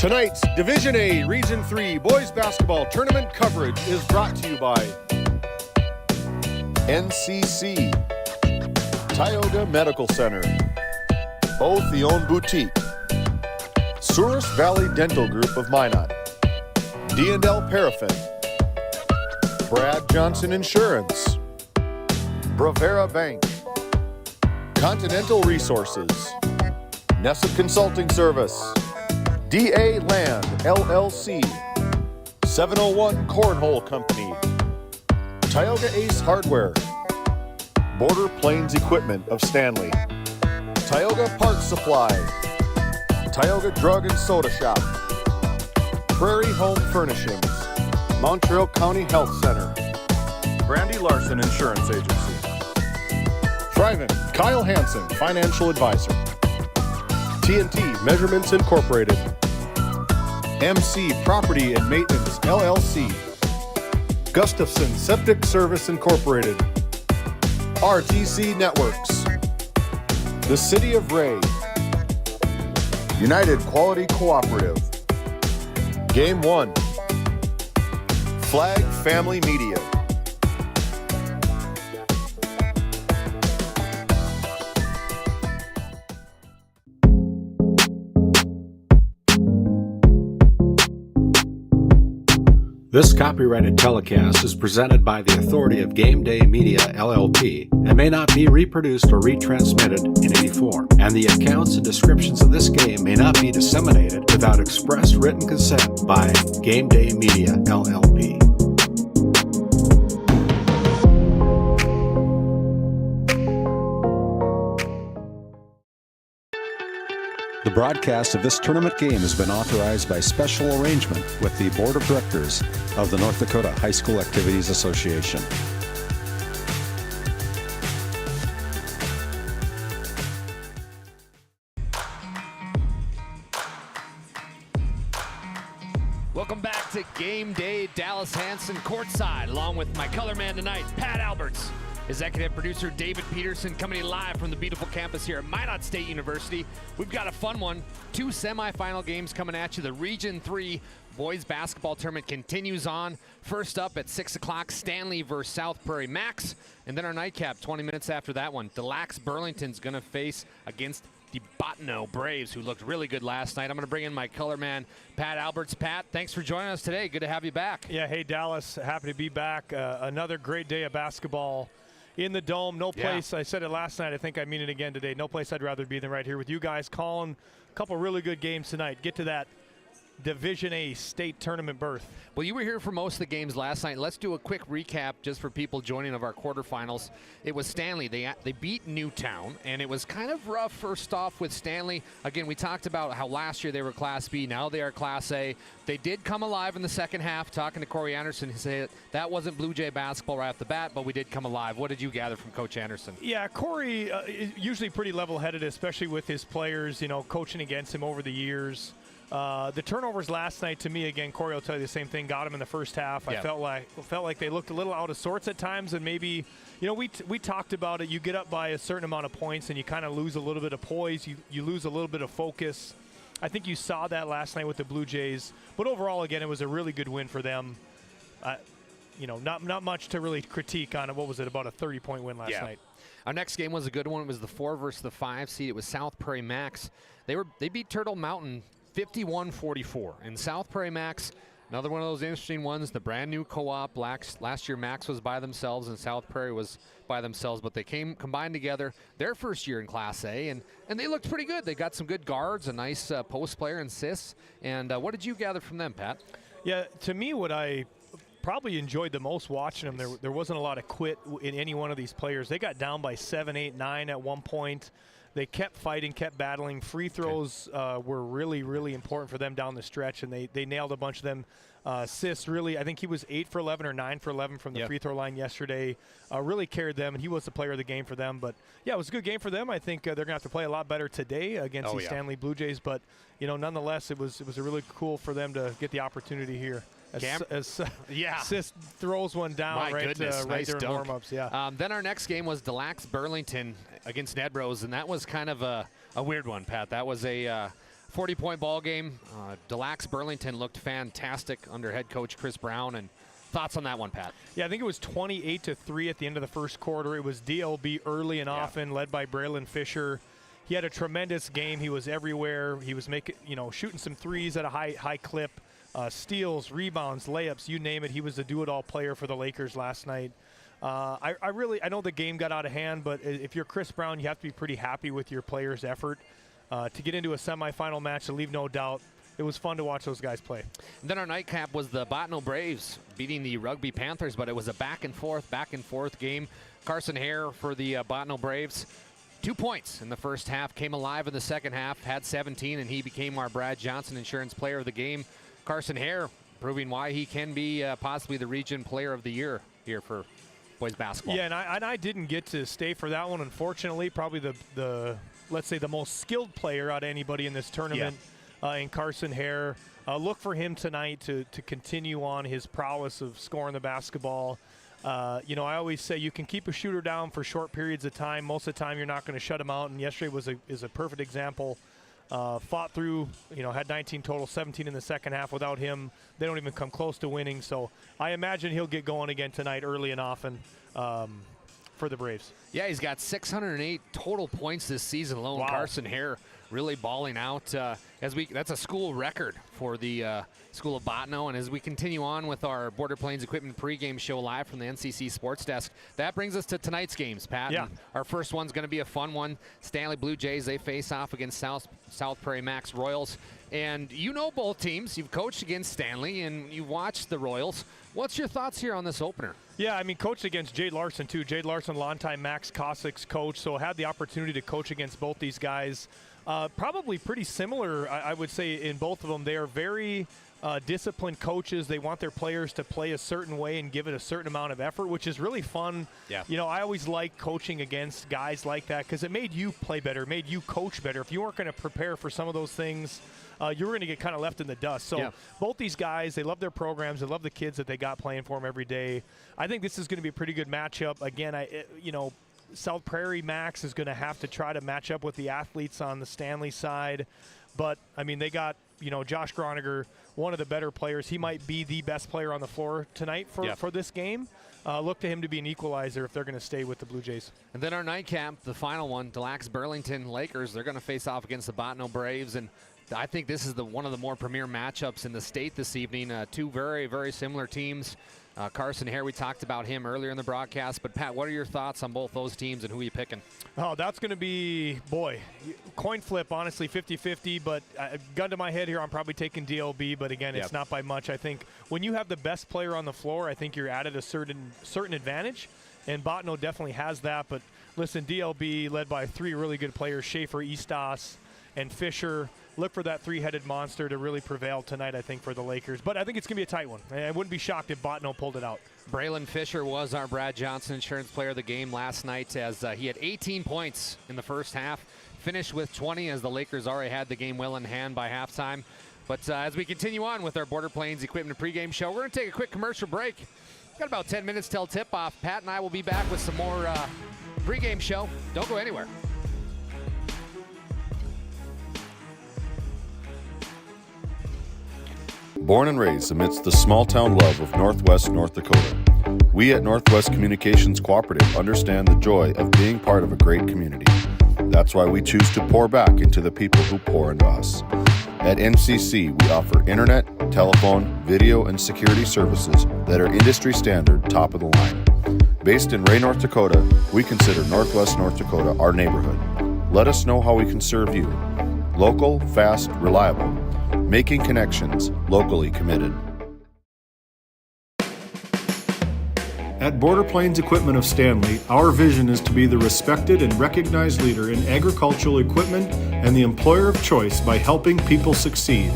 Tonight's Division A Region 3 Boys Basketball Tournament coverage is brought to you by NCC, Tioga Medical Center, Otheon Boutique, Souris Valley Dental Group of Minot, D&L Paraffin, Brad Johnson Insurance, Bravera Bank, Continental Resources, Nessa Consulting Service, DA Land, LLC, 701 Cornhole Company, Tioga Ace Hardware, Border Plains Equipment of Stanley, Tioga Parts Supply, Tioga Drug and Soda Shop, Prairie Home Furnishings, Montreal County Health Center, Brandy Larson Insurance Agency, Thrivent, Kyle Hansen, Financial Advisor, TNT Measurements Incorporated, MC Property and Maintenance, LLC, Gustafson Septic Service Incorporated, RTC Networks, the City of Ray, United Quality Cooperative, Game 1, Flag Family Media. This copyrighted telecast is presented by the authority of Game Day Media, LLP, and may not be reproduced or retransmitted in any form, and the accounts and descriptions of this game may not be disseminated without express written consent by Game Day Media, LLP. The broadcast of this tournament game has been authorized by special arrangement with the Board of Directors of the North Dakota High School Activities Association. Welcome back to Game Day. Dallas Hansen courtside, along with my color man tonight, Pat Alberts. Executive producer David Peterson coming live from the beautiful campus here at Minot State University. We've got a fun one. 2 semifinal games coming at you. The Region 3 Boys Basketball Tournament continues on. First up at 6 o'clock, Stanley versus South Prairie Max. And then our nightcap 20 minutes after that one. Delax Burlington's going to face against the Bottineau Braves, who looked really good last night. I'm going to bring in my color man, Pat Alberts. Pat, thanks for joining us today. Good to have you back. Yeah, hey, Dallas. Happy to be back. Another great day of basketball in the Dome. No place, I said it last night, I think I mean it again today, no place I'd rather be than right here with you guys calling a couple really good games tonight. Get to that Division A state tournament berth. Well, you were here for most of the games last night. Let's do a quick recap just for people joining of our quarterfinals. It was Stanley. They beat Newtown, and it was kind of rough first off with Stanley. Again, we talked about how last year they were Class B. Now they are Class A. They did come alive in the second half. Talking to Corey Anderson, he said that wasn't Blue Jay basketball right off the bat, but we did come alive. What did you gather from Coach Anderson? Yeah, Corey is usually pretty level-headed, especially with his players, you know, coaching against him over the years. The turnovers last night, to me, again, Corey will tell you the same thing, got him in the first half. I felt like they looked a little out of sorts at times, and maybe, you know, we talked about it. You get up by a certain amount of points, and you kind of lose a little bit of poise. You lose a little bit of focus. I think you saw that last night with the Blue Jays. But overall, again, it was a really good win for them. You know, not much to really critique on it. What was it, about a 30-point win last night? Our next game was a good one. It was the 4 versus the 5 seed. It was South Prairie Max. They beat Turtle Mountain 51-44. And South Prairie Max, another one of those interesting ones, the brand new co-op. Last year Max was by themselves and South Prairie was by themselves, but they combined together their first year in Class A, and they looked pretty good. They got some good guards, a nice post player and Sis. And what did you gather from them, Pat? Yeah, to me, what I probably enjoyed the most watching them, there wasn't a lot of quit in any one of these players. They got down by 7, 8, 9 at one point. They kept fighting, kept battling. Free throws were really, really important for them down the stretch, and they nailed a bunch of them. Sis really, I think he was 8 for 11 or 9 for 11 from the free throw line yesterday. Really carried them, and he was the player of the game for them. But, yeah, it was a good game for them. I think they're going to have to play a lot better today against the Stanley Blue Jays. But, you know, nonetheless, it was really cool for them to get the opportunity here. Sis throws one down right nice during warm-ups. Then our next game was Delax Burlington against Ned Rose, and that was kind of a weird one, Pat. That was a 40-point ball game. Delax Burlington looked fantastic under head coach Chris Brown. And thoughts on that one, Pat? Yeah, I think it was 28-3 at the end of the first quarter. It was DLB early and often, led by Braylon Fisher. He had a tremendous game. He was everywhere. He was making, shooting some threes at a high clip, steals, rebounds, layups, you name it. He was a do-it-all player for the Lakers last night. I know the game got out of hand, but if you're Chris Brown, you have to be pretty happy with your players' effort. To get into a semifinal match, to leave no doubt, it was fun to watch those guys play. And then our nightcap was the Bottineau Braves beating the Rugby Panthers, but it was a back and forth game. Carson Hare for the Bottineau Braves. 2 points in the first half, came alive in the second half, had 17, and he became our Brad Johnson Insurance Player of the Game. Carson Hare proving why he can be possibly the Region Player of the Year here for boys basketball. Yeah, and I didn't get to stay for that one, unfortunately. Probably the let's say the most skilled player out of anybody in this tournament, in Carson Hare. Look for him tonight to continue on his prowess of scoring the basketball. I always say you can keep a shooter down for short periods of time. Most of the time, you're not going to shut him out. And yesterday is a perfect example. Fought through, had 19 total, 17 in the second half. Without him, they don't even come close to winning. So I imagine he'll get going again tonight, early and often, for the Braves. Yeah, he's got 608 total points this season alone. Wow. Carson Hare really balling out. That's a school record for the School of Bottineau. And as we continue on with our Border Plains Equipment pregame show live from the NCC Sports Desk, that brings us to tonight's games, Pat. Yeah. And our first one's going to be a fun one. Stanley Blue Jays, they face off against South Prairie Max Royals. And you know both teams. You've coached against Stanley, and you've watched the Royals. What's your thoughts here on this opener? Yeah, I mean, coached against Jade Larson, too. Jade Larson, longtime Max Cossack's coach, so had the opportunity to coach against both these guys. Probably pretty similar, I would say, in both of them. They are very disciplined coaches. They want their players to play a certain way and give it a certain amount of effort, which is really fun. Yeah. I always like coaching against guys like that because it made you play better, made you coach better. If you weren't going to prepare for some of those things, you were going to get kind of left in the dust. So both these guys, they love their programs. They love the kids that they got playing for them every day. I think this is going to be a pretty good matchup. Again, South Prairie Max is going to have to try to match up with the athletes on the Stanley side. But, I mean, they got, Josh Groniger, one of the better players. He might be the best player on the floor tonight for this game. Look to him to be an equalizer if they're going to stay with the Blue Jays. And then our nightcap, the final one, Delax Burlington Lakers. They're going to face off against the Bottineau Braves. And I think this is one of the more premier matchups in the state this evening. Two very, very similar teams. Carson Hare, we talked about him earlier in the broadcast. But, Pat, what are your thoughts on both those teams and who are you picking? Oh, that's going to be, coin flip, honestly, 50-50. But gun to my head here, I'm probably taking DLB. But, again, it's not by much. I think when you have the best player on the floor, I think you're added a certain advantage. And Bottineau definitely has that. But, listen, DLB led by three really good players, Schaefer, Eastos, and Fisher. Look for that three-headed monster to really prevail tonight, I think, for the Lakers. But I think it's going to be a tight one. I wouldn't be shocked if Bottineau pulled it out. Braylon Fisher was our Brad Johnson Insurance Player of the Game last night as he had 18 points in the first half, finished with 20 as the Lakers already had the game well in hand by halftime. But as we continue on with our Border Plains Equipment pregame show, we're going to take a quick commercial break. We've got about 10 minutes till tip-off. Pat and I will be back with some more pregame show. Don't go anywhere. Born and raised amidst the small-town love of Northwest North Dakota, we at Northwest Communications Cooperative understand the joy of being part of a great community. That's why we choose to pour back into the people who pour into us. At NCC, we offer internet, telephone, video, and security services that are industry standard, top of the line. Based in Ray, North Dakota, we consider Northwest North Dakota our neighborhood. Let us know how we can serve you. Local, fast, reliable. Making connections, locally committed. At Border Plains Equipment of Stanley, our vision is to be the respected and recognized leader in agricultural equipment and the employer of choice by helping people succeed.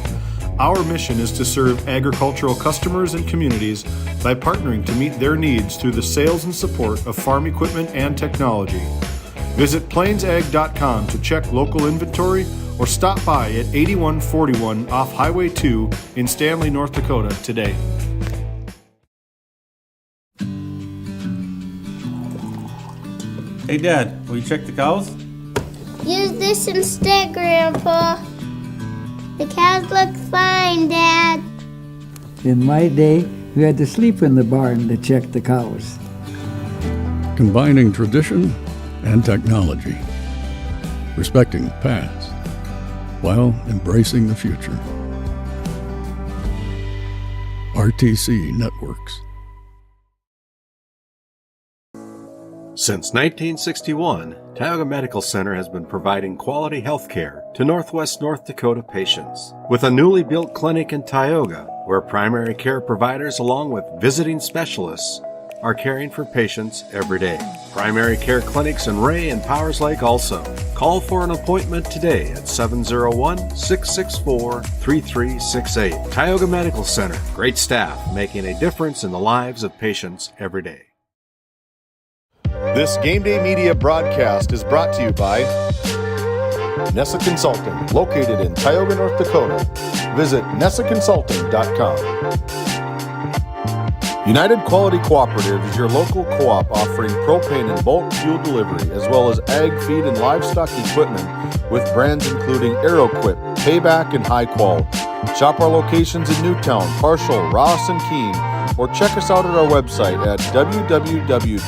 Our mission is to serve agricultural customers and communities by partnering to meet their needs through the sales and support of farm equipment and technology. Visit plainsag.com to check local inventory or stop by at 8141 off Highway 2 in Stanley, North Dakota today. Hey Dad, will you check the cows? Use this instead, Grandpa. The cows look fine, Dad. In my day, we had to sleep in the barn to check the cows. Combining tradition and technology, respecting the past while embracing the future. RTC Networks. Since 1961, Tioga Medical Center has been providing quality health care to Northwest North Dakota patients. With a newly built clinic in Tioga, where primary care providers along with visiting specialists are caring for patients every day. Primary care clinics in Ray and Powers Lake also. Call for an appointment today at 701-664-3368. Tioga Medical Center. Great staff making a difference in the lives of patients every day. This Game Day Media broadcast is brought to you by Nessa Consulting, located in Tioga, North Dakota. Visit nessaconsulting.com. United Quality Cooperative is your local co-op offering propane and bulk fuel delivery, as well as ag, feed, and livestock equipment with brands including AeroQuip, Payback, and High Qual. Shop our locations in Newtown, Parshall, Ross, and Keene, or check us out at our website at www.uqcoop.com.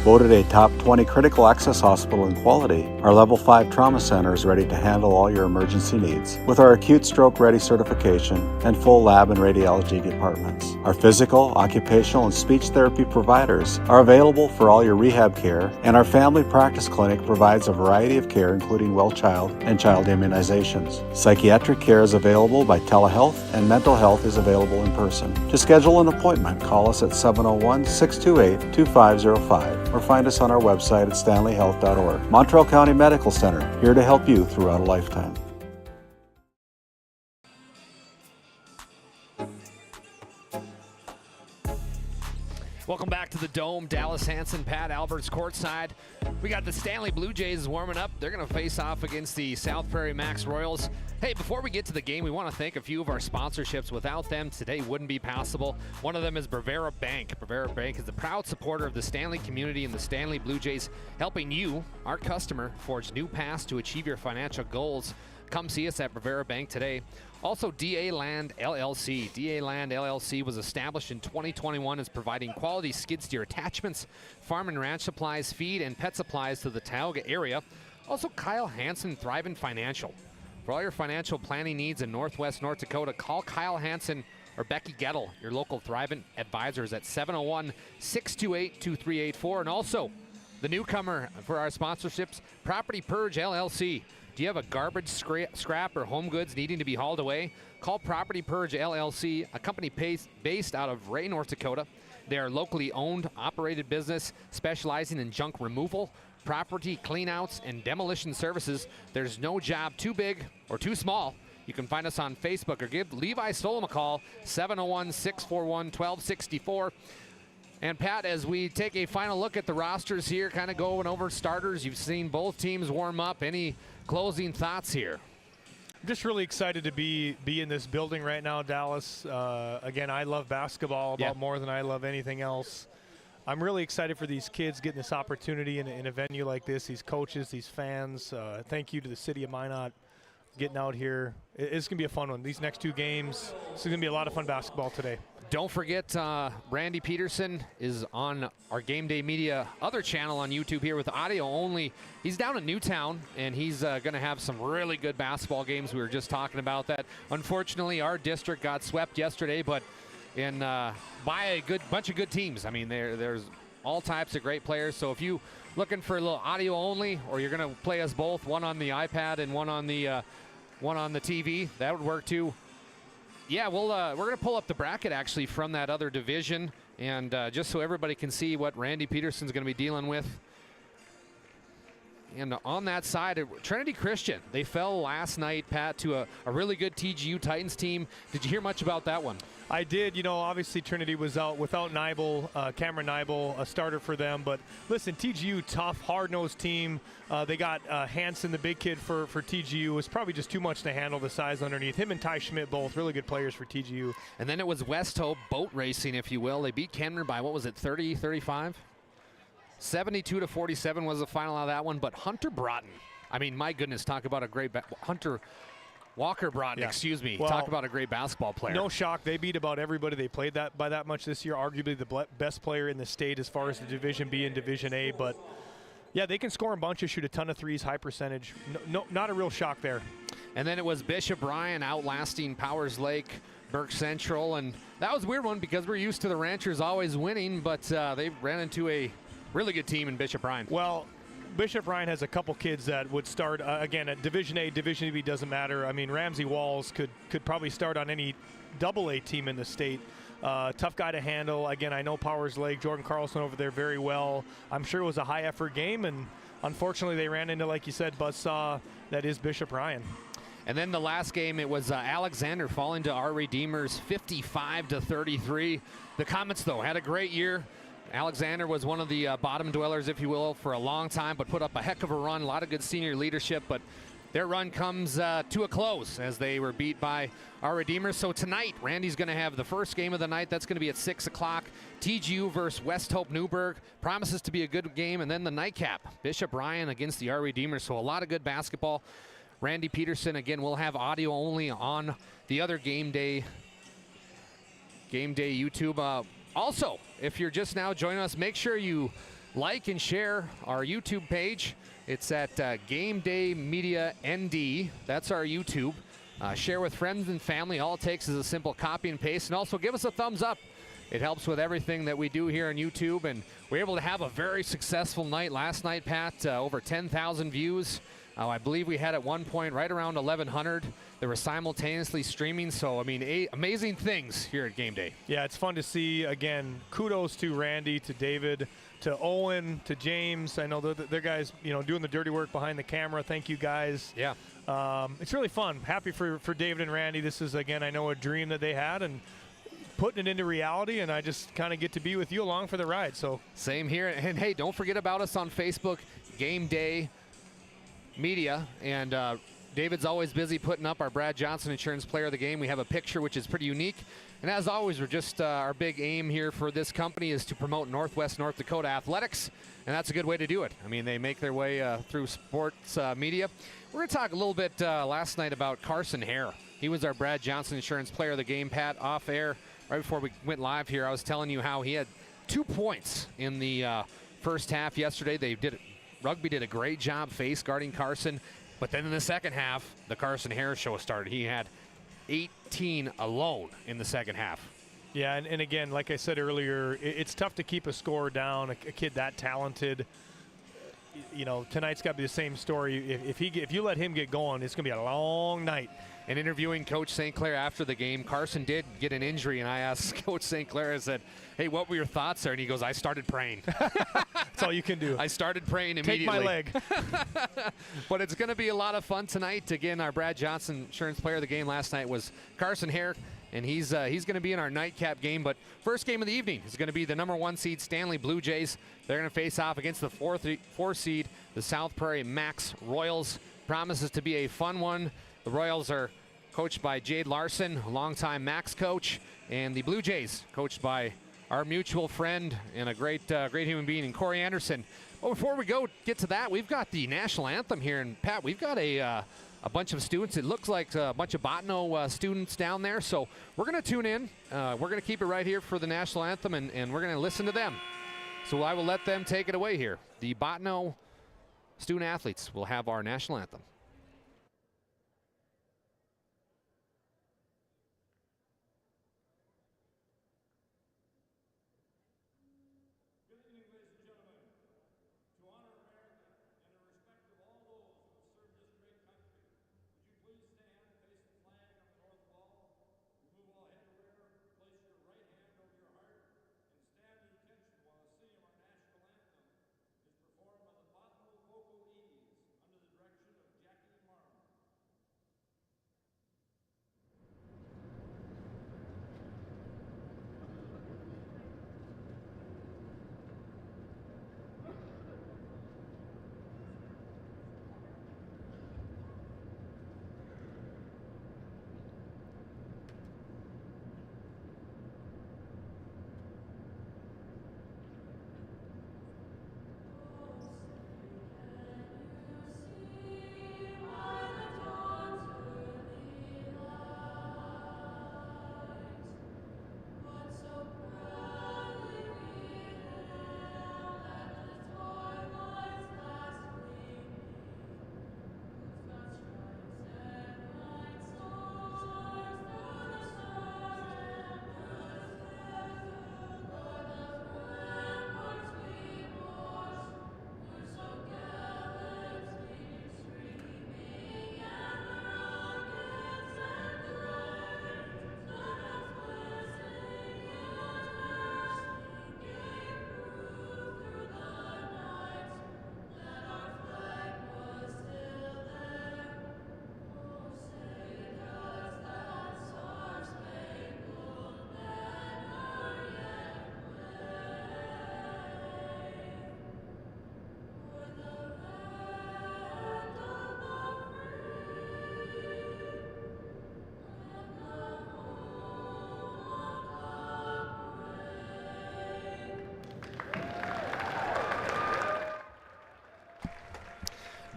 Voted a top 20 critical access hospital in quality, our Level 5 Trauma Center is ready to handle all your emergency needs with our acute stroke ready certification and full lab and radiology departments. Our physical, occupational, and speech therapy providers are available for all your rehab care, and our family practice clinic provides a variety of care including well child and child immunizations. Psychiatric care is available by telehealth, and mental health is available in person. To schedule an appointment, call us at 701-628-2505 or find us on our website at stanleyhealth.org. Montreal County Medical Center, here to help you throughout a lifetime. Welcome back to the Dome. Dallas Hansen, Pat Alberts courtside. We got the Stanley Blue Jays warming up. They're going to face off against the South Prairie Max Royals. Hey, before we get to the game, we want to thank a few of our sponsorships. Without them, today wouldn't be possible. One of them is Bravera Bank. Bravera Bank is the proud supporter of the Stanley community and the Stanley Blue Jays, helping you, our customer, forge new paths to achieve your financial goals. Come see us at Bravera Bank today. Also, DA Land LLC. DA Land LLC was established in 2021 as providing quality skid steer attachments, farm and ranch supplies, feed, and pet supplies to the Tioga area. Also, Kyle Hansen, Thrivent Financial. For all your financial planning needs in Northwest North Dakota, call Kyle Hansen or Becky Gettle, your local Thrivent advisors, at 701-628-2384. And also, the newcomer for our sponsorships, Property Purge LLC. Do you have a garbage, scrap, or home goods needing to be hauled away? Call Property Purge LLC, a company based out of Ray, North Dakota. They are locally owned, operated business specializing in junk removal, property cleanouts, and demolition services. There's no job too big or too small. You can find us on Facebook or give Levi Solom a call, 701-641-1264. And Pat, as we take a final look at the rosters here, kind of going over starters, you've seen both teams warm up. Any closing thoughts here? I'm just really excited to be in this building right now, Dallas. Again, I love basketball about more than I love anything else. I'm really excited for these kids getting this opportunity in a venue like this, these coaches, these fans. Thank you to the city of Minot getting out here. It's going to be a fun one. These next two games, it's going to be a lot of fun basketball today. Don't forget, Randy Peterson is on our Game Day Media other channel on YouTube here with audio only. He's down in Newtown, and he's going to have some really good basketball games. We were just talking about that. Unfortunately, our district got swept yesterday, but by a good bunch of good teams. I mean, there's all types of great players. So if you looking for a little audio only, or you're going to play us both, one on the iPad and one on the TV, that would work too. Yeah, we're going to pull up the bracket actually from that other division, and just so everybody can see what Randy Peterson's going to be dealing with. And on that side, Trinity Christian, they fell last night, Pat, to a really good TGU Titans team. Did you hear much about that one? I did. You know, obviously Trinity was out without Nibel, Cameron Nibel, a starter for them. But listen, TGU, tough, hard-nosed team. They got Hansen, the big kid for TGU. It was probably just too much to handle the size underneath. Him and Ty Schmidt, both really good players for TGU. And then it was West Hope boat racing, if you will. They beat Kenner by, what was it, 30, 35? 72-47 was the final of that one, but Hunter Broughton, I mean, my goodness, talk about a great Hunter Walker Broughton, excuse me. Well, talk about a great basketball player. No shock. They beat about everybody they played by that much this year. Arguably the best player in the state as far as the Division B and Division A. But, yeah, they can score in bunches, shoot a ton of threes, high percentage. No, not a real shock there. And then it was Bishop Bryan outlasting Powers Lake, Burke Central. And that was a weird one because we're used to the Ranchers always winning, but they ran into a really good team in Bishop Bryan. Well, Bishop Bryan has a couple kids that would start, again, at Division A, Division B, doesn't matter. I mean, Ramsey Walls could probably start on any AA team in the state. Tough guy to handle. Again, I know Powers Lake, Jordan Carlson over there very well. I'm sure it was a high-effort game, and unfortunately they ran into, like you said, buzzsaw that is Bishop Bryan. And then the last game, it was Alexander falling to our Redeemers 55-33. The Comets, though, had a great year. Alexander was one of the bottom dwellers, if you will, for a long time, but put up a heck of a run, a lot of good senior leadership, but their run comes to a close as they were beat by our Redeemers. So tonight, Randy's going to have the first game of the night. That's going to be at 6 o'clock. TGU versus West Hope Newburgh. Promises to be a good game. And then the nightcap, Bishop Bryan against the our Redeemers. So a lot of good basketball. Randy Peterson, again, will have audio only on the other Game Day YouTube. Also, if you're just now joining us, make sure you like and share our YouTube page. It's at Game Day Media ND. That's our YouTube. Share with friends and family. All it takes is a simple copy and paste. And also give us a thumbs up. It helps with everything that we do here on YouTube. And we're able to have a very successful night last night, Pat. Over 10,000 views. I believe we had at one point right around 1,100. They were simultaneously streaming. So, I mean, amazing things here at Game Day. Yeah, it's fun to see. Again, kudos to Randy, to David, to Owen, to James. I know they're guys, doing the dirty work behind the camera. Thank you, guys. Yeah. It's really fun. Happy for David and Randy. This is, again, I know a dream that they had, and putting it into reality, and I just kind of get to be with you along for the ride. So same here. And, hey, don't forget about us on Facebook, Game Day Media, and David's always busy putting up our Brad Johnson Insurance Player of the Game. We have a picture which is pretty unique, and as always, we're just our big aim here for this company is to promote Northwest North Dakota athletics, and that's a good way to do it. I mean, they make their way through sports media. We're going to talk a little bit last night about Carson Hare. He was our Brad Johnson Insurance Player of the Game. Pat, off air right before we went live here, I was telling you how he had 2 points in the first half yesterday. Rugby did a great job face guarding Carson, but then in the second half, the Carson Hare show started. He had 18 alone in the second half. Yeah, and again, like I said earlier, it's tough to keep a score down, a kid that talented. Tonight's got to be the same story. If you let him get going, it's going to be a long night. And interviewing Coach St. Clair after the game, Carson did get an injury, and I asked Coach St. Clair, I said, hey, what were your thoughts there? And he goes, I started praying. That's all you can do. I started praying immediately. Take my leg. But it's going to be a lot of fun tonight. Again, our Brad Johnson Insurance Player of the Game last night was Carson Hare, and he's going to be in our nightcap game. But first game of the evening is going to be the #1 seed Stanley Blue Jays. They're going to face off against the 4 seed, the South Prairie Max Royals. Promises to be a fun one. The Royals are coached by Jade Larson, a longtime Max coach, and the Blue Jays coached by our mutual friend and a great human being, in Corey Anderson. Well, before we get to that, we've got the national anthem here, and Pat, we've got a bunch of students. It looks like a bunch of Bottineau students down there, so we're going to tune in. We're going to keep it right here for the national anthem, and we're going to listen to them. So I will let them take it away here. The Bottineau student athletes will have our national anthem.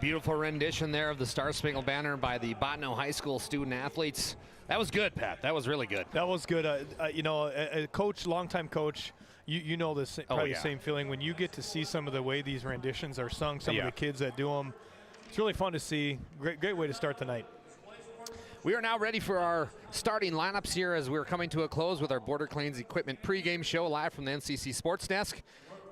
Beautiful rendition there of the Star Spangled Banner by the Bottineau High School student athletes. That was good, Pat. That was really good. That was good. You know, a coach, longtime coach, you know this, probably the same feeling when you get to see some of the way these renditions are sung, some of the kids that do them. It's really fun to see. Great way to start the night. We are now ready for our starting lineups here as we're coming to a close with our Border Claims Equipment pregame show live from the NCC Sports Desk.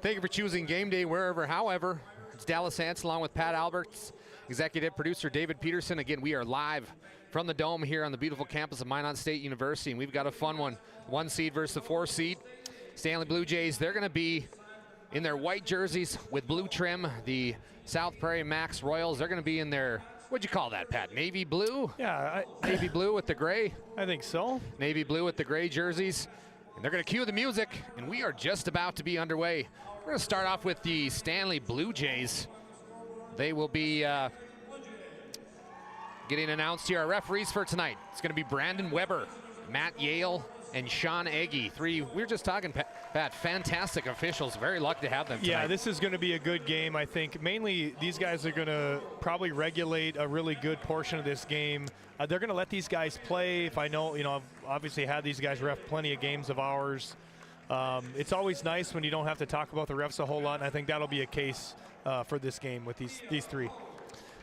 Thank you for choosing Game Day wherever, however. It's Dallas Hanson along with Pat Alberts, executive producer David Peterson. Again, we are live from the Dome here on the beautiful campus of Minot State University, and we've got a fun one. 1 seed versus the 4 seed. Stanley Blue Jays, they're going to be in their white jerseys with blue trim. The South Prairie Max Royals, they're going to be in their, what'd you call that, Pat? Navy blue? Yeah. Navy blue with the gray? I think so. Navy blue with the gray jerseys. And they're going to cue the music, and we are just about to be underway. We're going to start off with the Stanley Blue Jays. They will be getting announced here. Our referees for tonight, it's going to be Brandon Weber, Matt Yale, and Sean Egge. We were just talking, Pat, fantastic officials. Very lucky to have them tonight. Yeah, this is going to be a good game, I think. Mainly, these guys are going to probably regulate a really good portion of this game. They're going to let these guys play. If I know, I've obviously had these guys ref plenty of games of ours. It's always nice when you don't have to talk about the refs a whole lot, and I think that'll be a case for this game with these three.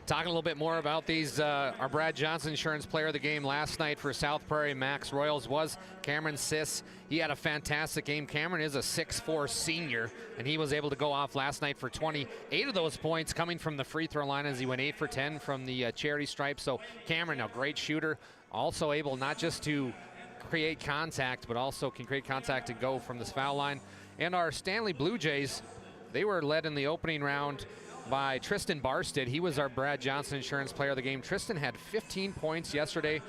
Talking a little bit more about these, our Brad Johnson Insurance Player of the Game last night for South Prairie Max Royals was Cameron Siss. He had a fantastic game. Cameron is a 6'4" senior, and he was able to go off last night for 28 of those points coming from the free throw line as he went 8 for 10 from the charity stripe. So Cameron, a great shooter, also able not just to create contact, but also can create contact to go from this foul line. And our Stanley Blue Jays, they were led in the opening round by Tristan Barstead. He was our Brad Johnson Insurance Player of the Game. Tristan had 15 points yesterday.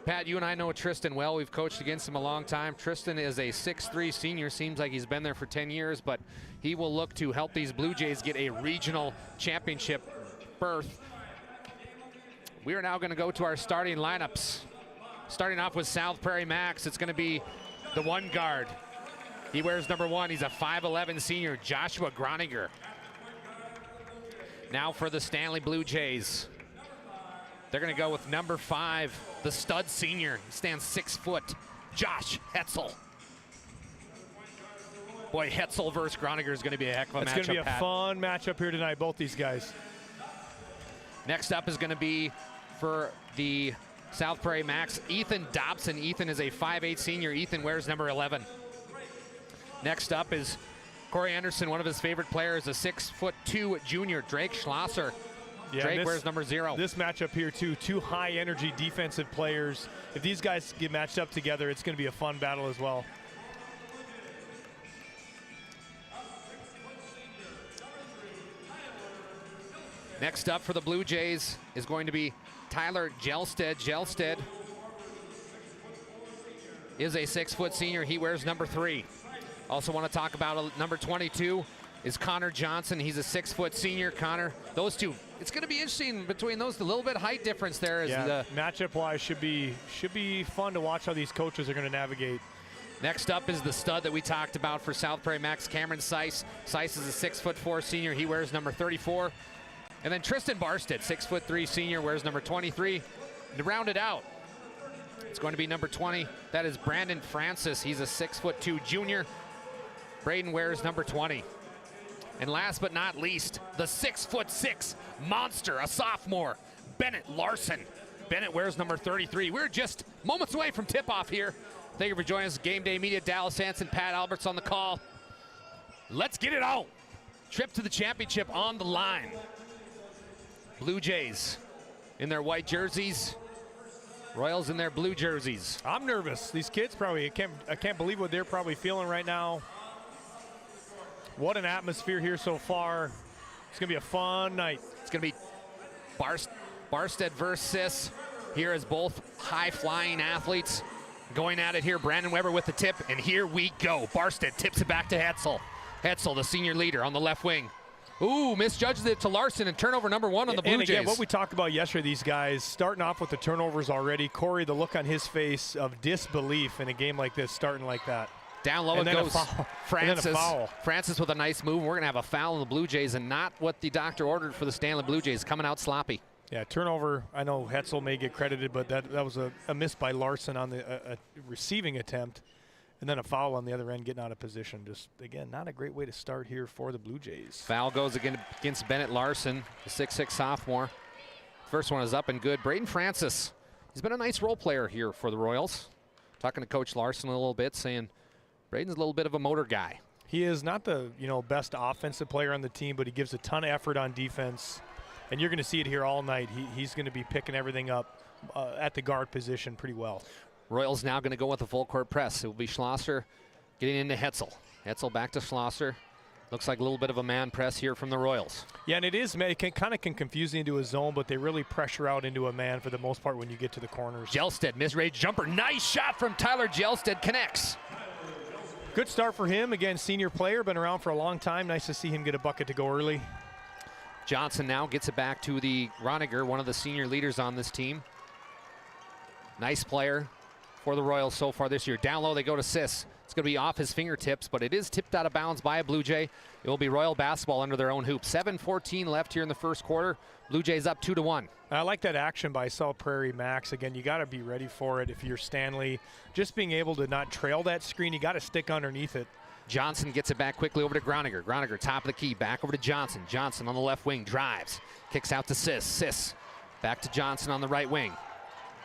Pat, you and I know Tristan well. We've coached against him a long time. Tristan is a 6'3" senior. Seems like he's been there for 10 years, but he will look to help these Blue Jays get a regional championship berth. We are now going to go to our starting lineups. Starting off with South Prairie Max, it's going to be the one guard. He wears number 1. He's a 5'11" senior, Joshua Groninger. Now for the Stanley Blue Jays. They're going to go with number 5, the stud senior. He stands 6 foot, Josh Hetzel. Boy, Hetzel versus Groninger is going to be a heck of a matchup. It's going to be a fun matchup here tonight, both these guys. Next up is going to be for the South Prairie Max, Ethan Dobson. Ethan is a 5'8" senior. Ethan wears number 11. Next up is Corey Anderson, one of his favorite players, a 6'2" junior, Drake Schlosser. Yeah, Drake wears number 0. This matchup here, too, 2 high-energy defensive players. If these guys get matched up together, it's going to be a fun battle as well. Next up for the Blue Jays is going to be Tyler Gelsted. Gelsted is a 6' senior. He wears number 3. Also want to talk about number 22 is Connor Johnson. He's a 6' senior. Connor, those two, it's going to be interesting between those. A little bit of height difference there. Matchup-wise should be fun to watch how these coaches are going to navigate. Next up is the stud that we talked about for South Prairie Max, Cameron Seiss. Seiss is a 6'4" senior. He wears number 34. And then Tristan Barstead, 6'3" senior, wears number 23. And to round it out, it's going to be number 20. That is Brandon Francis. He's a 6'2" junior. Braden wears number 20. And last but not least, the 6'6" monster, a sophomore, Bennett Larson. Bennett wears number 33. We're just moments away from tip-off here. Thank you for joining us. Game Day Media, Dallas Hanson, Pat Alberts on the call. Let's get it on. Trip to the championship on the line. Blue Jays in their white jerseys. Royals in their blue jerseys. I'm nervous. These kids probably, I can't believe what they're probably feeling right now. What an atmosphere here so far. It's going to be a fun night. It's going to be Barstead versus Siss here as both high-flying athletes going at it here. Brandon Weber with the tip, and here we go. Barstead tips it back to Hetzel. Hetzel, the senior leader on the left wing. Ooh, misjudges it to Larson, and turnover number 1 on the Blue and again, Jays. what we talked about yesterday, these guys starting off with the turnovers already. Corey, the look on his face of disbelief in a game like this, starting like that. Down low And it then a goes. foul. Francis. And then a foul. Francis with a nice move. We're going to have a foul on the Blue Jays, and not what the doctor ordered for the Stanley Blue Jays, coming out sloppy. Yeah, turnover. I know Hetzel may get credited, but that was a miss by Larson on the receiving attempt. And then a foul on the other end, getting out of position. Just, again, not a great way to start here for the Blue Jays. Foul goes again against Bennett Larson, the 6'6 sophomore. First one is up and good. Braden Francis, he's been a nice role player here for the Royals. Talking to Coach Larson a little bit, saying Braden's a little bit of a motor guy. He is not the best offensive player on the team, but he gives a ton of effort on defense. And you're going to see it here all night. He's going to be picking everything up at the guard position pretty well. Royals now going to go with a full court press. It will be Schlosser getting into Hetzel. Hetzel back to Schlosser. Looks like a little bit of a man press here from the Royals. Yeah, and it can confuse you into a zone, but they really pressure out into a man for the most part when you get to the corners. Gelsted, mid-range jumper. Nice shot from Tyler Gelsted, connects. Good start for him. Again, senior player, been around for a long time. Nice to see him get a bucket to go early. Johnson now gets it back to the Groniger, one of the senior leaders on this team. Nice player for the Royals so far this year. Down low they go to Sis. It's going to be off his fingertips, but it is tipped out of bounds by a Blue Jay. It will be Royal basketball under their own hoop. 7:14 left here in the first quarter. Blue Jays up 2-1. I like that action by South Prairie Max. Again, you got to be ready for it if you're Stanley. Just being able to not trail that screen, you got to stick underneath it. Johnson gets it back quickly over to Groniger. Groniger top of the key, back over to Johnson. Johnson on the left wing, drives. Kicks out to Sis. Sis back to Johnson on the right wing.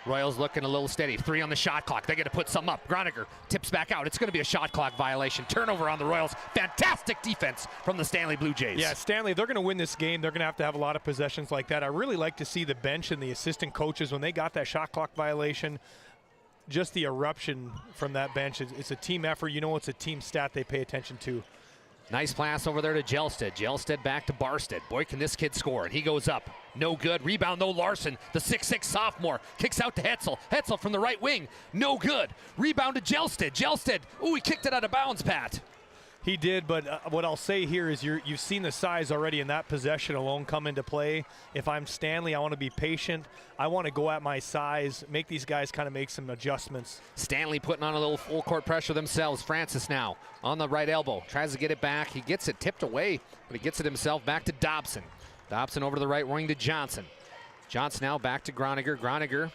Royals looking a little steady. 3 on the shot clock. They got to put something up. Groniger tips back out. It's going to be a shot clock violation. Turnover on the Royals. Fantastic defense from the Stanley Blue Jays. Yeah, Stanley, they're going to win this game. They're going to have a lot of possessions like that. I really like to see the bench and the assistant coaches when they got that shot clock violation. Just the eruption from that bench. It's a team effort. You know, it's a team stat they pay attention to. Nice pass over there to Gelsted. Gelsted back to Barstead. Boy, can this kid score. And he goes up. No good. Rebound, though, Larson, the 6'6 sophomore. Kicks out to Hetzel. Hetzel from the right wing. No good. Rebound to Gelsted. Gelsted. Ooh, he kicked it out of bounds, Pat. He did, but what I'll say here is you've seen the size already in that possession alone come into play. If I'm Stanley, I want to be patient. I want to go at my size, make these guys kind of make some adjustments. Stanley putting on a little full court pressure themselves. Francis now on the right elbow. Tries to get it back. He gets it tipped away, but he gets it himself back to Dobson. Dobson over to the right wing to Johnson. Johnson now back to Groniger. Groniger,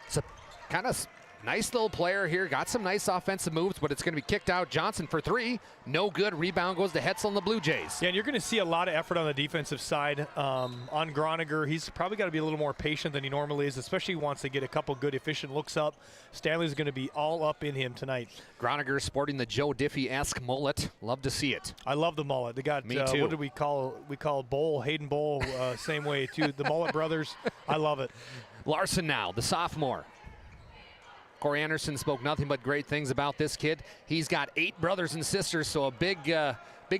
it's a kind of nice little player here. Got some nice offensive moves, but it's going to be kicked out. Johnson for 3. No good. Rebound goes to Hetzel and the Blue Jays. Yeah, and you're going to see a lot of effort on the defensive side. On Groniger, he's probably got to be a little more patient than he normally is, especially once they get a couple good, efficient looks up. Stanley's going to be all up in him tonight. Groniger sporting the Joe Diffie-esque mullet. Love to see it. I love the mullet. They got, Me too. What did we call Bowl, Hayden Bowl, same way too. The Mullet brothers. I love it. Larson now, the sophomore. Corey Anderson spoke nothing but great things about this kid. He's got 8 brothers and sisters, so a big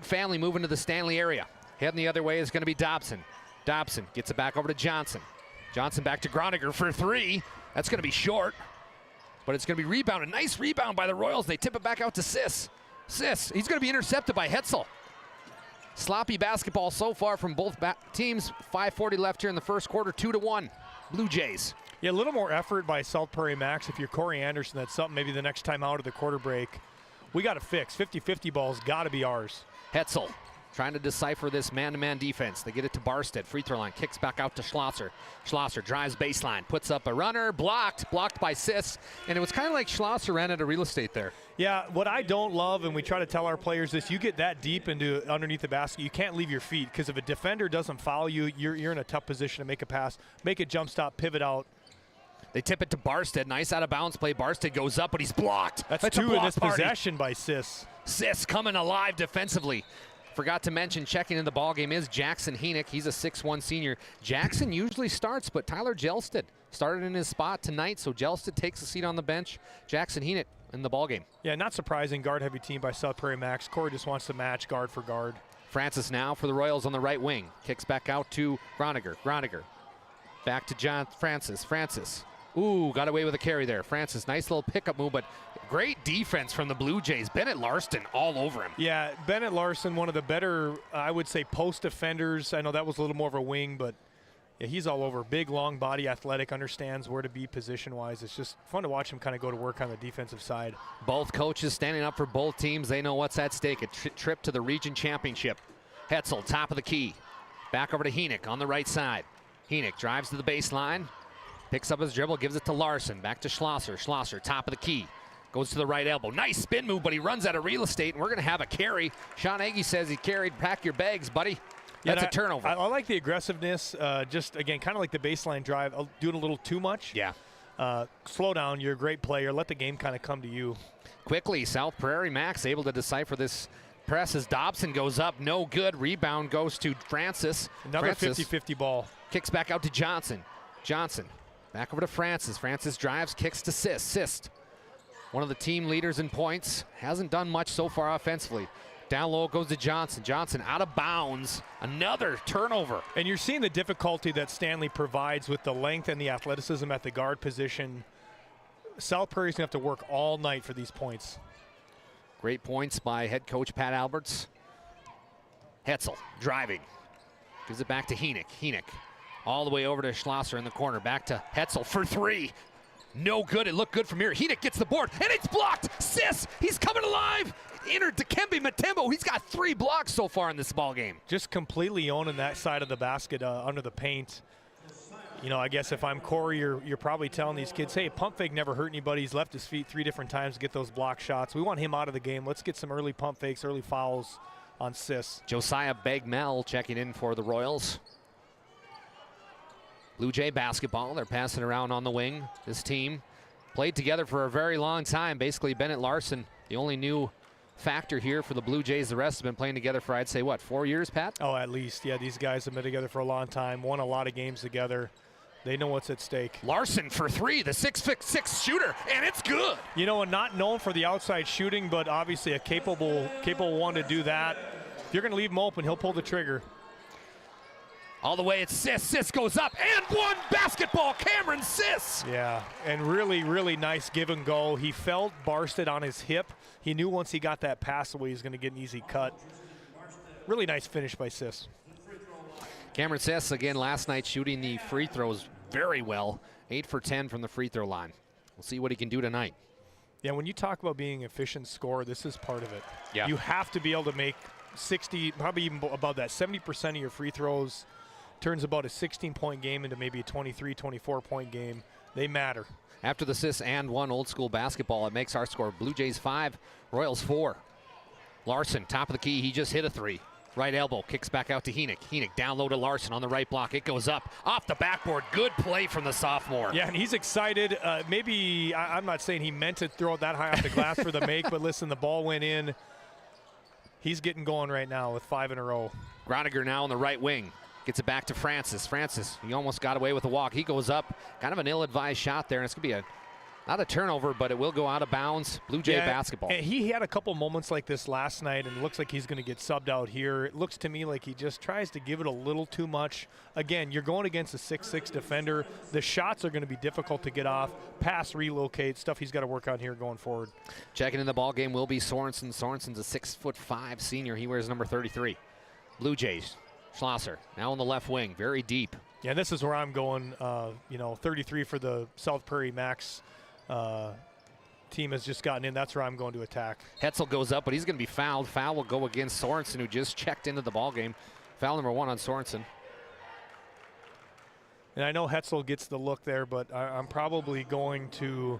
family moving to the Stanley area. Heading the other way is going to be Dobson. Dobson gets it back over to Johnson. Johnson back to Groniger for 3. That's going to be short, but it's going to be rebounded. Nice rebound by the Royals. They tip it back out to Sis. Sis, he's going to be intercepted by Hetzel. Sloppy basketball so far from both teams. 5:40 left here in the first quarter. 2-1, Blue Jays. Yeah, a little more effort by South Prairie Max. If you're Corey Anderson, that's something maybe the next time out of the quarter break. We got to fix. 50-50 ball's got to be ours. Hetzel trying to decipher this man-to-man defense. They get it to Barstead. Free throw line. Kicks back out to Schlosser. Schlosser drives baseline. Puts up a runner. Blocked by Sis. And it was kind of like Schlosser ran out of real estate there. Yeah, what I don't love, and we try to tell our players this, you get that deep into underneath the basket, you can't leave your feet, because if a defender doesn't foul you, you're in a tough position to make a pass, make a jump stop, pivot out. They tip it to Barstead. Nice out of bounds play. Barstead goes up, but he's blocked. That's 2 in this possession by Sis. Sis coming alive defensively. Forgot to mention, checking in the ballgame is Jackson Heenick. He's a 6'1 senior. Jackson usually starts, but Tyler Gelsted started in his spot tonight, so Gelsted takes a seat on the bench. Jackson Heenick in the ballgame. Yeah, not surprising. Guard-heavy team by South Prairie Max. Corey just wants to match guard for guard. Francis now for the Royals on the right wing. Kicks back out to Groniger. Groniger back to John Francis. Francis. Ooh, got away with a carry there. Francis, nice little pickup move, but great defense from the Blue Jays. Bennett Larson all over him. Yeah, Bennett Larson, one of the better, I would say, post defenders. I know that was a little more of a wing, but Yeah, he's all over. Big, long body, athletic, understands where to be position-wise. It's just fun to watch him kind of go to work on the defensive side. Both coaches standing up for both teams. They know what's at stake, a trip to the region championship. Hetzel, top of the key. Back over to Henick on the right side. Henick drives to the baseline, picks up his dribble, gives it to Larson. Back to Schlosser. Schlosser, top of the key. Goes to the right elbow. Nice spin move, but he runs out of real estate, and we're going to have a carry. Sean Agee says he carried. Pack your bags, buddy. That's a turnover. I like the aggressiveness. Just, again, kind of like the baseline drive. Doing a little too much. Yeah. Slow down. You're a great player. Let the game kind of come to you. Quickly, South Prairie Max able to decipher this press as Dobson goes up. No good. Rebound goes to Francis. Another 50-50 ball. Kicks back out to Johnson. Johnson back over to Francis. Francis drives, kicks to Sist. One of the team leaders in points. Hasn't done much so far offensively. Down low goes to Johnson. Johnson out of bounds. Another turnover. And you're seeing the difficulty that Stanley provides with the length and the athleticism at the guard position. South Prairie's going to have to work all night for these points. Great points by head coach Pat Alberts. Hetzel driving. Gives it back to Henick. Henick all the way over to Schlosser in the corner. Back to Hetzel for three. No good. It looked good from here. Henick gets the board, and it's blocked. He's coming alive. Entered Dikembe Mutombo. He's got 3 blocks so far in this ball game. Just completely owning that side of the basket under the paint. You know, I guess if I'm Corey, you're probably telling these kids, hey, pump fake never hurt anybody. He's left his feet 3 different times to get those block shots. We want him out of the game. Let's get some early pump fakes, early fouls on Sis. Josiah Begmel checking in for the Royals. Blue Jay basketball. They're passing around on the wing. This team played together for a very long time. Basically, Bennett Larson, the only new factor here for the Blue Jays. The rest have been playing together for, I'd say, what, 4 years, Pat? Oh, at least. Yeah, these guys have been together for a long time, won a lot of games together. They know what's at stake. Larson for 3, the 6'6" shooter, and it's good. You know, and not known for the outside shooting, but obviously a capable one to do that. If you're going to leave him open, he'll pull the trigger. All the way, it's Sis goes up, and one basketball, Cameron Sis. Yeah, and really, really nice give and go. He felt Barstead on his hip. He knew once he got that pass away, he was going to get an easy cut. Really nice finish by Sis. Cameron Sis, again, last night shooting the free throws very well. 8 for 10 from the free throw line. We'll see what he can do tonight. Yeah, when you talk about being an efficient scorer, this is part of it. Yeah. You have to be able to make 60, probably even above that, 70% of your free throws. Turns about a 16-point game into maybe a 23, 24-point game. They matter. After the Sis and 1 old school basketball, it makes our score Blue Jays 5, Royals 4. Larson, top of the key, he just hit a 3. Right elbow, kicks back out to Henick. Henick down low to Larson on the right block. It goes up, off the backboard. Good play from the sophomore. Yeah, and he's excited. Maybe, I'm not saying he meant to throw it that high off the glass for the make, but listen, the ball went in. He's getting going right now with 5 in a row. Groniger now on the right wing. Gets it back to Francis. Francis, he almost got away with a walk. He goes up, kind of an ill-advised shot there, and it's going to be not a turnover, but it will go out of bounds. Blue Jay basketball. And he had a couple moments like this last night, and it looks like he's going to get subbed out here. It looks to me like he just tries to give it a little too much. Again, you're going against a 6'6" defender. The shots are going to be difficult to get off. Pass, relocate, stuff he's got to work on here going forward. Checking in the ball game will be Sorensen. Sorensen's a 6'5" senior. He wears number 33. Blue Jays. Schlosser now on the left wing, very deep. Yeah, this is where I'm going. 33 for the South Prairie Max team has just gotten in. That's where I'm going to attack. Hetzel goes up, but he's going to be fouled. Foul will go against Sorensen, who just checked into the ball game. Foul number 1 on Sorensen. And I know Hetzel gets the look there, but I'm probably going to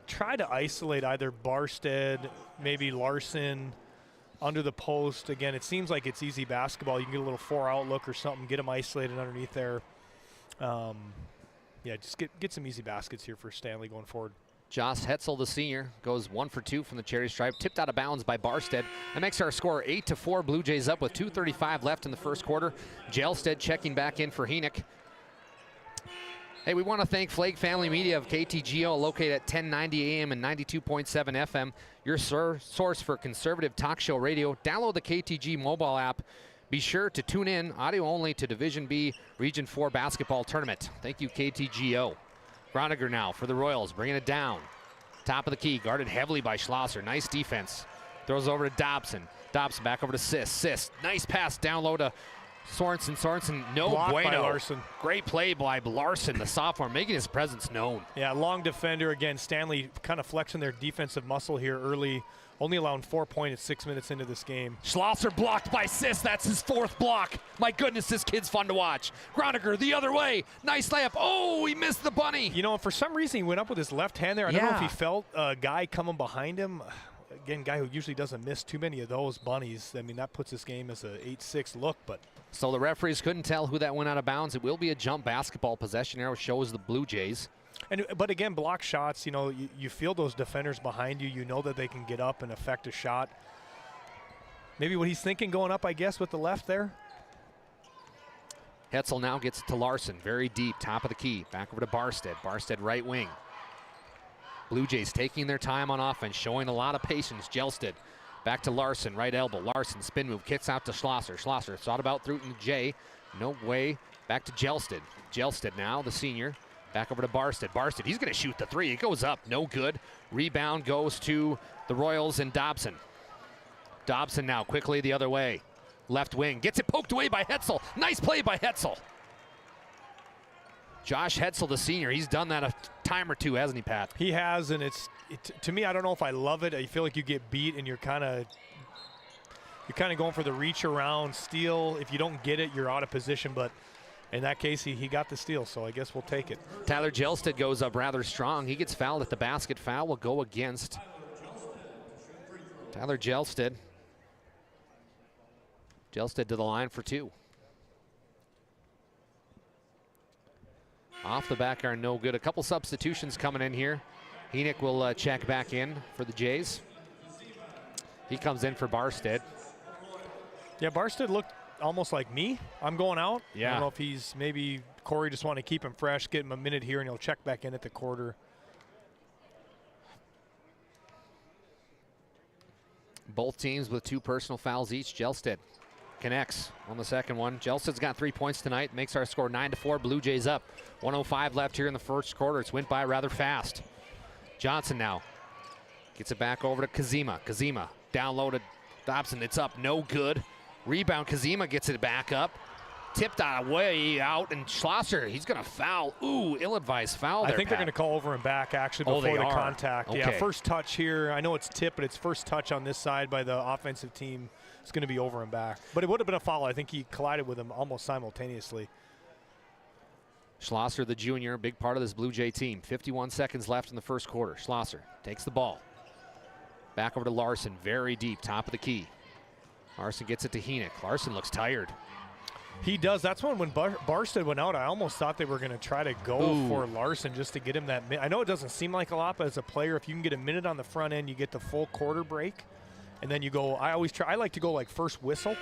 try to isolate either Barstead, maybe Larson, under the post. Again, it seems like it's easy basketball. You can get a little 4-out look or something, get them isolated underneath there. Yeah, just get some easy baskets here for Stanley going forward. Josh Hetzel, the senior, goes 1 for 2 from the cherry stripe. Tipped out of bounds by Barstead. That makes our score 8-4. Blue Jays up with 2:35 left in the first quarter. Jelstead checking back in for Henick. Hey, we want to thank Flake Family Media of KTGO, located at 1090 AM and 92.7 FM, your source for conservative talk show radio. Download the KTG mobile app. Be sure to tune in, audio only, to Division B Region 4 basketball tournament. Thank you, KTGO. Groniger now for the Royals, bringing it down. Top of the key, guarded heavily by Schlosser. Nice defense. Throws over to Dobson. Dobson back over to Sis. Nice pass down low to Sorensen, no Blocked bueno. by Larson. Great play by Larson, the sophomore, making his presence known. Yeah, long defender. Again, Stanley kind of flexing their defensive muscle here early, only allowing 4 points at 6 minutes into this game. Schlosser blocked by Sis. That's his 4th block. My goodness, this kid's fun to watch. Groninger the other way. Nice layup. Oh, he missed the bunny. You know, for some reason, he went up with his left hand there. I don't know if he felt a guy coming behind him. Again, guy who usually doesn't miss too many of those bunnies. I mean, that puts this game as a 8-6 look, but. So the referees couldn't tell who that went out of bounds. It will be a jump basketball. Possession arrow shows the Blue Jays. But again, block shots, you know, you feel those defenders behind you. You know that they can get up and affect a shot. Maybe what he's thinking going up, I guess, with the left there. Hetzel now gets it to Larson. Very deep, top of the key. Back over to Barstead. Barstead right wing. Blue Jays taking their time on offense, showing a lot of patience. Gelsted back to Larson, right elbow. Larson, spin move, kicks out to Schlosser. Schlosser thought about through to Jay. No way. Back to Gelsted. Gelsted now, the senior. Back over to Barstead. Barstead, he's going to shoot the 3. It goes up, no good. Rebound goes to the Royals and Dobson. Dobson now quickly the other way. Left wing, gets it poked away by Hetzel. Nice play by Hetzel. Josh Hetzel, the senior, he's done that a time or two, hasn't he, Pat? He has, and to me, I don't know if I love it. I feel like you get beat and you're kind of going for the reach around steal. If you don't get it, you're out of position, but in that case, he got the steal, so I guess we'll take it. Tyler Gelsted goes up rather strong. He gets fouled at the basket. Foul will go against Tyler Gelsted. Gelsted to the line for 2. Off the back are no good. A couple substitutions coming in here. Henick will check back in for the Jays. He comes in for Barstead. Yeah, Barstead looked almost like me. I'm going out. Yeah. I don't know if he's maybe Corey just want to keep him fresh, get him a minute here, and he'll check back in at the quarter. Both teams with 2 personal fouls each. Gelsted connects on the second one. Gelsted's got 3 points tonight. Makes our score 9-4. Blue Jays up. 1:05 left here in the first quarter. It's went by rather fast. Johnson now gets it back over to Kazima. Kazima down low to Dobson. It's up. No good. Rebound. Kazima gets it back up. Tipped way out, and Schlosser, he's going to foul. Ooh, ill-advised foul there, I think Pat. they're going to call over and back, actually, before the contact. Okay. Yeah, first touch here. I know it's tipped, but it's first touch on this side by the offensive team. It's going to be over and back. But it would have been a foul. I think he collided with him almost simultaneously. Schlosser, the junior, big part of this Blue Jay team. 51 seconds left in the first quarter. Schlosser takes the ball. Back over to Larson, very deep, top of the key. Larson gets it to Henick. Larson looks tired. He does. That's when Barstead went out, I almost thought they were going to try to go for Larson just to get him that minute. I know it doesn't seem like a lot, but as a player, if you can get a minute on the front end, you get the full quarter break. And then you go, I like to go like first whistle.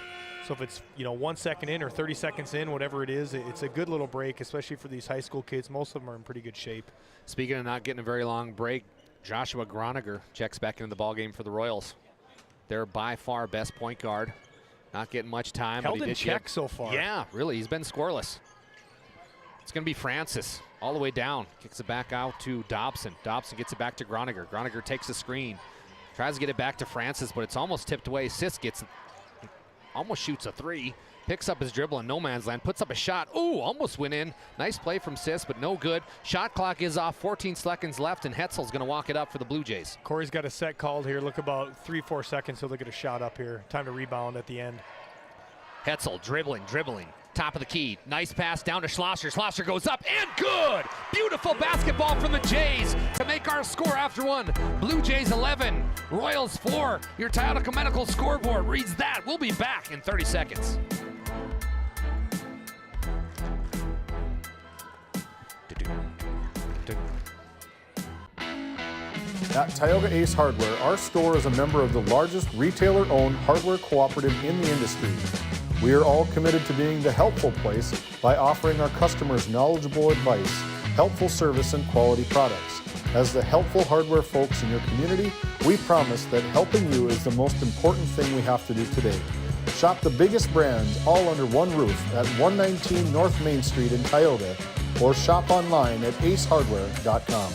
So if it's, 1 second in or 30 seconds in, whatever it is, it's a good little break, especially for these high school kids. Most of them are in pretty good shape. Speaking of not getting a very long break, Joshua Groninger checks back into the ballgame for the Royals. They're by far best point guard. Not getting much time. Held but he in did check so far. Yeah, really. He's been scoreless. It's going to be Francis all the way down. Kicks it back out to Dobson. Dobson gets it back to Groninger. Groninger takes the screen. Tries to get it back to Francis, but it's almost tipped away. Sis gets it. Almost shoots a 3. Picks up his dribble in no man's land. Puts up a shot. Ooh, almost went in. Nice play from Sis, but no good. Shot clock is off. 14 seconds left, and Hetzel's going to walk it up for the Blue Jays. Corey's got a set called here. Look about 3-4 seconds. He'll look at a shot up here. Time to rebound at the end. Hetzel dribbling. Top of the key. Nice pass down to Schlosser. Schlosser goes up and good. Beautiful basketball from the Jays to make our score after one. Blue Jays 11, Royals 4. Your Toyota Medical scoreboard reads that. We'll be back in 30 seconds. At Tioga Ace Hardware, our store is a member of the largest retailer-owned hardware cooperative in the industry. We are all committed to being the helpful place by offering our customers knowledgeable advice, helpful service, and quality products. As the helpful hardware folks in your community, we promise that helping you is the most important thing we have to do today. Shop the biggest brands all under one roof at 119 North Main Street in Tioga, or shop online at acehardware.com.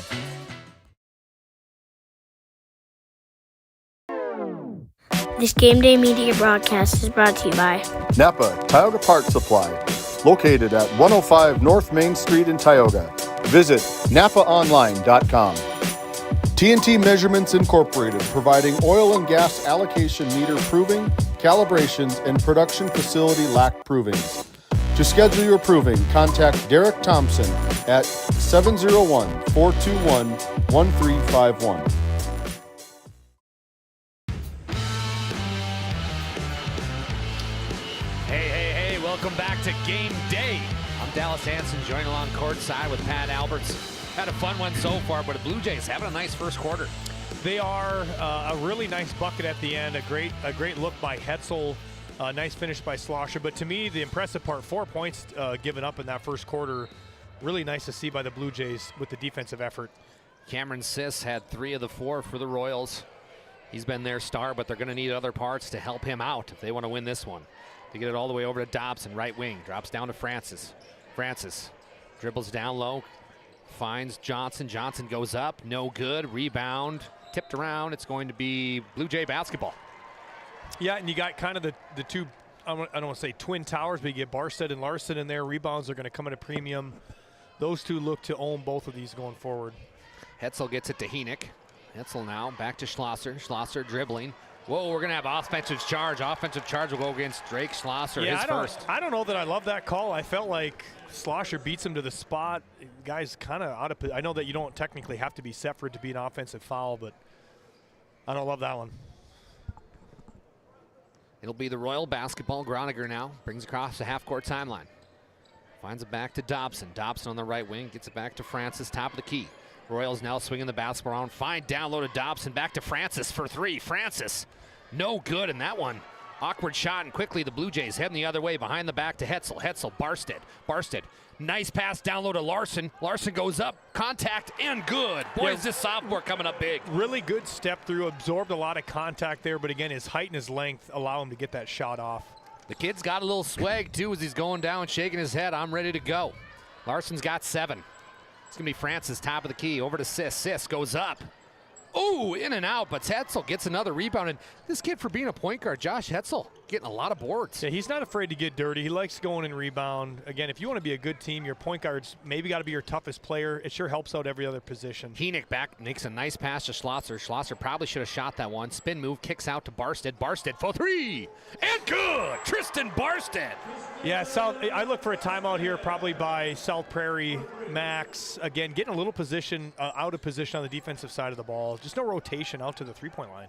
This Game Day Media broadcast is brought to you by Napa Tioga Parts Supply, located at 105 North Main Street in Tioga. Visit napaonline.com. TNT Measurements Incorporated, providing oil and gas allocation meter proving, calibrations, and production facility lack provings. To schedule your proving, contact Derek Thompson at 701-421-1351. Hey, welcome back to Game Day. I'm Dallas Hansen, joined along courtside with Pat Alberts. Had a fun one so far, but the Blue Jays having a nice first quarter. They are a really nice bucket at the end, a great look by Hetzel, nice finish by Schlosser. But to me, the impressive part, 4 points given up in that first quarter, really nice to see by the Blue Jays with the defensive effort. Cameron Siss had 3 of the 4 for the Royals. He's been their star, but they're going to need other parts to help him out if they want to win this one. They get it all the way over to Dobson, right wing, drops down to Francis. Francis dribbles down low, finds Johnson. Johnson goes up, no good. Rebound, tipped around. It's going to be Blue Jay basketball. Yeah, and you got kind of the two, I don't want to say twin towers, but you get Barstead and Larson in there. Rebounds are going to come at a premium. Those two look to own both of these going forward. Hetzel gets it to Henick. Hetzel now back to Schlosser. Schlosser dribbling. Whoa, we're going to have offensive charge. Offensive charge will go against Drake Schlosser, his first. I don't know that I love that call. I felt like Schlosser beats him to the spot. Guy's kind of out of – I know that you don't technically have to be set for it to be an offensive foul, but I don't love that one. It'll be the Royal basketball. Groniger now brings across the half-court timeline. Finds it back to Dobson. Dobson on the right wing, gets it back to Francis, top of the key. Royals now swinging the basketball around. Fine down low to Dobson. Back to Francis for 3. Francis, no good in that one. Awkward shot, and quickly the Blue Jays heading the other way behind the back to Hetzel. Hetzel, Barstead. Nice pass down low to Larson. Larson goes up, contact, and good. Boy, is this sophomore coming up big. Really good step through, absorbed a lot of contact there, but again, his height and his length allow him to get that shot off. The kid's got a little swag, too, as he's going down, shaking his head. I'm ready to go. Larson's got 7. It's going to be Francis, top of the key, over to Siss. Siss goes up. Ooh, in and out, but Hetzel gets another rebound. And this kid, for being a point guard, Josh Hetzel, getting a lot of boards. Yeah, he's not afraid to get dirty. He likes going and rebound. Again, if you want to be a good team, your point guard's maybe got to be your toughest player. It sure helps out every other position. Henick back, makes a nice pass to Schlosser. Schlosser probably should have shot that one. Spin move, kicks out to Barstead. Barstead for 3, and good! Tristan Barstead. Yeah, I look for a timeout here probably by South Prairie. Max, again, getting a little position, out of position on the defensive side of the ball. Just no rotation out to the three-point line.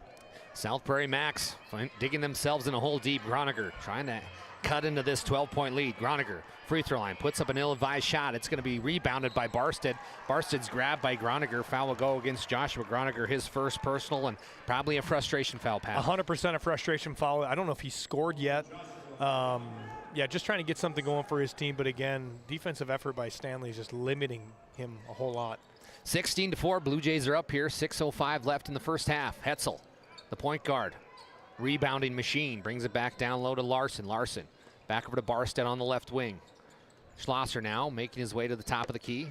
South Prairie Max digging themselves in a hole deep. Groniger trying to cut into this 12-point lead. Groniger, free throw line, puts up an ill-advised shot. It's going to be rebounded by Barstead. Barstead's grabbed by Groniger. Foul will go against Joshua Groniger, his first personal, and probably a frustration foul, Pat. 100% a frustration foul. I don't know if he's scored yet. Yeah, just trying to get something going for his team, but again, defensive effort by Stanley is just limiting him a whole lot. 16-4, Blue Jays are up here. 6:05 left in the first half. Hetzel, the point guard, rebounding machine, brings it back down low to Larson. Larson back over to Barstead on the left wing. Schlosser now making his way to the top of the key.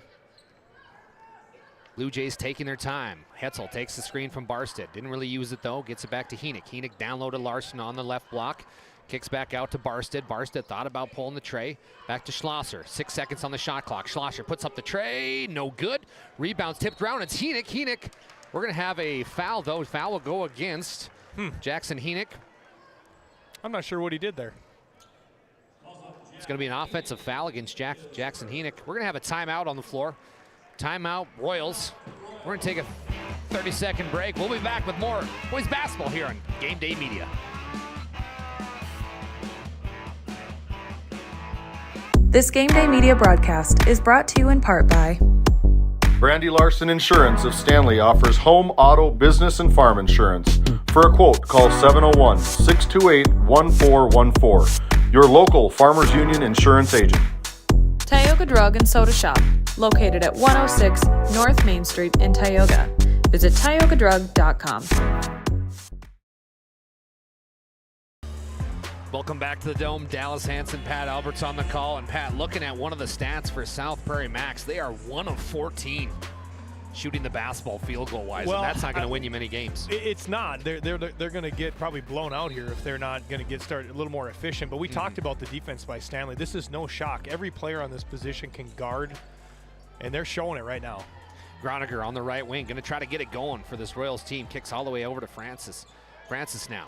Blue Jays taking their time. Hetzel takes the screen from Barstead. Didn't really use it though. Gets it back to Henick. Henick down low to Larson on the left block. Kicks back out to Barstead. Barstead thought about pulling the tray. Back to Schlosser. 6 seconds on the shot clock. Schlosser puts up the tray. No good. Rebounds tipped around. It's Henick. Henick. We're going to have a foul, though. Foul will go against Jackson Henick. I'm not sure what he did there. It's going to be an offensive foul against Jackson Henick. We're going to have a timeout on the floor. Timeout, Royals. We're going to take a 30-second break. We'll be back with more boys basketball here on Game Day Media. This Game Day Media broadcast is brought to you in part by Brandy Larson Insurance of Stanley offers home, auto, business, and farm insurance. For a quote, call 701-628-1414. Your local Farmers Union insurance agent. Tioga Drug and Soda Shop, located at 106 North Main Street in Tioga. Visit tiogadrug.com. Welcome back to the Dome. Dallas Hansen, Pat Alberts on the call. And Pat, looking at one of the stats for South Prairie Max, they are 1 of 14 shooting the basketball field goal wise, Well, and that's not going to win you many games. It's not. They're going to get probably blown out here if they're not going to get started a little more efficient. But we talked about the defense by Stanley. This is no shock. Every player on this position can guard, and they're showing it right now. Groniger on the right wing, going to try to get it going for this Royals team. Kicks all the way over to Francis. Francis now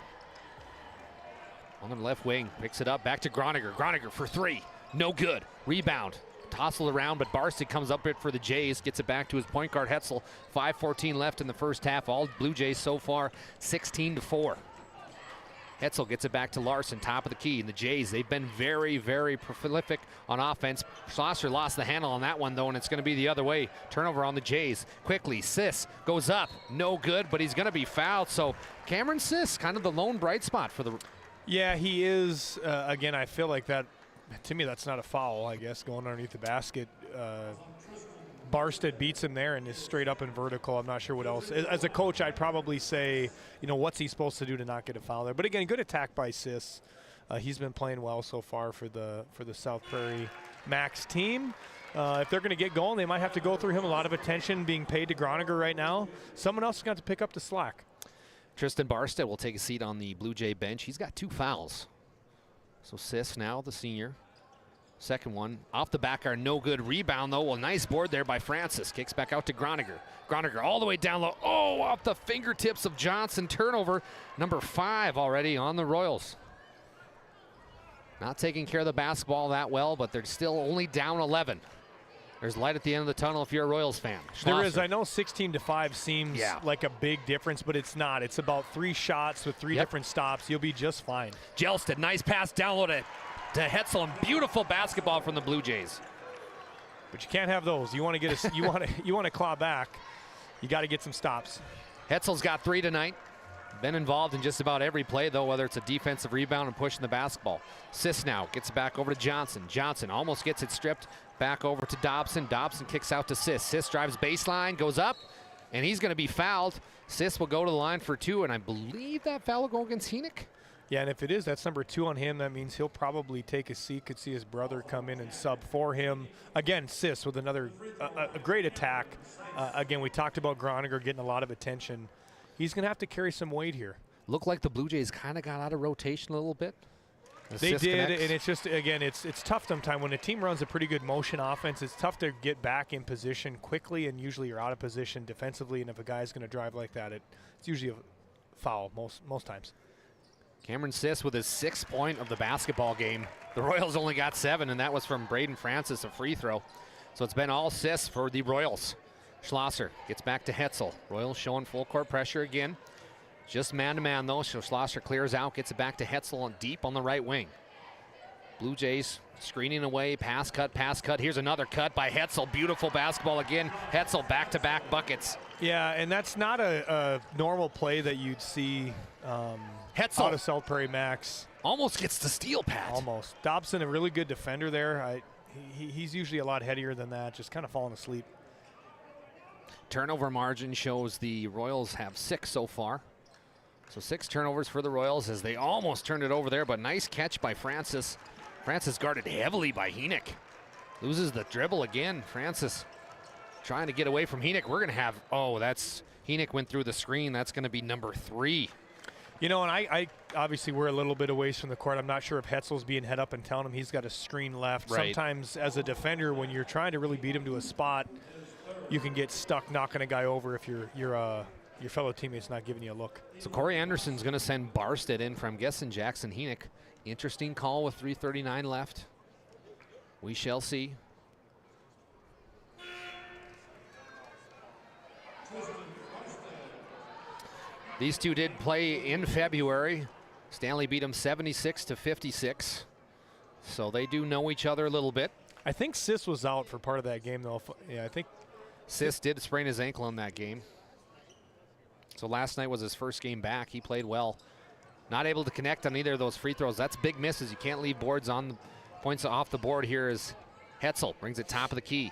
on the left wing, picks it up, back to Groniger. Groniger for three, no good. Rebound. Tossle around, but Barsted comes up it for the Jays, gets it back to his point guard Hetzel. 5:14 left in the first half. All Blue Jays so far 16-4. Hetzel gets it back to Larson, top of the key. And the Jays, they've been very, very prolific on offense. Schlosser lost the handle on that one, though, and it's going to be the other way. Turnover on the Jays. Quickly, Sis goes up. No good, but he's going to be fouled. So Cameron Sis, kind of the lone bright spot for the... Yeah, he is. Again, I feel like that, to me, that's not a foul, I guess, going underneath the basket. Barsted beats him there and is straight up and vertical. I'm not sure what else. As a coach, I'd probably say, what's he supposed to do to not get a foul there? But again, good attack by Sis. He's been playing well so far for the South Prairie Max team. If they're going to get going, they might have to go through him. A lot of attention being paid to Groniger right now. Someone else is going to pick up the slack. Tristan Barsted will take a seat on the Blue Jay bench. He's got 2 fouls. So Sis now, the senior. Second one off the back are no good. Rebound though. Well, nice board there by Francis. Kicks back out to Groniger. Groniger all the way down low. Oh, off the fingertips of Johnson. Turnover number 5 already on the Royals. Not taking care of the basketball that well, but they're still only down 11. There's light at the end of the tunnel if you're a Royals fan. Schlosser. There is. I know 16-5 seems like a big difference, but it's not. It's about 3 shots with 3 different stops. You'll be just fine. Jelsted, nice pass down low to Hetzel, and beautiful basketball from the Blue Jays. But you can't have those. You want to get a, you want to claw back. You got to get some stops. Hetzel's got 3 tonight. Been involved in just about every play, though, whether it's a defensive rebound and pushing the basketball. Sis now gets it back over to Johnson. Johnson almost gets it stripped back over to Dobson. Dobson kicks out to Sis. Sis drives baseline, goes up, and he's going to be fouled. Sis will go to the line for 2, and I believe that foul will go against Henick. Yeah, and if it is, that's number 2 on him. That means he'll probably take a seat. Could see his brother come in and sub for him. Again, Sis with another a great attack. Again, we talked about Groniger getting a lot of attention. He's going to have to carry some weight here. Looked like the Blue Jays kind of got out of rotation a little bit. They did, and it's just, again, it's tough sometimes. When a team runs a pretty good motion offense, it's tough to get back in position quickly, and usually you're out of position defensively, and if a guy's going to drive like that, it's usually a foul most times. Cameron Sis with his 6th point of the basketball game. The Royals only got 7, and that was from Braden Francis, a free throw. So it's been all Sis for the Royals. Schlosser gets back to Hetzel. Royals showing full court pressure again. Just man-to-man, though, so Schlosser clears out, gets it back to Hetzel and deep on the right wing. Blue Jays screening away, pass cut. Here's another cut by Hetzel. Beautiful basketball again. Hetzel back-to-back buckets. Yeah, and that's not a normal play that you'd see Hetzel out of South Prairie Max. Almost gets the steal, Pat. Almost. Dobson, a really good defender there. He's usually a lot headier than that, just kind of falling asleep. Turnover margin shows the Royals have 6 so far. So 6 turnovers for the Royals as they almost turned it over there, but nice catch by Francis. Francis guarded heavily by Henick. Loses the dribble again. Francis trying to get away from Henick. We're going to have, that's Henick went through the screen. That's going to be number 3. And I obviously we're a little bit away from the court. I'm not sure if Hetzel's being head up and telling him he's got a screen left. Right. Sometimes as a defender, when you're trying to really beat him to a spot, you can get stuck knocking a guy over if your fellow teammate's not giving you a look. So Corey Anderson's going to send Barsted in from, I'm guessing, Jackson Henick. Interesting call with 3:39 left. We shall see. These two did play in February. Stanley beat them 76-56. So they do know each other a little bit. I think Sis was out for part of that game, though. Yeah, I think Sis did sprain his ankle in that game. So last night was his first game back. He played well. Not able to connect on either of those free throws. That's big misses. You can't leave boards on the points off the board here as Hetzel brings it top of the key.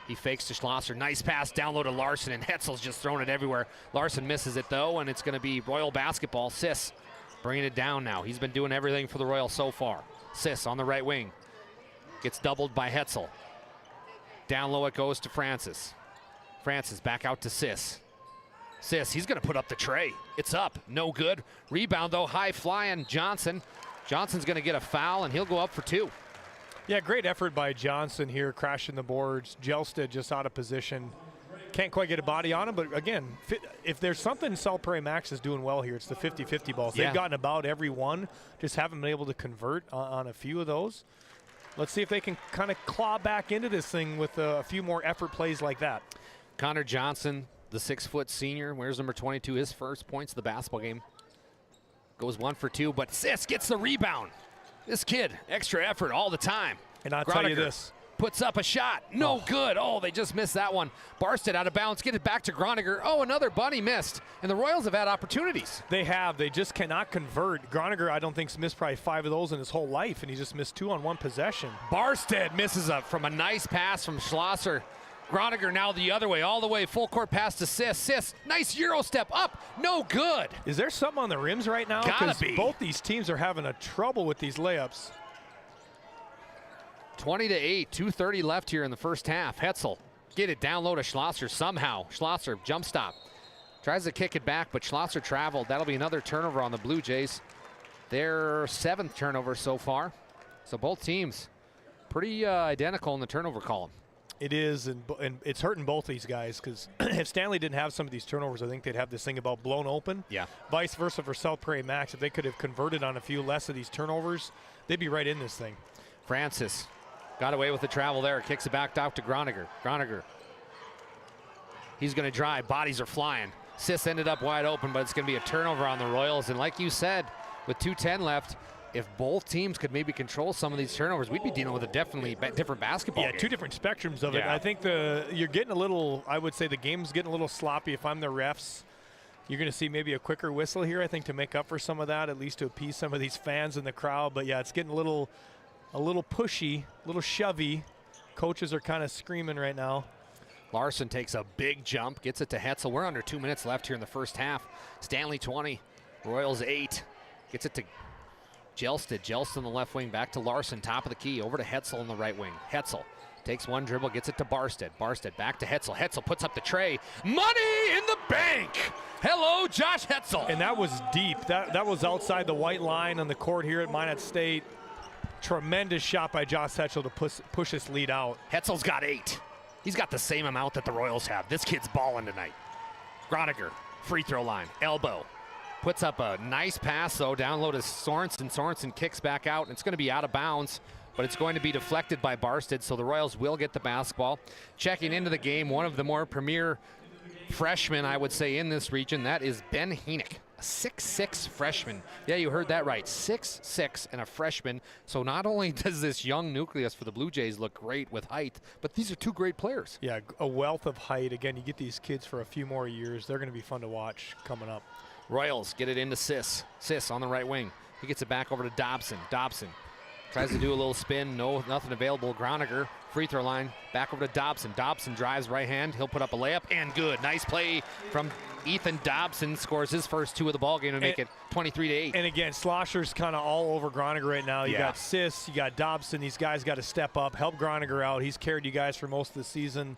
He fakes to Schlosser. Nice pass down low to Larson, and Hetzel's just throwing it everywhere. Larson misses it, though, and it's going to be Royal basketball. Sis bringing it down now. He's been doing everything for the Royals so far. Sis on the right wing. Gets doubled by Hetzel. Down low it goes to Francis. Francis back out to Sis. Sis, he's going to put up the tray. It's up, no good. Rebound though, high flying Johnson. Johnson's going to get a foul and he'll go up for 2. Yeah, great effort by Johnson here, crashing the boards. Gelsted just out of position. Can't quite get a body on him, but again, if there's something South Prairie Max is doing well here, it's the 50-50 balls. Yeah. They've gotten about every one, just haven't been able to convert on a few of those. Let's see if they can kind of claw back into this thing with a few more effort plays like that. Connor Johnson, the 6-foot senior, wears number 22, his first points of the basketball game. Goes 1 for 2, but Sis gets the rebound. This kid, extra effort all the time. And I'll tell you this. Puts up a shot. No good. Oh, they just missed that one. Barsted out of bounds. Get it back to Groniger. Oh, another bunny missed. And the Royals have had opportunities. They have. They just cannot convert. Groniger, I don't think, has missed probably 5 of those in his whole life, and he just missed 2 on 1 possession. Barsted misses from a nice pass from Schlosser. Groniger now the other way, all the way. Full court pass to Sis. Sis, nice Euro step up. No good. Is there something on the rims right now? Gotta be. Both these teams are having a trouble with these layups. 20-8, 2:30 left here in the first half. Hetzel, get it down low to Schlosser somehow. Schlosser, jump stop. Tries to kick it back, but Schlosser traveled. That'll be another turnover on the Blue Jays. Their 7th turnover so far. So both teams pretty identical in the turnover column. It is, and it's hurting both these guys because if Stanley didn't have some of these turnovers, I think they'd have this thing about blown open. Yeah. Vice versa for South Prairie Max. If they could have converted on a few less of these turnovers, they'd be right in this thing. Francis got away with the travel there. Kicks it back out to Groniger. Groniger. He's going to drive. Bodies are flying. Sis ended up wide open, but it's going to be a turnover on the Royals. And like you said, with 2:10 left, if both teams could maybe control some of these turnovers, we'd be dealing with a definitely different basketball game. 2 different spectrums of it. I think you're getting a little, I would say the game's getting a little sloppy. If I'm the refs, you're going to see maybe a quicker whistle here, I think, to make up for some of that, at least to appease some of these fans in the crowd. But yeah, it's getting a little pushy, a little shovey. Coaches are kind of screaming right now. Larson takes a big jump, gets it to Hetzel. We're under 2 minutes left here in the first half. Stanley 20, Royals 8. Gets it to Gelsted. Gelsted on the left wing, back to Larson, top of the key, over to Hetzel on the right wing. Hetzel takes one dribble, gets it to Barsted. Barsted back to Hetzel. Hetzel puts up the tray. Money in the bank. Hello, Josh Hetzel. And that was deep. That was outside the white line on the court here at Minot State. Tremendous shot by Josh Hetzel to push this lead out. Hetzel's got 8. He's got the same amount that the Royals have. This kid's balling tonight. Groniger, free throw line, elbow. Puts up a nice pass, though, down low to Sorensen. Sorensen kicks back out, and it's going to be out of bounds, but it's going to be deflected by Barsted, so the Royals will get the basketball. Checking into the game, one of the more premier freshmen, I would say, in this region, that is Ben Henick, a 6'6" freshman. Yeah, you heard that right, 6'6" and a freshman. So not only does this young nucleus for the Blue Jays look great with height, but these are 2 great players. Yeah, a wealth of height. Again, you get these kids for a few more years. They're going to be fun to watch coming up. Royals get it into Sis. Sis on the right wing. He gets it back over to Dobson. Dobson tries to do a little spin. Nothing available. Groniger, free throw line. Back over to Dobson. Dobson drives right hand. He'll put up a layup and good. Nice play from Ethan Dobson. Scores his first 2 of the ball game to make it 23-8. And again, Schlosser's kind of all over Groniger right now. You got Sis, you got Dobson. These guys got to step up, help Groniger out. He's carried you guys for most of the season.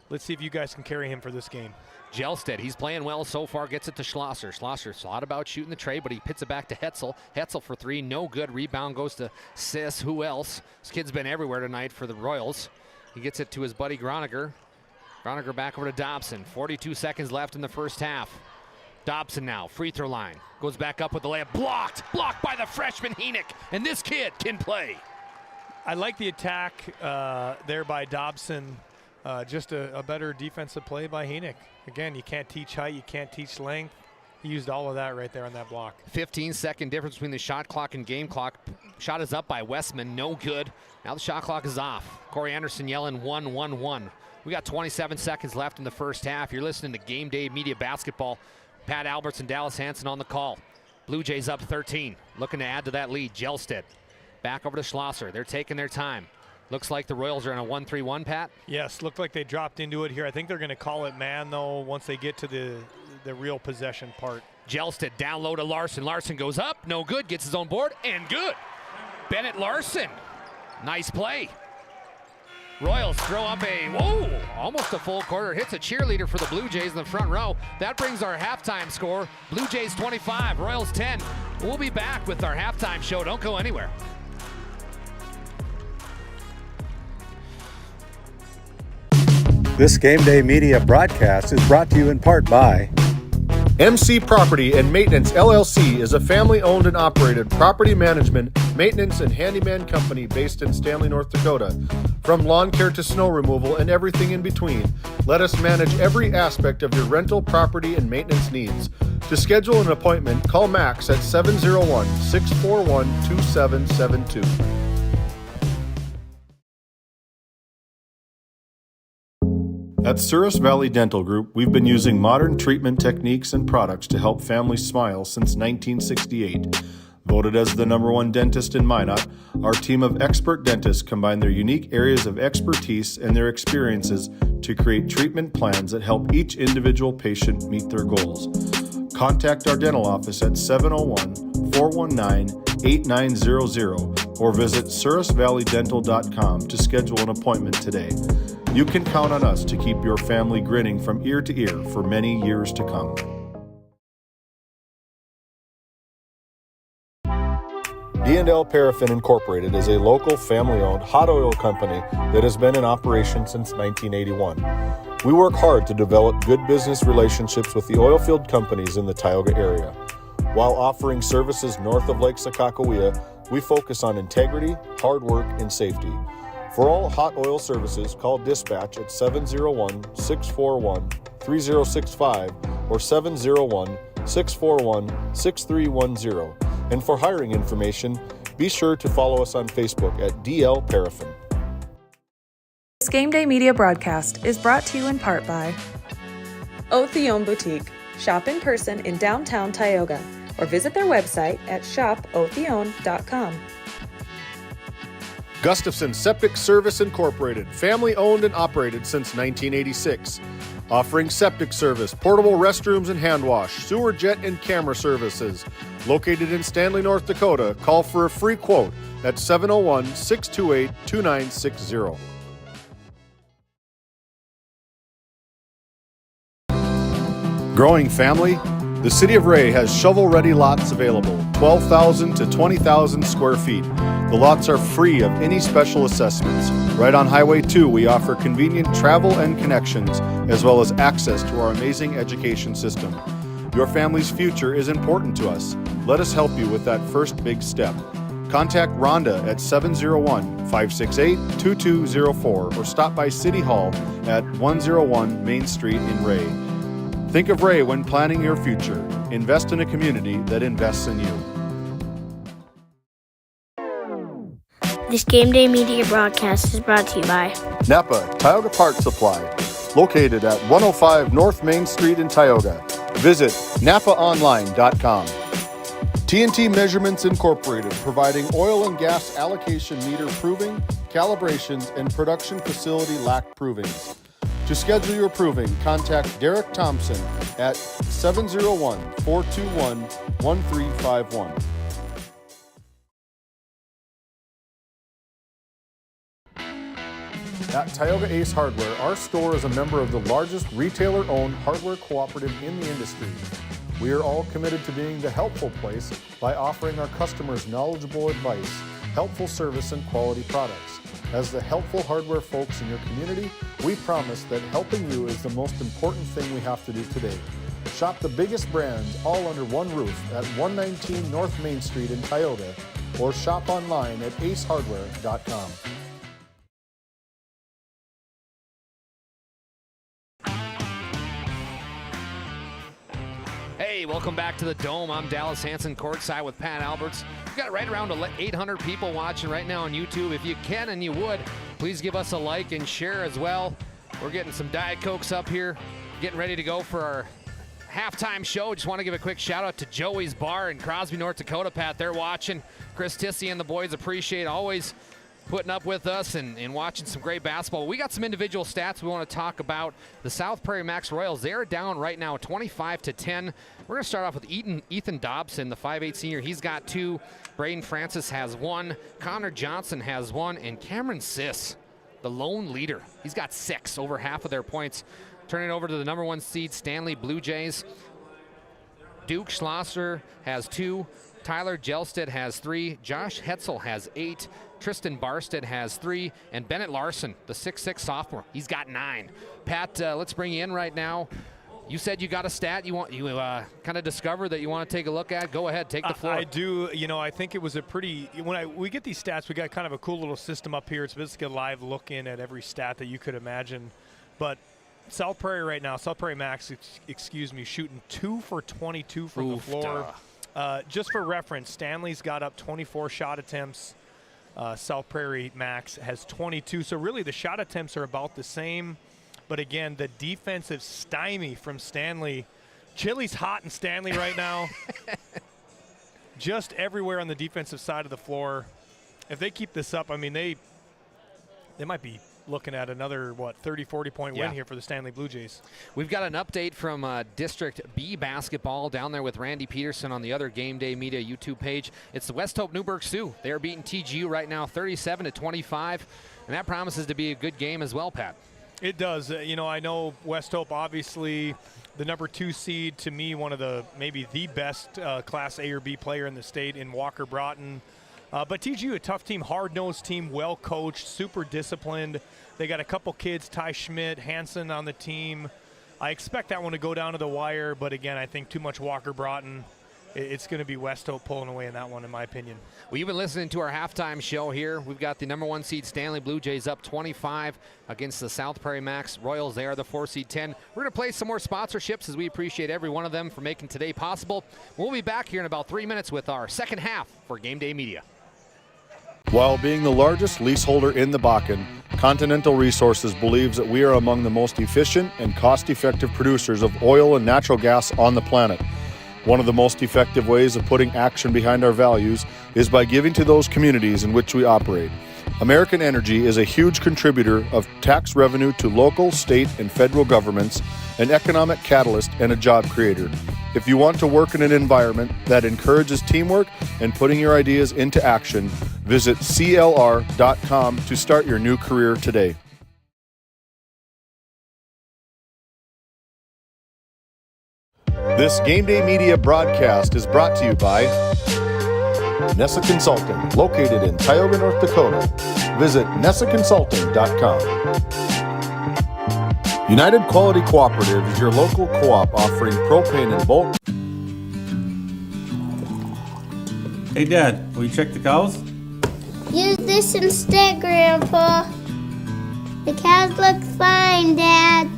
Let's see if you guys can carry him for this game. Gelsted, he's playing well so far, gets it to Schlosser. Schlosser's thought about shooting the tray, but he pits it back to Hetzel. Hetzel for 3, no good. Rebound goes to Sis. Who else? This kid's been everywhere tonight for the Royals. He gets it to his buddy Groniger. Groniger back over to Dobson. 42 seconds left in the first half. Dobson now, free throw line. Goes back up with the layup. Blocked by the freshman Henick. And this kid can play. I like the attack there by Dobson. Just a better defensive play by Henick. Again, you can't teach height, you can't teach length. He used all of that right there on that block. 15-second difference between the shot clock and game clock. Shot is up by Westman, no good. Now the shot clock is off. Corey Anderson yelling 1-1-1. We got 27 seconds left in the first half. You're listening to Game Day Media Basketball. Pat Alberts and Dallas Hansen on the call. Blue Jays up 13, looking to add to that lead. Gelsted back over to Schlosser. They're taking their time. Looks like the Royals are in a 1-3-1, Pat? Yes, looked like they dropped into it here. I think they're going to call it man, though, once they get to the real possession part. Gelsted down low to Larson. Larson goes up, no good, gets his own board, and good. Bennett Larson, nice play. Royals throw up almost a full quarter. Hits a cheerleader for the Blue Jays in the front row. That brings our halftime score. Blue Jays 25, Royals 10. We'll be back with our halftime show. Don't go anywhere. This Game Day Media broadcast is brought to you in part by MC Property and Maintenance LLC is a family-owned and operated property management, maintenance, and handyman company based in Stanley, North Dakota. From lawn care to snow removal and everything in between, let us manage every aspect of your rental, property, and maintenance needs. To schedule an appointment, call Max at 701-641-2772. At Souris Valley Dental Group, we've been using modern treatment techniques and products to help families smile since 1968. Voted as the #1 dentist in Minot, our team of expert dentists combine their unique areas of expertise and their experiences to create treatment plans that help each individual patient meet their goals. Contact our dental office at 701-419-8900 or visit sourisvalleydental.com to schedule an appointment today. You can count on us to keep your family grinning from ear to ear for many years to come. D&L Paraffin Incorporated is a local family-owned hot oil company that has been in operation since 1981. We work hard to develop good business relationships with the oil field companies in the Tioga area. While offering services north of Lake Sakakawea, we focus on integrity, hard work, and safety. For all hot oil services, call dispatch at 701-641-3065 or 701-641-6310. And for hiring information, be sure to follow us on Facebook at DL Paraffin. This Game Day Media broadcast is brought to you in part by Otheon Boutique. Shop in person in downtown Tioga or visit their website at shopotheon.com. Gustafson Septic Service Incorporated, family-owned and operated since 1986. Offering septic service, portable restrooms and hand wash, sewer jet and camera services. Located in Stanley, North Dakota, call for a free quote at 701-628-2960. Growing family? The City of Ray has shovel-ready lots available, 12,000 to 20,000 square feet. The lots are free of any special assessments. Right on Highway 2, we offer convenient travel and connections, as well as access to our amazing education system. Your family's future is important to us. Let us help you with that first big step. Contact Rhonda at 701-568-2204 or stop by City Hall at 101 Main Street in Ray. Think of Ray when planning your future. Invest in a community that invests in you. This Game Day Media broadcast is brought to you by Napa Tioga Parts Supply, located at 105 North Main Street in Tioga. Visit napaonline.com. TNT Measurements Incorporated, providing oil and gas allocation meter proving, calibrations, and production facility lack provings. To schedule your proving, contact Derek Thompson at 701-421-1351. At Tioga Ace Hardware, our store is a member of the largest retailer-owned hardware cooperative in the industry. We are all committed to being the helpful place by offering our customers knowledgeable advice, helpful service, and quality products. As the helpful hardware folks in your community, we promise that helping you is the most important thing we have to do today. Shop the biggest brands all under one roof at 119 North Main Street in Tioga or shop online at acehardware.com. Hey, welcome back to the Dome. I'm Dallas Hansen, courtside with Pat Alberts. We've got right around 800 people watching right now on YouTube. If you can and you would, please give us a like and share as well. We're getting some Diet Cokes up here, getting ready to go for our halftime show. Just want to give a quick shout out to Joey's Bar in Crosby, North Dakota. Pat, they're watching. Chris Tissy and the boys appreciate always putting up with us and watching some great basketball. We got some individual stats we want to talk about. The South Prairie Max Royals, they're down right now 25-10. We're going to start off with Ethan Dobson, the 5'8 senior. He's got 2. Braden Francis has 1. Connor Johnson has 1. And Cameron Siss, the lone leader. He's got 6, over half of their points. Turning it over to the number 1 seed, Stanley Blue Jays. Duke Schlosser has 2. Tyler Jelstead has 3. Josh Hetzel has 8. Tristan Barstead has 3. And Bennett Larson, the 6'6 sophomore, he's got 9. Pat, let's bring you in right now. You said you got a stat you kind of discovered that you want to take a look at. Go ahead, take the floor. I do. You know, I think it was a pretty, we get these stats, we got kind of a cool little system up here. It's basically a live look in at every stat that you could imagine. But South Prairie right now, South Prairie Max, excuse me, shooting 2 for 22 from the floor. Just for reference, Stanley's got up 24 shot attempts. South Prairie Max has 22. So really the shot attempts are about the same. But again, the defensive stymie from Stanley. Chili's hot in Stanley right now. Just everywhere on the defensive side of the floor. If they keep this up, I mean, they might be looking at another, 30, 40-point win here for the Stanley Blue Jays. We've got an update from District B basketball down there with Randy Peterson on the other Game Day Media YouTube page. It's the West Hope Newburgh Sioux. They are beating TGU right now 37-25, and that promises to be a good game as well, Pat. It does. I know West Hope, obviously, the number 2 seed, to me, one of maybe the best Class A or B player in the state in Walker Broughton. But TGU, a tough team, hard-nosed team, well-coached, super disciplined. They got a couple kids, Ty Schmidt, Hansen on the team. I expect that one to go down to the wire, but again, I think too much Walker Broughton. It's going to be West Hope pulling away in that one, in my opinion. Well, you've been listening to our halftime show here. We've got the number 1 seed Stanley Blue Jays up 25 against the South Prairie Max Royals. They are the 4 seed 10. We're going to play some more sponsorships as we appreciate every one of them for making today possible. We'll be back here in about 3 minutes with our second half for Game Day Media. While being the largest leaseholder in the Bakken, Continental Resources believes that we are among the most efficient and cost-effective producers of oil and natural gas on the planet. One of the most effective ways of putting action behind our values is by giving to those communities in which we operate. American Energy is a huge contributor of tax revenue to local, state, and federal governments, an economic catalyst, and a job creator. If you want to work in an environment that encourages teamwork and putting your ideas into action, visit CLR.com to start your new career today. This Game Day Media broadcast is brought to you by Nessa Consulting, located in Tioga, North Dakota. Visit NessaConsulting.com. United Quality Cooperative is your local co-op offering propane and bulk. Hey Dad, will you check the cows? Use this instead, Grandpa. The cows look fine, Dad.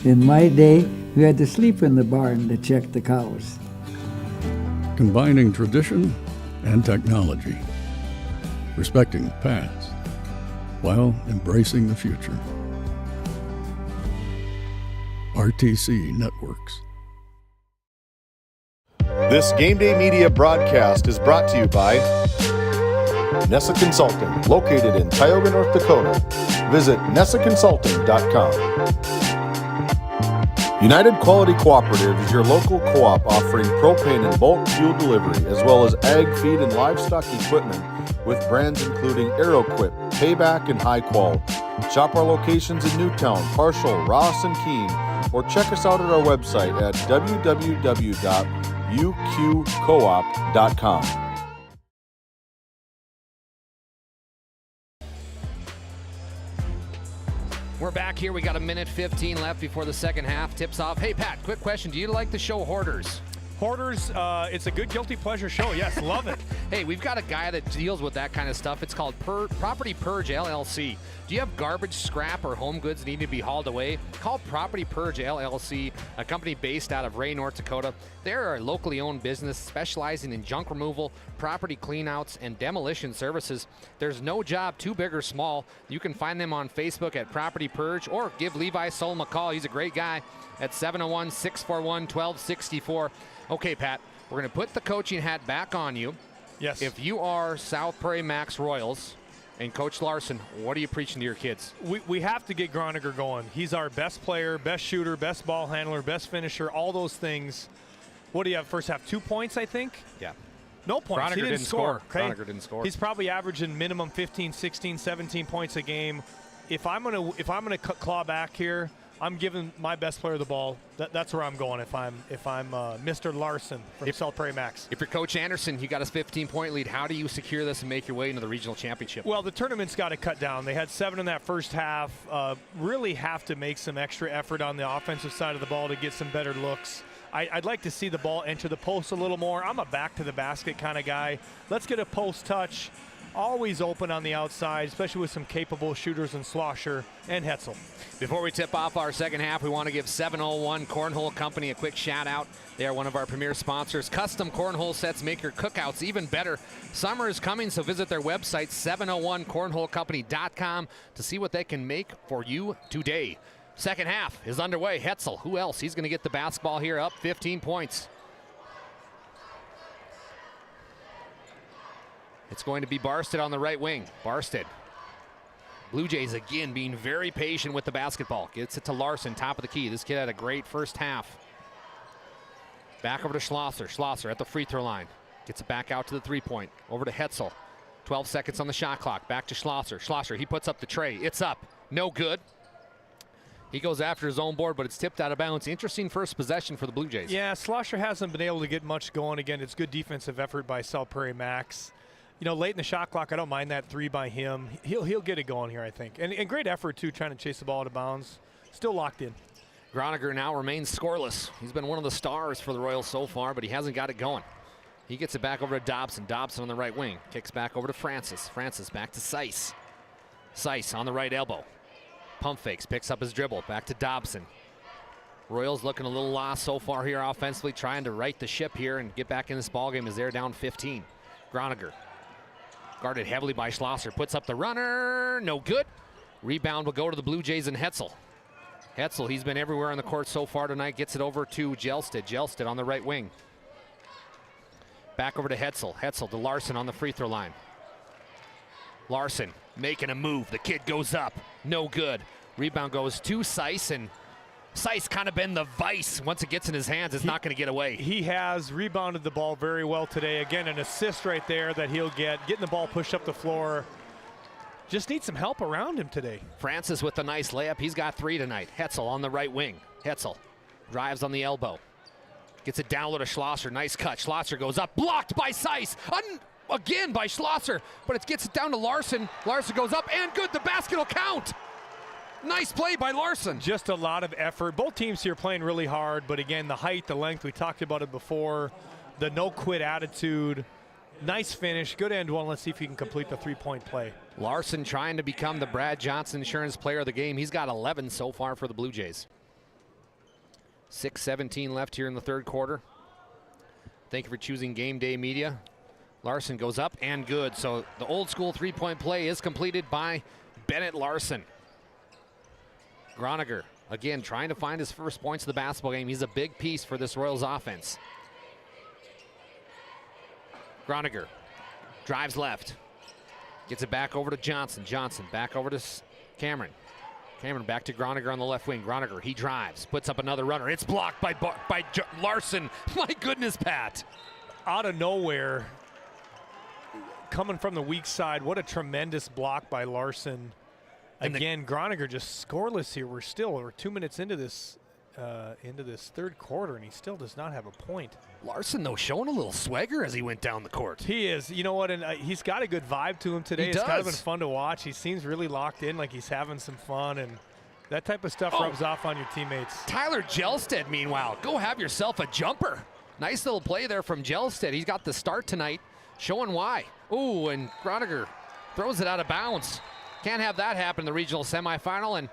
In my day, we had to sleep in the barn to check the cows. Combining tradition and technology. Respecting the past while embracing the future. RTC Networks. This Game Day Media broadcast is brought to you by Nessa Consulting, located in Tioga, North Dakota. Visit NessaConsulting.com. United Quality Cooperative is your local co-op offering propane and bulk fuel delivery, as well as ag, feed, and livestock equipment with brands including AeroQuip, Payback, and High Qual. Shop our locations in Newtown, Parshall, Ross, and Keene, or check us out at our website at www.uqcoop.com. We're back here. We got 1:15 left before the second half. Tips off. Hey, Pat, quick question. Do you like the show Hoarders? Hoarders, it's a good guilty pleasure show. Yes, love it. Hey, we've got a guy that deals with that kind of stuff. It's called Property Purge LLC. Do you have garbage, scrap, or home goods that need to be hauled away? Call Property Purge LLC, a company based out of Ray, North Dakota. They're a locally owned business specializing in junk removal, property cleanouts, and demolition services. There's no job too big or small. You can find them on Facebook at Property Purge, or give Levi Solom a call. He's a great guy at 701-641-1264. Okay, Pat, we're going to put the coaching hat back on you. Yes. If you are South Prairie Max Royals and Coach Larson, what are you preaching to your kids? We have to get Groniger going. He's our best player, best shooter, best ball handler, best finisher, all those things. What do you have first half? 2 points, I think? Yeah. No points. Groniger He didn't score. Okay? Groniger didn't score. He's probably averaging minimum 15, 16, 17 points a game. if I'm gonna claw back here, I'm giving my best player the ball. That's where I'm going if I'm Mr. Larson from South Prairie Max. If you're Coach Anderson, you got a 15-point lead. How do you secure this and make your way into the regional championship? Well, the tournament's got to cut down. They had 7 in that first half. Really have to make some extra effort on the offensive side of the ball to get some better looks. I'd like to see the ball enter the post a little more. I'm a back to the basket kind of guy. Let's get a post touch. Always open on the outside, especially with some capable shooters in Schlosser and Hetzel. Before we tip off our second half, we want to give 701 Cornhole Company a quick shout out. They are one of our premier sponsors. Custom cornhole sets make your cookouts even better. Summer is coming, so visit their website, 701cornholecompany.com, to see what they can make for you today. Second half is underway. Hetzel, who else? He's going to get the basketball here, up 15 points. It's going to be Barsted on the right wing. Barsted. Blue Jays again being very patient with the basketball. Gets it to Larson, top of the key. This kid had a great first half. Back over to Schlosser. Schlosser at the free throw line. Gets it back out to the three-point. Over to Hetzel. 12 seconds on the shot clock. Back to Schlosser. Schlosser, he puts up the tray. It's up. No good. He goes after his own board, but it's tipped out of bounds. Interesting first possession for the Blue Jays. Yeah, Schlosser hasn't been able to get much going. Again, it's good defensive effort by South Prairie Max. You know, late in the shot clock, I don't mind that 3 by him. He'll get it going here, I think. And great effort, too, trying to chase the ball out of bounds. Still locked in. Groniger now remains scoreless. He's been one of the stars for the Royals so far, but he hasn't got it going. He gets it back over to Dobson. Dobson on the right wing. Kicks back over to Francis. Francis back to Seiss. Seiss on the right elbow. Pump fakes, picks up his dribble. Back to Dobson. Royals looking a little lost so far here offensively, trying to right the ship here and get back in this ballgame as they're down 15. Groniger. Guarded heavily by Schlosser. Puts up the runner. No good. Rebound will go to the Blue Jays and Hetzel. Hetzel, he's been everywhere on the court so far tonight. Gets it over to Gelsted. Gelsted on the right wing. Back over to Hetzel. Hetzel to Larson on the free throw line. Larson making a move. The kid goes up. No good. Rebound goes to Seiss, and Seiss kind of been the vice. Once it gets in his hands, it's not going to get away. He has rebounded the ball very well today. Again, an assist right there that he'll get. Getting the ball pushed up the floor. Just needs some help around him today. Francis with a nice layup. He's got 3 tonight. Hetzel on the right wing. Hetzel drives on the elbow. Gets it down low to Schlosser. Nice cut. Schlosser goes up. Blocked by Seiss. Again by Schlosser. But it gets it down to Larson. Larson goes up and good. The basket will count. Nice play by Larson. Just a lot of effort. Both teams here playing really hard, but again, the height, the length, we talked about it before. The no-quit attitude. Nice finish. Good end one. Let's see if he can complete the three-point play. Larson trying to become the Brad Johnson Insurance Player of the Game. He's got 11 so far for the Blue Jays. 6:17 left here in the third quarter. Thank you for choosing Game Day Media. Larson goes up and good. So the old school three-point play is completed by Bennett Larson. Groniger, again, trying to find his first points of the basketball game. He's a big piece for this Royals offense. Groniger drives left. Gets it back over to Johnson. Johnson back over to Cameron. Cameron back to Groniger on the left wing. Groniger, he drives, puts up another runner. It's blocked by Larson. My goodness, Pat. Out of nowhere, coming from the weak side, what a tremendous block by Larson. Again, Groniger just scoreless here. We're 2 minutes into this third quarter, and he still does not have a point. Larson, though, showing a little swagger as he went down the court. He is. You know what? And he's got a good vibe to him today. It's kind of been fun to watch. He seems really locked in, like he's having some fun, and that type of stuff rubs off on your teammates. Tyler Gelsted, meanwhile, go have yourself a jumper. Nice little play there from Gelsted. He's got the start tonight, showing why. Ooh, and Groniger throws it out of bounds. Can't have that happen in the regional semifinal, and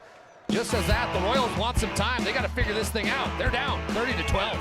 just as that, the Royals want some time. They got to figure this thing out. They're down 30-12.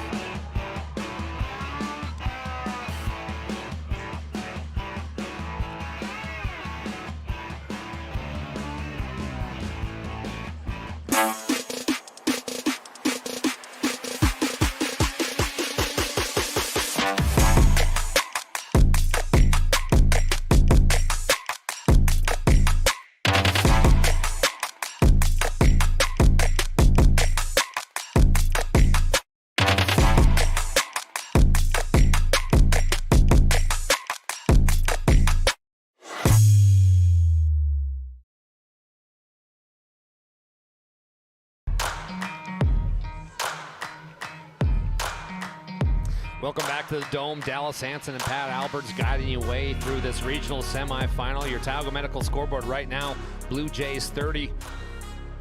Welcome back to the Dome. Dallas Hansen and Pat Alberts guiding you way through this regional semifinal. Your Tioga Medical scoreboard right now, Blue Jays 30,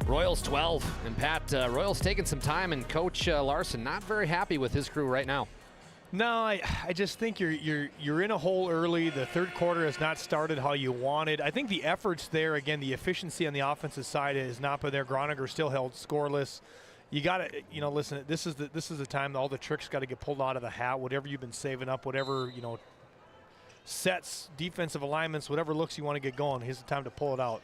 Royals 12. And Pat, Royals taking some time, and Coach Larson not very happy with his crew right now. No, I just think you're in a hole early. The third quarter has not started how you wanted. I think the efforts there, again, the efficiency on the offensive side has not been there. Groninger still held scoreless. You got to, listen, this is the time that all the tricks got to get pulled out of the hat. Whatever you've been saving up, whatever, sets, defensive alignments, whatever looks you want to get going, here's the time to pull it out.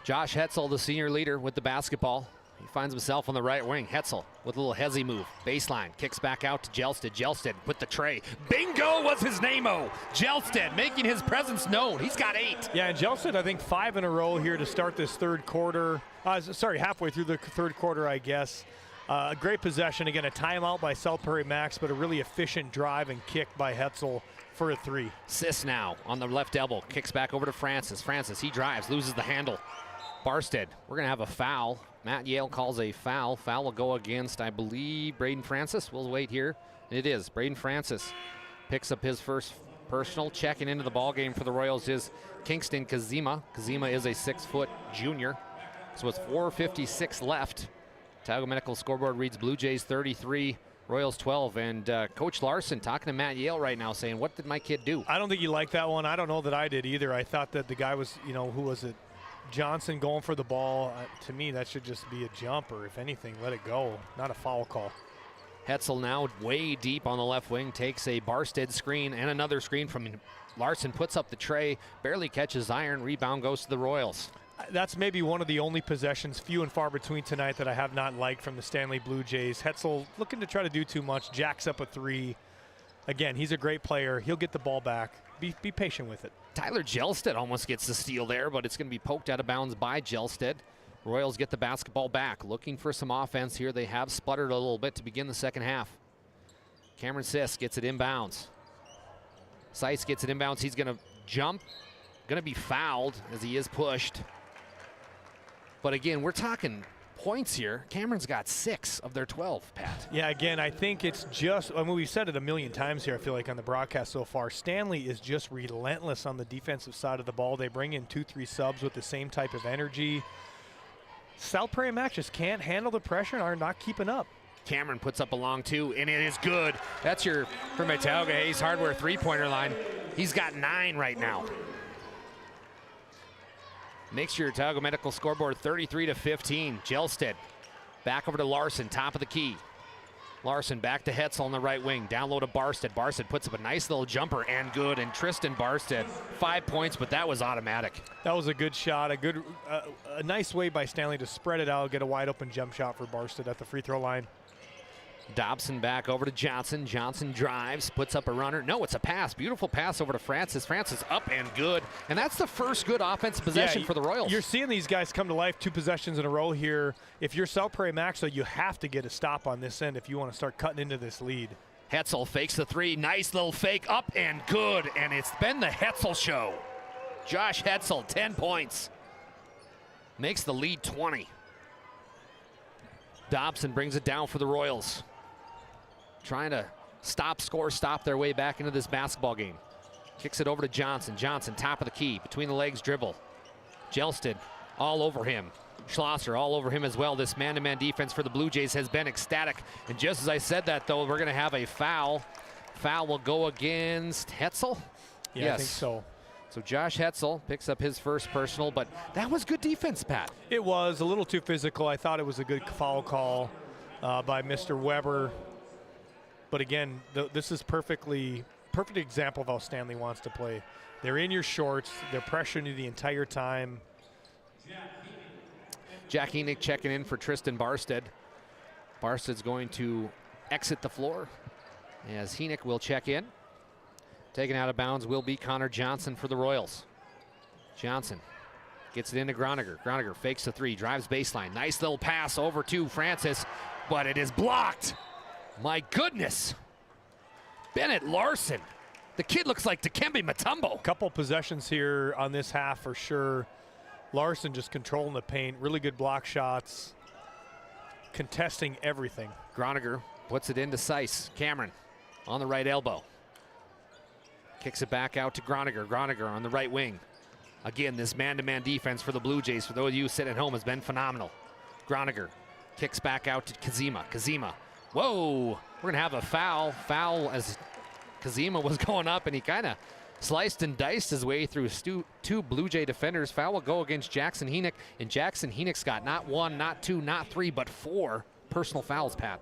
Josh Hetzel, the senior leader with the basketball. He finds himself on the right wing. Hetzel with a little hezzy move. Baseline, kicks back out to Gelsted. Gelsted with the tray. Bingo was his name-o. Gelsted making his presence known. He's got 8. Yeah, and Gelsted, I think 5 in a row here to start this third quarter. Halfway through the third quarter, I guess. A great possession. Again, a timeout by South Prairie Max, but a really efficient drive and kick by Hetzel for a 3. Sis now on the left elbow. Kicks back over to Francis. Francis, he drives, loses the handle. Barstead, we're going to have a foul. Matt Yale calls a foul. Foul will go against, I believe, Braden Francis. We'll wait here. It is. Braden Francis picks up his first personal. Checking into the ball game for the Royals is Kingston Kazima. Kazima is a 6-foot junior. So it's 4:56 left. Tioga Medical scoreboard reads Blue Jays 33, Royals 12. And Coach Larson talking to Matt Yale right now saying, what did my kid do? I don't think you liked that one. I don't know that I did either. I thought that the guy was, who was it? Johnson going for the ball. To me, that should just be a jumper. If anything, let it go. Not a foul call. Hetzel now way deep on the left wing, takes a Barstead screen and another screen from Larson, puts up the tray, barely catches iron, rebound goes to the Royals. That's maybe one of the only possessions, few and far between tonight, that I have not liked from the Stanley Blue Jays. Hetzel looking to try to do too much, jacks up a 3. Again, he's a great player. He'll get the ball back. Be patient with it. Tyler Gelsted almost gets the steal there, but it's going to be poked out of bounds by Gelsted. Royals get the basketball back, looking for some offense here. They have sputtered a little bit to begin the second half. Cameron Sisk gets it inbounds. Seiss gets it inbounds. He's going to jump, going to be fouled as he is pushed. But again, we're talking points here. Cameron's got 6 of their 12, Pat. Yeah, again, I think it's just, we've said it a million times here, I feel like, on the broadcast so far. Stanley is just relentless on the defensive side of the ball. They bring in 2-3 subs with the same type of energy. South Prairie Max just can't handle the pressure and are not keeping up. Cameron puts up a long 2, and it is good. That's your, from Tioga Ace Hardware 3-pointer line. He's got 9 right now. Makes your Tioga Medical scoreboard 33-15. Gelsted back over to Larson, top of the key. Larson back to Hetzel on the right wing. Down low to Barstead. Barstead puts up a nice little jumper and good. And Tristan Barstead, 5 points, but that was automatic. That was a good shot. A nice way by Stanley to spread it out, get a wide open jump shot for Barstead at the free throw line. Dobson back over to Johnson. Johnson drives, puts up a runner. No, it's a pass. Beautiful pass over to Francis. Francis up and good. And that's the first good offensive possession for the Royals. You're seeing these guys come to life, 2 possessions in a row here. If you're South Prairie Max, though, you have to get a stop on this end if you want to start cutting into this lead. Hetzel fakes the 3. Nice little fake, up and good. And it's been the Hetzel show. Josh Hetzel, 10 points. Makes the lead 20. Dobson brings it down for the Royals. Trying to stop their way back into this basketball game. Kicks it over to Johnson. Johnson, top of the key, between the legs dribble. Gelsted all over him. Schlosser all over him as well. This man-to-man defense for the Blue Jays has been ecstatic. And just as I said that, though, we're going to have a foul. Foul will go against Hetzel? Yeah, yes. I think so. So Josh Hetzel picks up his first personal, but that was good defense, Pat. It was a little too physical. I thought it was a good foul call by Mr. Weber. But again, this is perfect example of how Stanley wants to play. They're in your shorts. They're pressuring you the entire time. Jack Enoch checking in for Tristan Barstead. Barstead's going to exit the floor as Enoch will check in. Taken out of bounds will be Connor Johnson for the Royals. Johnson gets it into Groninger. Groninger fakes the 3, drives baseline. Nice little pass over to Francis, but it is blocked. My goodness. Bennett Larson. The kid looks like Dikembe Mutombo. Couple possessions here on this half for sure. Larson just controlling the paint. Really good block shots. Contesting everything. Groninger puts it into Seiss. Cameron on the right elbow. Kicks it back out to Groniger. Groniger on the right wing. Again, this man-to-man defense for the Blue Jays, for those of you sitting at home, has been phenomenal. Groniger kicks back out to Kazima. Kazima, whoa, we're gonna have a foul. Foul as Kazima was going up, and he kind of sliced and diced his way through two Blue Jay defenders. Foul will go against Jackson Henick, and Jackson Henick's got not one, not two, not three, but 4 personal fouls, Pat.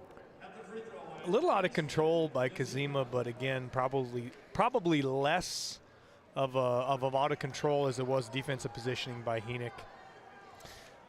A little out of control by Kazima, but again, probably less of out of control as it was defensive positioning by Henick.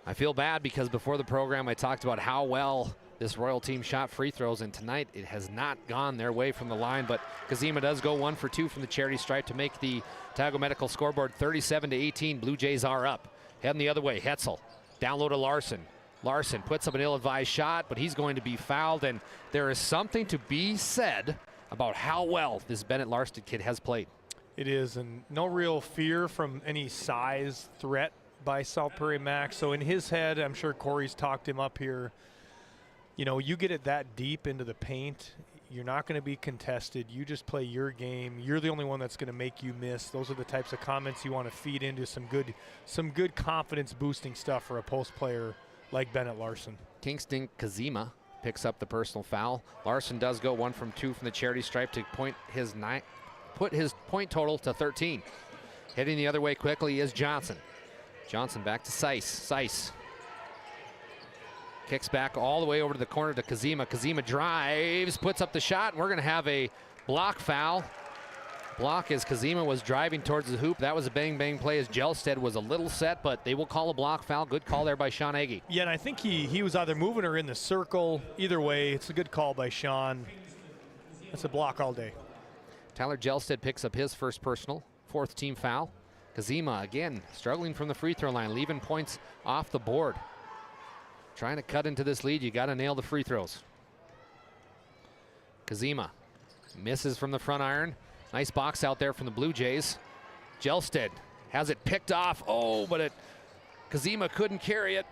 I feel bad because before the program I talked about how well this Royal team shot free throws, and tonight it has not gone their way from the line, but Kazima does go 1 for 2 from the charity stripe to make the Tago Medical scoreboard 37-18. Blue Jays are up. Heading the other way, Hetzel. Down low to Larson. Larson puts up an ill-advised shot, but he's going to be fouled, and there is something to be said about how well this Bennett Larson kid has played. It is, and no real fear from any size threat by South Prairie Max. So in his head, I'm sure Corey's talked him up here. You know, you get it that deep into the paint, you're not going to be contested. You just play your game. You're the only one that's going to make you miss. Those are the types of comments you want to feed into some good confidence boosting stuff for a post player like Bennett Larson. Kingston Kazima picks up the personal foul. Larson does go 1 from 2 from the charity stripe to put his point total to 13. Heading the other way quickly is Johnson. Johnson back to Seiss. Seiss kicks back all the way over to the corner to Kazima. Kazima drives, puts up the shot, and we're going to have a block foul. Block as Kazima was driving towards the hoop. That was a bang-bang play as Gelstead was a little set, but they will call a block foul. Good call there by Sean Agee. Yeah, and I think he was either moving or in the circle. Either way, it's a good call by Sean. That's a block all day. Tyler Gelstead picks up his first personal, 4th team foul. Kazima, again, struggling from the free throw line, leaving points off the board. Trying to cut into this lead, you got to nail the free throws. Kazima misses from the front iron. Nice box out there from the Blue Jays. Gelstead has it picked off. Oh, but Kazima couldn't carry it.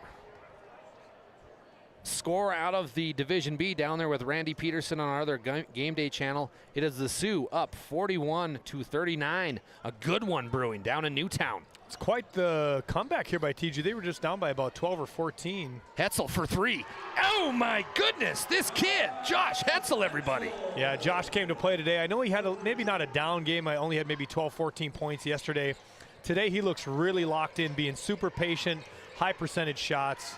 Score out of the Division B down there with Randy Peterson on our other Game Day channel. It is the Sioux up 41-39. A good one brewing down in Newtown. It's quite the comeback here by TG. They were just down by about 12 or 14. Hetzel for 3. Oh my goodness, this kid, Josh Hetzel, everybody. Yeah, Josh came to play today. I know he had maybe not a down game. I only had maybe 12, 14 points yesterday. Today he looks really locked in, being super patient, high percentage shots.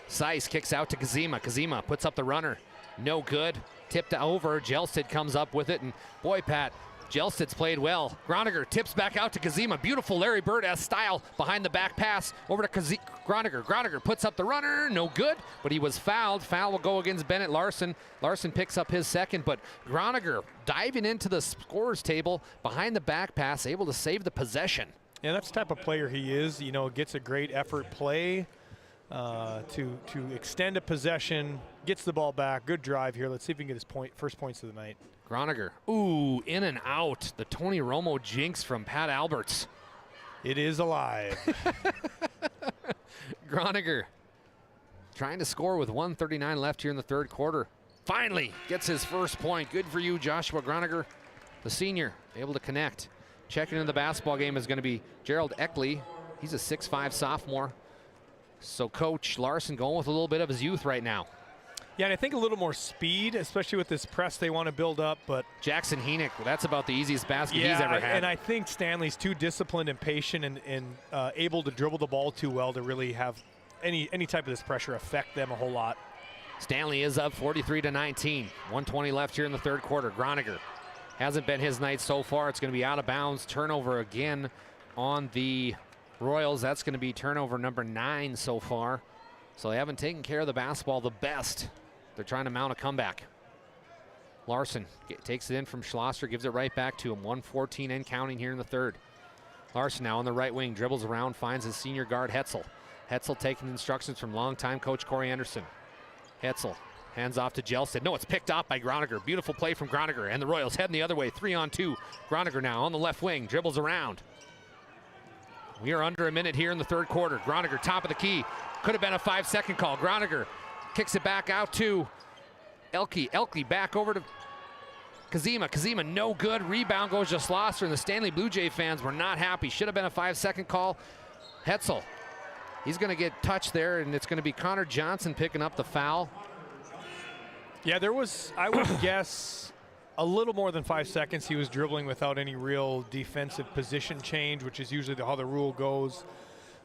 Seiss kicks out to Kazima. Kazima puts up the runner. No good. Tipped over. Gelstead comes up with it. And boy, Pat, Gelstead's played well. Groniger tips back out to Kazima. Beautiful Larry Bird-esque style behind the back pass over to Groniger. Groniger puts up the runner. No good, but he was fouled. Foul will go against Bennett Larson. Larson picks up his second, but Groniger diving into the scorer's table behind the back pass, able to save the possession. Yeah, that's the type of player he is. You know, gets a great effort play. To extend a possession, gets the ball back. Good drive here. Let's see if we can get his first points of the night. Groniger, ooh, in and out. The Tony Romo jinx from Pat Alberts. It is alive. Groniger trying to score with 1:39 left here in the third quarter. Finally gets his first point. Good for you, Joshua Groniger, the senior, able to connect. Checking in the basketball game is going to be Gerald Eckley. He's a 6'5" sophomore. So Coach Larson going with a little bit of his youth right now. Yeah, and I think a little more speed, especially with this press they want to build up. But Jackson Henick, that's about the easiest basket he's ever had. And I think Stanley's too disciplined and patient and able to dribble the ball too well to really have any type of this pressure affect them a whole lot. Stanley is up 43-19. 1:20 left here in the third quarter. Groniger hasn't been his night so far. It's going to be out of bounds. Turnover again on the Royals. That's going to be turnover number 9 so far. So they haven't taken care of the basketball the best. They're trying to mount a comeback. Larson takes it in from Schlosser, gives it right back to him. 1:14 and counting here in the third. Larson now on the right wing, dribbles around, finds his senior guard Hetzel. Hetzel taking instructions from longtime coach Corey Anderson. Hetzel hands off to Gelstead. No, it's picked off by Groniger. Beautiful play from Groniger, and the Royals heading the other way. 3-on-2. Groniger now on the left wing, dribbles around. We are under a minute here in the third quarter. Groniger, top of the key. Could have been a 5-second call. Groniger kicks it back out to Elke. Elke back over to Kazima, no good. Rebound goes to Schlosser, and the Stanley Blue Jay fans were not happy. Should have been a 5-second call. Hetzel, he's going to get touched there, and it's going to be Connor Johnson picking up the foul. Yeah, there was, I would guess, a little more than 5 seconds. He was dribbling without any real defensive position change, which is usually how the rule goes.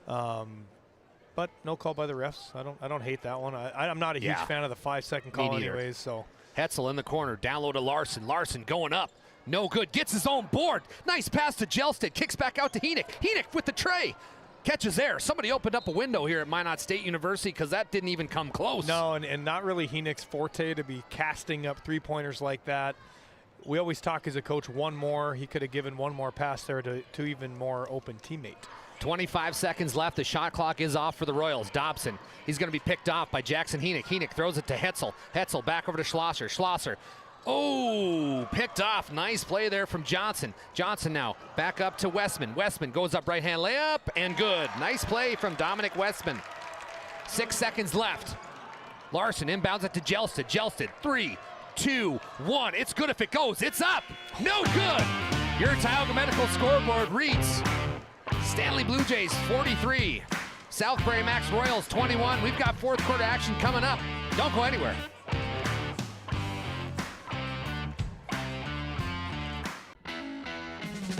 But no call by the refs. I don't hate that one. I'm not a huge fan of the 5-second call anyways. So Hetzel in the corner, down low to Larson. Larson going up, no good. Gets his own board. Nice pass to Gelsted. Kicks back out to Henick. Henick with the tray. Catches there. Somebody opened up a window here at Minot State University because that didn't even come close. No, and not really Henick's forte to be casting up three-pointers like that. We always talk as a coach, one more. He could have given one more pass there to even more open teammate. 25 seconds left. The shot clock is off for the Royals. Dobson, he's going to be picked off by Jackson Henick. Henick throws it to Hetzel. Hetzel back over to Schlosser. Schlosser, oh, picked off. Nice play there from Johnson. Johnson now back up to Westman. Westman goes up right-hand layup and good. Nice play from Dominic Westman. 6 seconds left. Larson inbounds it to Gelsted. Gelsted, 3, 2, 1. It's good if it goes. It's up. No good. Your Tioga Medical scoreboard reads Stanley Blue Jays 43, South Prairie Max Royals 21. We've got fourth quarter action coming up. Don't go anywhere.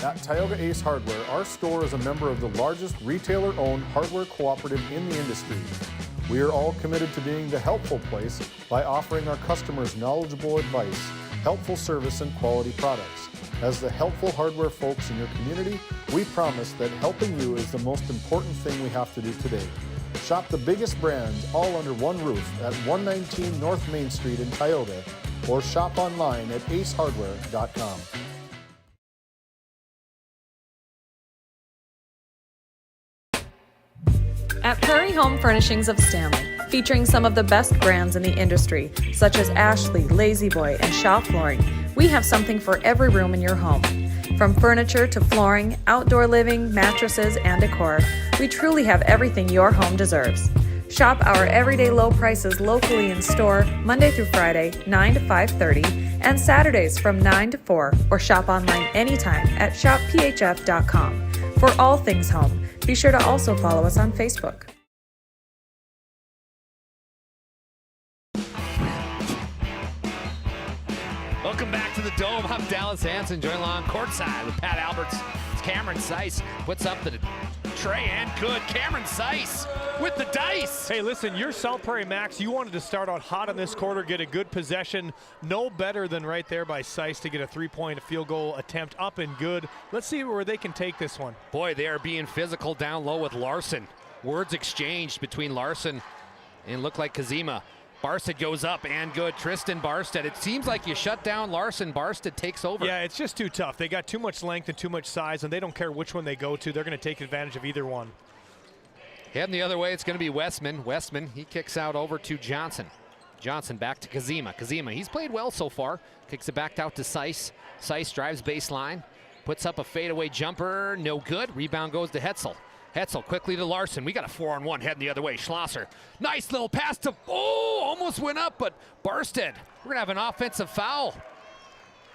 At Tioga Ace Hardware, our store is a member of the largest retailer-owned hardware cooperative in the industry. We are all committed to being the helpful place by offering our customers knowledgeable advice, helpful service, and quality products. As the helpful hardware folks in your community, we promise that helping you is the most important thing we have to do today. Shop the biggest brands all under one roof at 119 North Main Street in Tioga, or shop online at acehardware.com. At Prairie Home Furnishings of Stanley, featuring some of the best brands in the industry, such as Ashley, Lazy Boy, and Shaw Flooring, we have something for every room in your home. From furniture to flooring, outdoor living, mattresses, and decor, we truly have everything your home deserves. Shop our everyday low prices locally in store Monday through Friday, 9 to 5:30, and Saturdays from 9 to 4, or shop online anytime at shopphf.com. For all things home, be sure to also follow us on Facebook. Welcome back to the Dome. I'm Dallas Hansen, joined along courtside with Pat Alberts. It's Cameron Seiss puts up the tray and good. Cameron Seiss with the dice. Hey, listen, you're South Prairie Max. You wanted to start out hot in this quarter, get a good possession. No better than right there by Seiss to get a three-point field goal attempt up and good. Let's see where they can take this one. Boy, they are being physical down low with Larson. Words exchanged between Larson and looked like Kazima. Barstead goes up and good. Tristan Barstead. It seems like you shut down Larson. Barstead takes over. Yeah, it's just too tough. They got too much length and too much size, and they don't care which one they go to. They're going to take advantage of either one. Heading the other way, it's going to be Westman. Westman, he kicks out over to Johnson. Johnson back to Kazima. Kazima, he's played well so far. Kicks it back out to Seiss. Seiss drives baseline. Puts up a fadeaway jumper. No good. Rebound goes to Hetzel. Hetzel quickly to Larson. We got a 4-on-1 heading the other way. Schlosser. Nice little pass to, almost went up, but Barstead. We're going to have an offensive foul.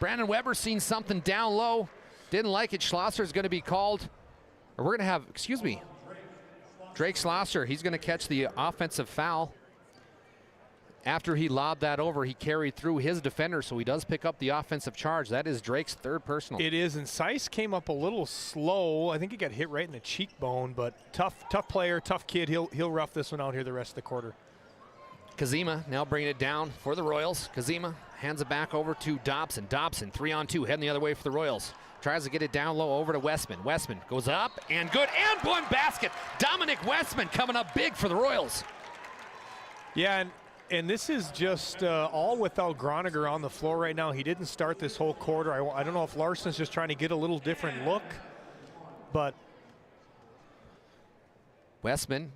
Brandon Weber seen something down low. Didn't like it. Schlosser is going to be called. Or we're going to have, Drake Schlosser. He's going to catch the offensive foul. After he lobbed that over, he carried through his defender, so he does pick up the offensive charge. That is Drake's third personal. It is, and Seiss came up a little slow. I think he got hit right in the cheekbone, but tough player, tough kid. He'll rough this one out here the rest of the quarter. Kazima now bringing it down for the Royals. Kazima hands it back over to Dobson. Dobson, 3-on-2, heading the other way for the Royals. Tries to get it down low over to Westman. Westman goes up and good, and one basket. Dominic Westman coming up big for the Royals. Yeah, and this is just all without Groniger on the floor right now. He didn't start this whole quarter. I don't know if Larson's just trying to get a little different look, but Westman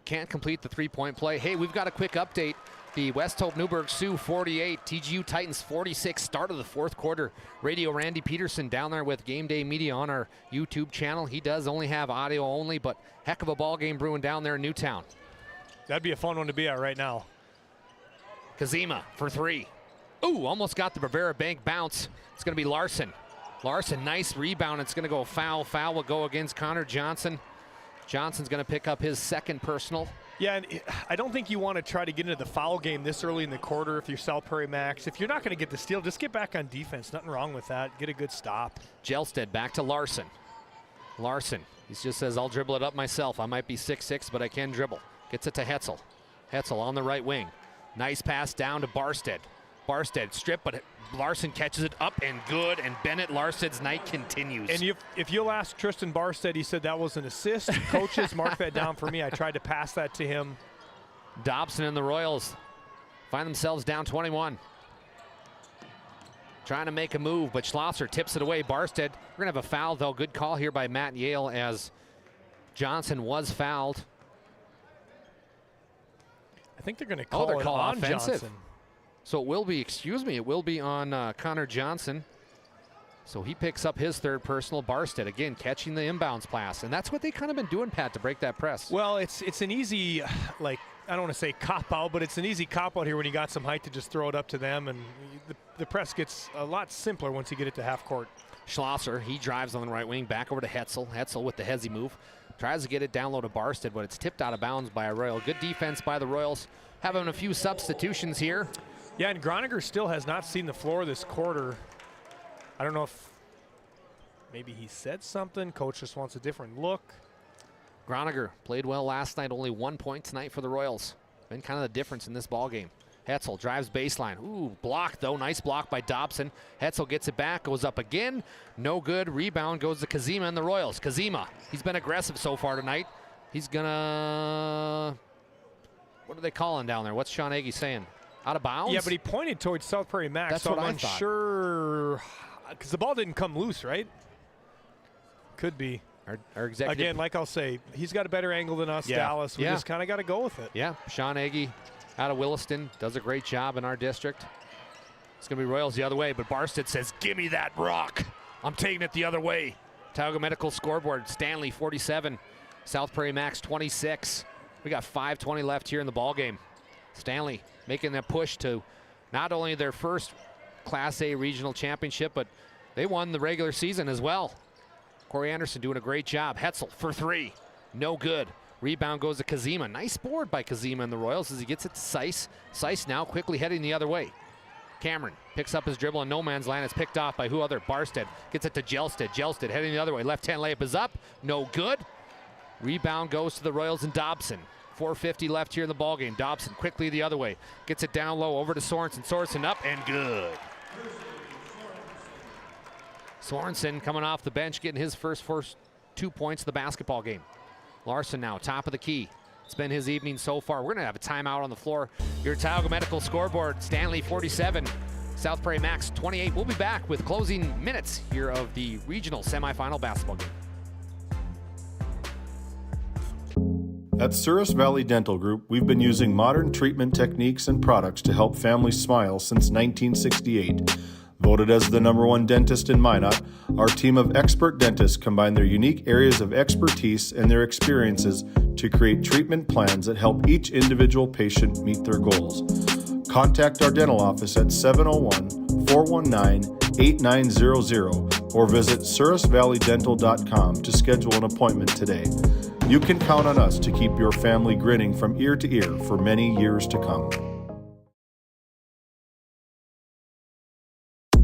can't complete the three-point play. Hey, we've got a quick update. The West Hope Newburgh Sioux 48, TGU Titans 46, start of the fourth quarter. Radio Randy Peterson down there with Game Day Media on our YouTube channel. He does only have audio only, but heck of a ball game brewing down there in Newtown. That'd be a fun one to be at right now. Kazima for three. Ooh, almost got the Bavera Bank bounce. It's going to be Larson. Larson, nice rebound. It's going to go foul. Foul will go against Connor Johnson. Johnson's going to pick up his second personal. Yeah, and I don't think you want to try to get into the foul game this early in the quarter if you're South Prairie Max. If you're not going to get the steal, just get back on defense. Nothing wrong with that. Get a good stop. Jelstead back to Larson. Larson, he just says, I'll dribble it up myself. I might be 6'6", but I can dribble. Gets it to Hetzel. Hetzel on the right wing. Nice pass down to Barstead. Barstead stripped, but Larson catches it up and good, and Bennett Larstead's night continues. And if you'll ask Tristan Barstead, he said that was an assist. Coaches, mark that down for me. I tried to pass that to him. Dobson and the Royals find themselves down 21. Trying to make a move, but Schlosser tips it away. Barstead, we're going to have a foul, though. Good call here by Matt Yale as Johnson was fouled. I think they're going to call it on offensive. Johnson. So it will be, it will be on Connor Johnson. So he picks up his third personal. Barstead, again, catching the inbounds pass. And that's what they kind of been doing, Pat, to break that press. Well, it's an easy, like, I don't want to say cop-out, but it's an easy cop-out here when you got some height to just throw it up to them. And the press gets a lot simpler once you get it to half court. Schlosser, he drives on the right wing, back over to Hetzel. Hetzel with the hezzy move. Tries to get it down low to Barstead, but it's tipped out of bounds by a Royal. Good defense by the Royals. Having a few substitutions here. Yeah, and Groniger still has not seen the floor this quarter. I don't know if maybe he said something. Coach just wants a different look. Groniger played well last night. Only 1 point tonight for the Royals. Been kind of the difference in this ball game. Hetzel drives baseline. Ooh, blocked though. Nice block by Dobson. Hetzel gets it back, goes up again. No good. Rebound goes to Kazima and the Royals. Kazima, he's been aggressive so far tonight. He's gonna, what are they calling down there? What's Sean Agee saying? Out of bounds? Yeah, but he pointed towards South Prairie Max. That's so what I'm I thought. unsure, because the ball didn't come loose, right? Could be. Our executive. Again, like I'll say, he's got a better angle than us, Dallas. We just kind of got to go with it. Yeah, Sean Agee out of Williston does a great job in our district. It's going to be Royals the other way, but Barstead says, give me that rock. I'm taking it the other way. Tioga Medical scoreboard, Stanley 47, South Prairie Max 26. We got 5:20 left here in the ball game. Stanley making that push to not only their first Class A regional championship, but they won the regular season as well. Corey Anderson doing a great job. Hetzel for three. No good. Rebound goes to Kazima. Nice board by Kazima and the Royals as he gets it to Seiss. Seiss now quickly heading the other way. Cameron picks up his dribble in no man's land. It's picked off by who other? Barstead. Gets it to Jelstead. Jelstead heading the other way. Left-hand layup is up. No good. Rebound goes to the Royals and Dobson. 4:50 left here in the ballgame. Dobson quickly the other way. Gets it down low over to Sorensen. Sorensen up and good. Sorensen coming off the bench, getting his first 2 points of the basketball game. Larson now, top of the key. It's been his evening so far. We're going to have a timeout on the floor. Your Tioga Medical scoreboard, Stanley 47, South Prairie Max 28. We'll be back with closing minutes here of the regional semifinal basketball game. At Souris Valley Dental Group, we've been using modern treatment techniques and products to help families smile since 1968. Voted as the #1 dentist in Minot, our team of expert dentists combine their unique areas of expertise and their experiences to create treatment plans that help each individual patient meet their goals. Contact our dental office at 701-419-8900 or visit sourisvalleydental.com to schedule an appointment today. You can count on us to keep your family grinning from ear to ear for many years to come.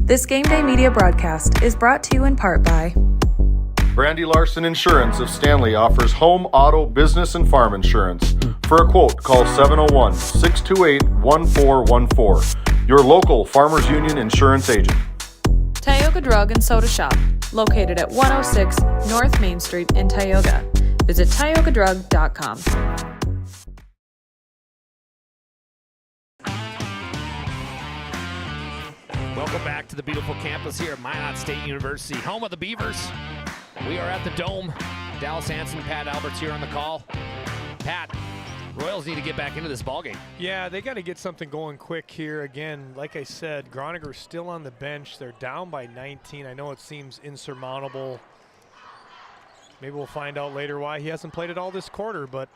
This Game Day Media broadcast is brought to you in part by Brandy Larson Insurance of Stanley offers home, auto, business, and farm insurance. For a quote, call 701-628-1414. Your local Farmers Union insurance agent. Tioga Drug and Soda Shop, located at 106 North Main Street in Tioga. Visit tiogadrug.com. Welcome back to the beautiful campus here at Minot State University, home of the Beavers. We are at the Dome. Dallas Hansen, Pat Alberts here on the call. Pat, Royals need to get back into this ballgame. Yeah, they got to get something going quick here. Again, like I said, Groniger's still on the bench. They're down by 19. I know it seems insurmountable. Maybe we'll find out later why he hasn't played it all this quarter, but.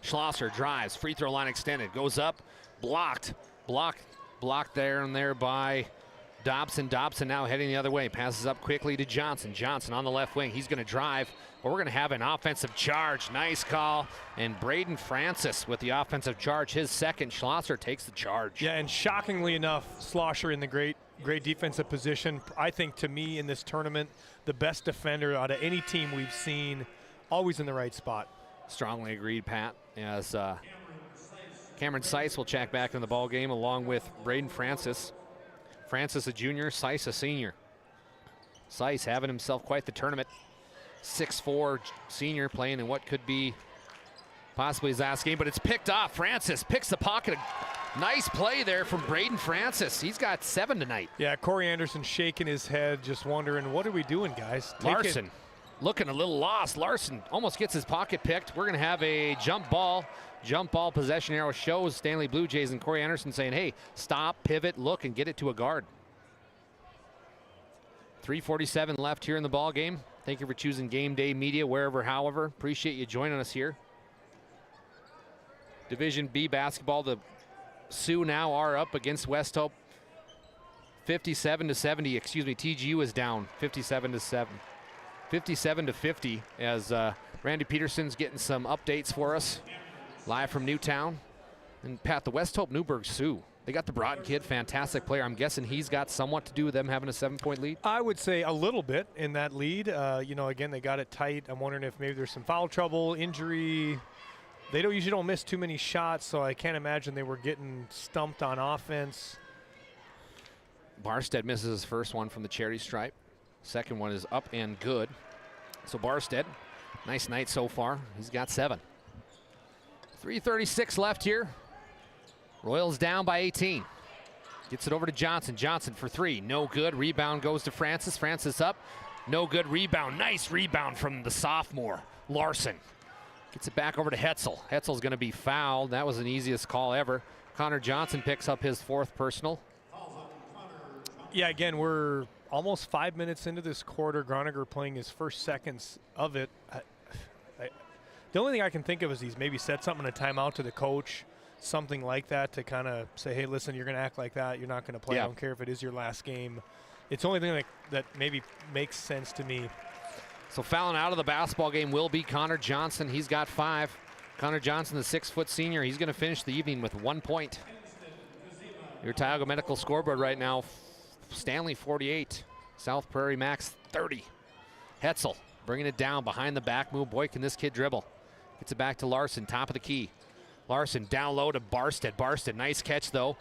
Schlosser drives, free throw line extended, goes up, blocked Blocked there and there by Dobson. Dobson now heading the other way. Passes up quickly to Johnson. Johnson on the left wing. He's going to drive. But we're going to have an offensive charge. Nice call. And Braden Francis with the offensive charge. His second. Schlosser takes the charge. Yeah, and shockingly enough, Schlosser in the great defensive position. I think, to me, in this tournament, the best defender out of any team we've seen. Always in the right spot. Strongly agreed, Pat. As Cameron Seiss will check back in the ball game along with Braden Francis. Francis a junior, Seiss a senior. Seiss having himself quite the tournament. 6'4" senior playing in what could be possibly his last game, but it's picked off. Francis picks the pocket. Nice play there from Braden Francis. He's got 7 tonight. Yeah, Corey Anderson shaking his head, just wondering, what are we doing, guys? Larson looking a little lost. Larson almost gets his pocket picked. We're going to have a jump ball. Jump ball possession arrow shows Stanley Blue Jays and Corey Anderson saying, hey, stop, pivot, look, and get it to a guard. 3:47 left here in the ball game. Thank you for choosing Game Day Media wherever, however. Appreciate you joining us here. Division B basketball. The Sioux now are up against West Hope. 57-70. Excuse me. TGU is down 57-7. 57-50 as Randy Peterson's getting some updates for us live from Newtown. And Pat, the West Hope Newburgh Sioux, they got the Broughton kid, fantastic player. I'm guessing he's got somewhat to do with them having a 7-point lead. I would say a little bit in that lead. You know, again, they got it tight. I'm wondering if maybe there's some foul trouble, injury. They usually don't miss too many shots, so I can't imagine they were getting stumped on offense. Barstead misses his first one from the charity stripe. Second one is up and good. So Barstead, nice night so far. He's got 7. 3:36 left here. Royals down by 18. Gets it over to Johnson. Johnson for 3. No good. Rebound goes to Francis. Francis up. No good. Rebound. Nice rebound from the sophomore, Larson. Gets it back over to Hetzel. Hetzel's going to be fouled. That was the easiest call ever. Connor Johnson picks up his 4th personal. Yeah, again, we're almost 5 minutes into this quarter. Groninger playing his first seconds of it. The only thing I can think of is he's maybe said something in a timeout to the coach, something like that, to kind of say, hey, listen, you're going to act like that. You're not going to play. Yeah. I don't care if it is your last game. It's the only thing that maybe makes sense to me. So fouling out of the basketball game will be Connor Johnson. He's got 5. Connor Johnson, the 6-foot senior, he's going to finish the evening with 1 point. Your Tioga Medical scoreboard right now, Stanley 48, South Prairie Max 30. Hetzel bringing it down behind the back move. Boy, can this kid dribble. Gets it back to Larson, top of the key. Larson down low to Barstead. Barstead, nice catch though.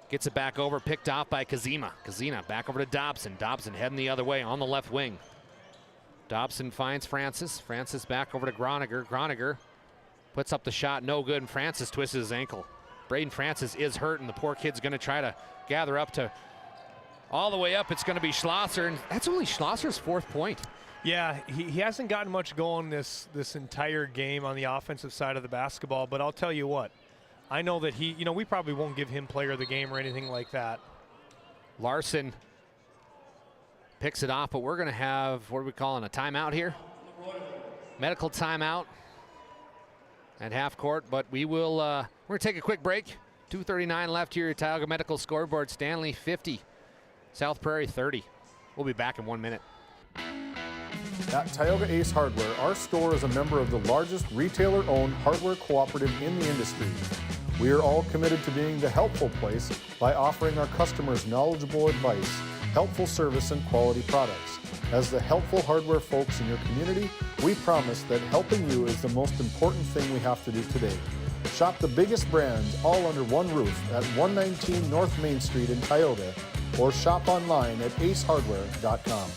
Gets it back over, picked off by Kazima. Kazima back over to Dobson. Dobson heading the other way on the left wing. Dobson finds Francis. Francis back over to Groninger. Groninger puts up the shot, no good, and Francis twists his ankle. Braden Francis is hurt, and the poor kid's going to try to gather up to all the way up. It's going to be Schlosser, and that's only Schlosser's 4th point. Yeah, he hasn't gotten much going this entire game on the offensive side of the basketball, but I'll tell you what, I know that we probably won't give him player of the game or anything like that. Larson picks it off, but we're going to have, what are we calling, a timeout here? Medical timeout at half court, but we will, we're going to take a quick break. 2:39 left here at Tioga Medical scoreboard. Stanley 50, South Prairie 30. We'll be back in 1 minute. At Tioga Ace Hardware, our store is a member of the largest retailer-owned hardware cooperative in the industry. We are all committed to being the helpful place by offering our customers knowledgeable advice, helpful service, and quality products. As the helpful hardware folks in your community, we promise that helping you is the most important thing we have to do today. Shop the biggest brands all under one roof at 119 North Main Street in Tioga, or shop online at acehardware.com.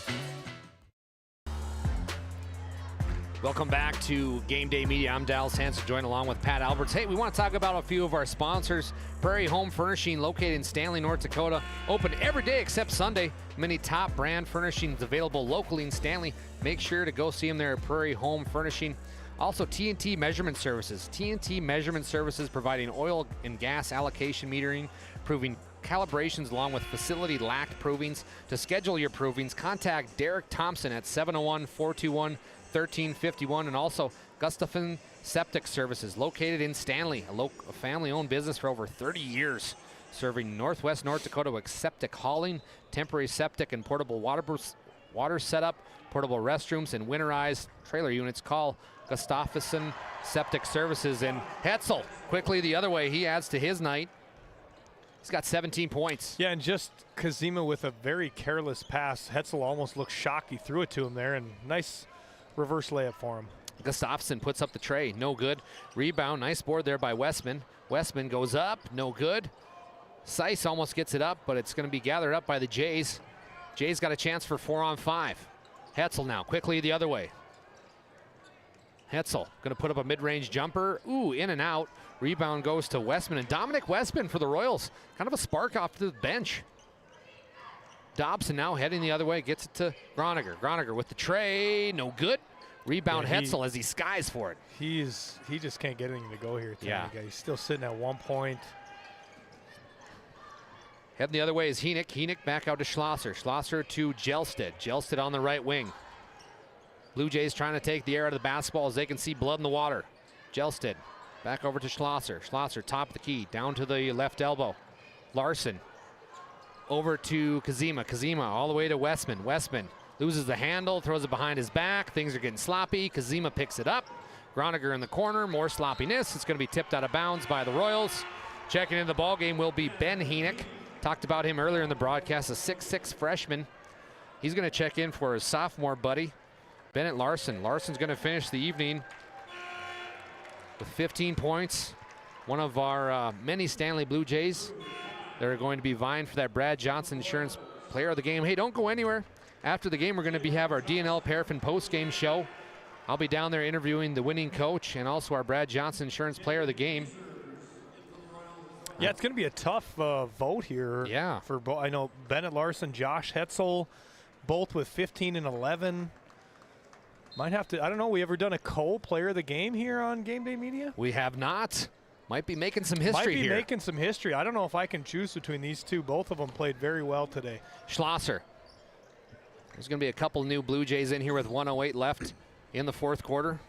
Welcome back to Game Day Media. I'm Dallas Hanson, joined along with Pat Alberts. Hey, we want to talk about a few of our sponsors. Prairie Home Furnishing, located in Stanley, North Dakota. Open every day except Sunday. Many top brand furnishings available locally in Stanley. Make sure to go see them there at Prairie Home Furnishing. Also, TNT Measurement Services. TNT Measurement Services providing oil and gas allocation metering, proving calibrations along with facility lacked provings. To schedule your provings, contact Derek Thompson at 701-421-1351, and also Gustafson Septic Services, located in Stanley, a family-owned business for over 30 years. serving Northwest North Dakota with septic hauling, temporary septic and portable water setup, portable restrooms, and winterized trailer units. Call Gustafsson Septic Services. And Hetzel quickly the other way. He adds to his night. He's got 17 points. Yeah, and just Kazima with a very careless pass. Hetzel almost looked shocked. He threw it to him there, and nice reverse layup for him. Gustafsson puts up the tray, no good. Rebound, nice board there by Westman. Westman goes up, no good. Seiss almost gets it up, but it's going to be gathered up by the Jays. Jays got a chance for 4-on-5. Hetzel now, quickly the other way. Hetzel going to put up a mid-range jumper. Ooh, in and out. Rebound goes to Westman, and Dominic Westman for the Royals. Kind of a spark off to the bench. Dobson now heading the other way, gets it to Groniger. Groniger with the tray, no good. Rebound Hetzel as he skies for it. He just can't get anything to go here tonight. Yeah. He's still sitting at 1 point. Heading the other way is Henick. Henick back out to Schlosser. Schlosser to Gelsted. Gelsted on the right wing. Blue Jays trying to take the air out of the basketball as they can see blood in the water. Gelsted back over to Schlosser. Schlosser top of the key, down to the left elbow. Larson over to Kazima. Kazima all the way to Westman. Westman loses the handle, throws it behind his back. Things are getting sloppy. Kazima picks it up. Groniger in the corner, more sloppiness. It's going to be tipped out of bounds by the Royals. Checking in the ball game will be Ben Henick. Talked about him earlier in the broadcast, a 6'6" freshman. He's going to check in for his sophomore buddy, Bennett Larson. Larson's going to finish the evening with 15 points. One of our many Stanley Blue Jays. They're going to be vying for that Brad Johnson Insurance Player of the Game. Hey, don't go anywhere. After the game, we're going to have our D&L Paraffin post-game show. I'll be down there interviewing the winning coach and also our Brad Johnson Insurance Player of the Game. Yeah, it's going to be a tough vote here. Yeah. For I know Bennett Larson, Josh Hetzel, both with 15 and 11. Might have to, I don't know, we ever done a co-player of the game here on Game Day Media? We have not. Might be making some history here. Might be making some history. I don't know if I can choose between these two. Both of them played very well today. Schlosser. There's going to be a couple new Blue Jays in here with 1:08 left in the fourth quarter.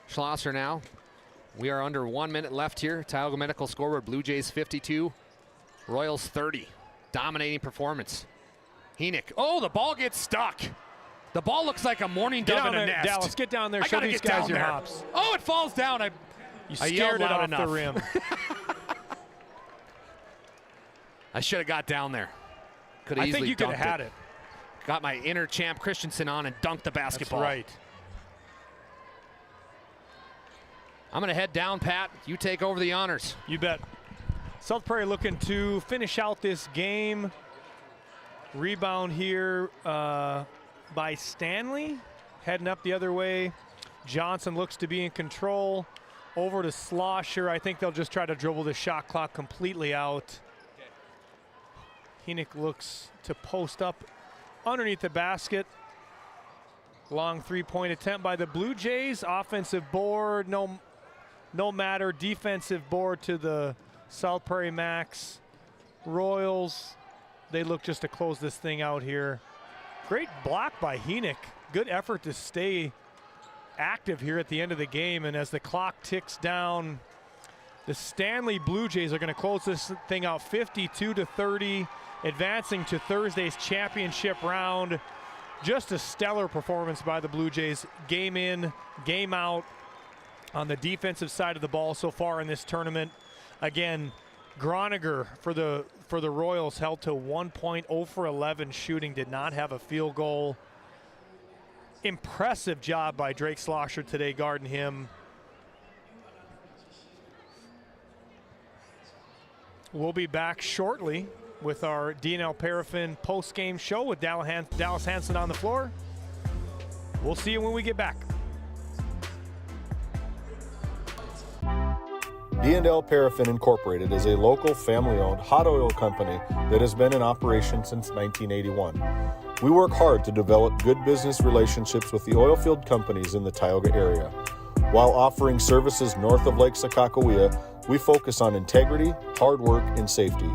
Schlosser now. We are under 1 minute left here. Tioga Medical scoreboard, Blue Jays 52, Royals 30. Dominating performance. Henick. Oh, the ball gets stuck. The ball looks like a mourning dove in a nest. Dallas, get down there. Show these guys your hops. Oh, it falls down. You scared it off the rim. I should have got down there. Could have easily I think you could have had it. Got my inner champ Christensen on and dunked the basketball. That's right. I'm going to head down, Pat. You take over the honors. You bet. South Prairie looking to finish out this game. Rebound here by Stanley. Heading up the other way. Johnson looks to be in control. Over to Schlosser. I think they'll just try to dribble the shot clock completely out. Henick looks to post up underneath the basket. Long three-point attempt by the Blue Jays. Offensive board, no matter. Defensive board to the South Prairie Max. Royals, they look just to close this thing out here. Great block by Henick. Good effort to stay active here at the end of the game. And as the clock ticks down, the Stanley Blue Jays are going to close this thing out 52-30, advancing to Thursday's championship round. Just a stellar performance by the Blue Jays. Game in, game out on the defensive side of the ball so far in this tournament. Again, Groniger for the Royals held to 1 point, 0 for 11 shooting, did not have a field goal. Impressive job by Drake Schlosser today guarding him. We'll be back shortly with our D&L Paraffin post-game show with Dallas Hansen on the floor. We'll see you when we get back. D&L Paraffin Incorporated is a local family-owned hot oil company that has been in operation since 1981. We work hard to develop good business relationships with the oilfield companies in the Tioga area. While offering services north of Lake Sakakawea, we focus on integrity, hard work, and safety.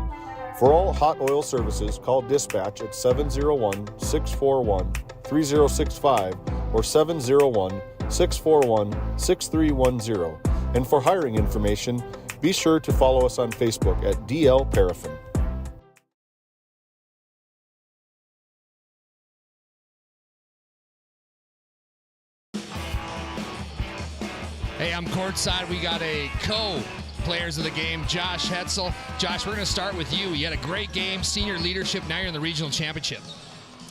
For all hot oil services, call dispatch at 701-641-3065 or 701-641-6310. And for hiring information, Be sure to follow us on Facebook at DL Paraffin. Hey, I'm courtside. We got a co-players of the game, Josh Hetzel. Josh, we're going to start with you. You had a great game, senior leadership. Now you're in the regional championship.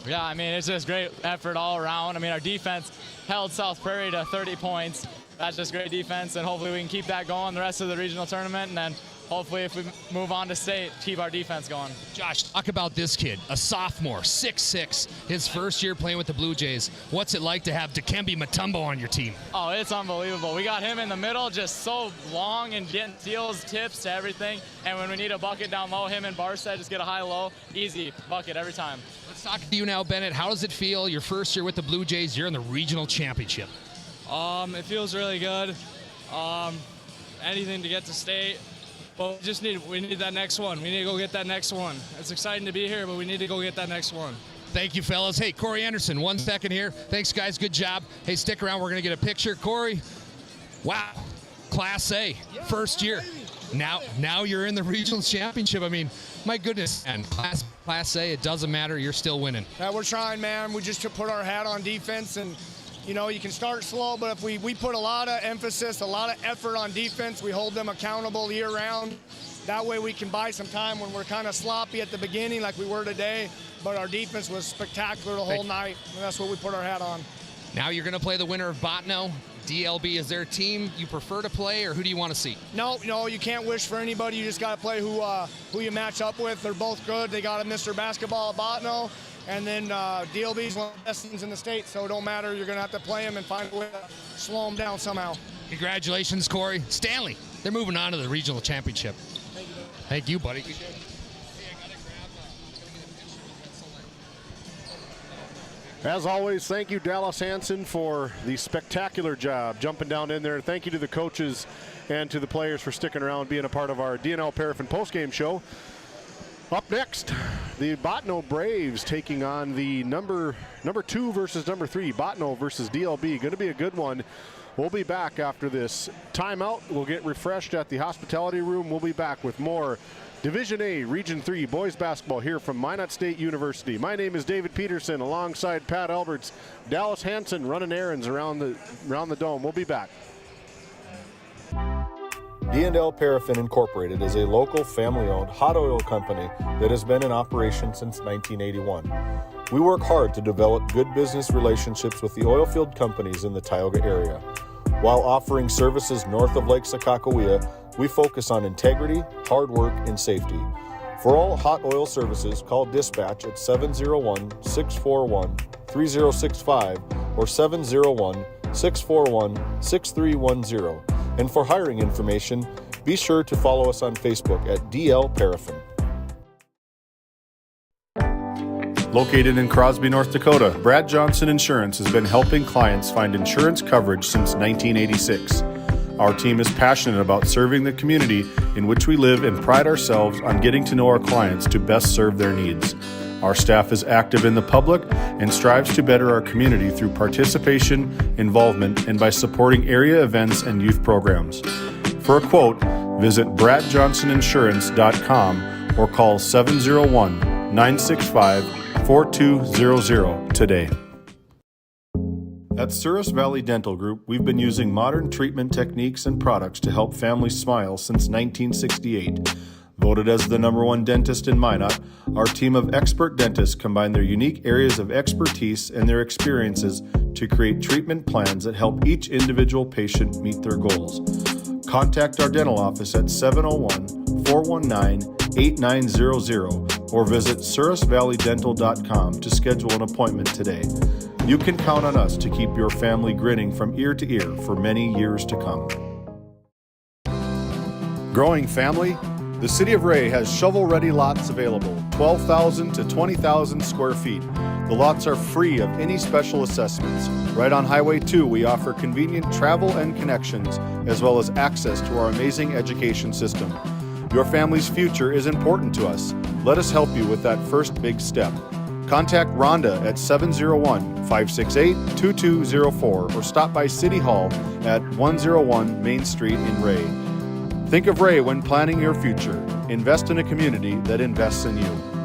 Yeah, I mean, it's just great effort all around. I mean, our defense held South Prairie to 30 points. That's just great defense, and hopefully we can keep that going the rest of the regional tournament, and then hopefully if we move on to state, keep our defense going. Josh, talk about this kid, a sophomore, 6'6", his first year playing with the Blue Jays. What's it like to have Dikembe Mutombo on your team? Oh, it's unbelievable. We got him in the middle, just so long and getting steals, tips to everything. And when we need a bucket down low, him and Barstead just get a high-low, easy bucket every time. Let's talk to you now, Bennett. How does it feel? Your first year with the Blue Jays, you're in the regional championship. It feels really good. Anything to get to state. But we need that next one. We need to go get that next one. It's exciting to be here, but we need to go get that next one. Thank you, fellas. Hey, Corey Anderson, 1 second here. Thanks, guys. Good job. Hey, stick around. We're going to get a picture. Corey, wow, Class A, first year. Now you're in the regional championship. I mean, my goodness, man. Class A, it doesn't matter. You're still winning. Yeah, we're trying, man. We just put our hat on defense, and you know, you can start slow, but if we put a lot of emphasis, a lot of effort on defense, we hold them accountable year-round. That way we can buy some time when we're kind of sloppy at the beginning like we were today, but our defense was spectacular the whole night, and that's what we put our hat on. Now you're going to play the winner of Bottineau. DLB, is there a team you prefer to play, or who do you want to see? No, you can't wish for anybody. You just got to play who you match up with. They're both good. They got a Mr. Basketball at Bottineau. And then DLB's one of the best teams in the state, so it don't matter. You're going to have to play them and find a way to slow them down somehow. Congratulations, Corey. Stanley, they're moving on to the regional championship. Thank you, buddy. As always, thank you, Dallas Hansen, for the spectacular job jumping down in there. Thank you to the coaches and to the players for sticking around, being a part of our DNL Paraffin postgame show. Up next, the Bottineau Braves taking on the number 2 versus number 3, Bottineau versus DLB. Going to be a good one. We'll be back after this timeout. We'll get refreshed at the hospitality room. We'll be back with more Division A, Region 3 boys basketball here from Minot State University. My name is David Peterson, alongside Pat Alberts, Dallas Hansen running errands around the dome. We'll be back. D&L Paraffin Incorporated is a local family-owned hot oil company that has been in operation since 1981. We work hard to develop good business relationships with the oil field companies in the Tioga area. While offering services north of Lake Sakakawea, we focus on integrity, hard work, and safety. For all hot oil services, call dispatch at 701-641-3065 or 701-641-6310. And for hiring information, be sure to follow us on Facebook at DL Paraffin. Located in Crosby, North Dakota, Brad Johnson Insurance has been helping clients find insurance coverage since 1986. Our team is passionate about serving the community in which we live and pride ourselves on getting to know our clients to best serve their needs. Our staff is active in the public and strives to better our community through participation, involvement, and by supporting area events and youth programs. For a quote, visit bradjohnsoninsurance.com or call 701-965-4200 today. At Souris Valley Dental Group, we've been using modern treatment techniques and products to help families smile since 1968. Voted as the #1 dentist in Minot, our team of expert dentists combine their unique areas of expertise and their experiences to create treatment plans that help each individual patient meet their goals. Contact our dental office at 701-419-8900 or visit sourisvalleydental.com to schedule an appointment today. You can count on us to keep your family grinning from ear to ear for many years to come. Growing family? The City of Ray has shovel-ready lots available, 12,000 to 20,000 square feet. The lots are free of any special assessments. Right on Highway 2, we offer convenient travel and connections, as well as access to our amazing education system. Your family's future is important to us. Let us help you with that first big step. Contact Rhonda at 701-568-2204 or stop by City Hall at 101 Main Street in Ray. Think of Ray when planning your future. Invest in a community that invests in you.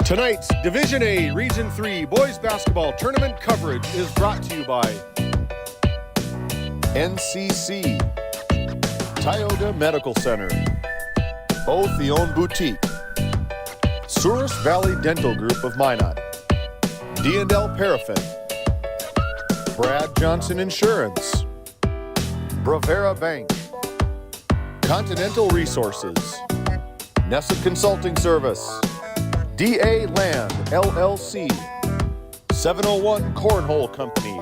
Tonight's Division A Region 3 Boys Basketball Tournament coverage is brought to you by NCC, Tioga Medical Center, Othion Boutique, Souris Valley Dental Group of Minot, D&L Paraffin, Brad Johnson Insurance, Bravera Bank, Continental Resources, Nessa Consulting Service, DA Land, LLC, 701 Cornhole Company,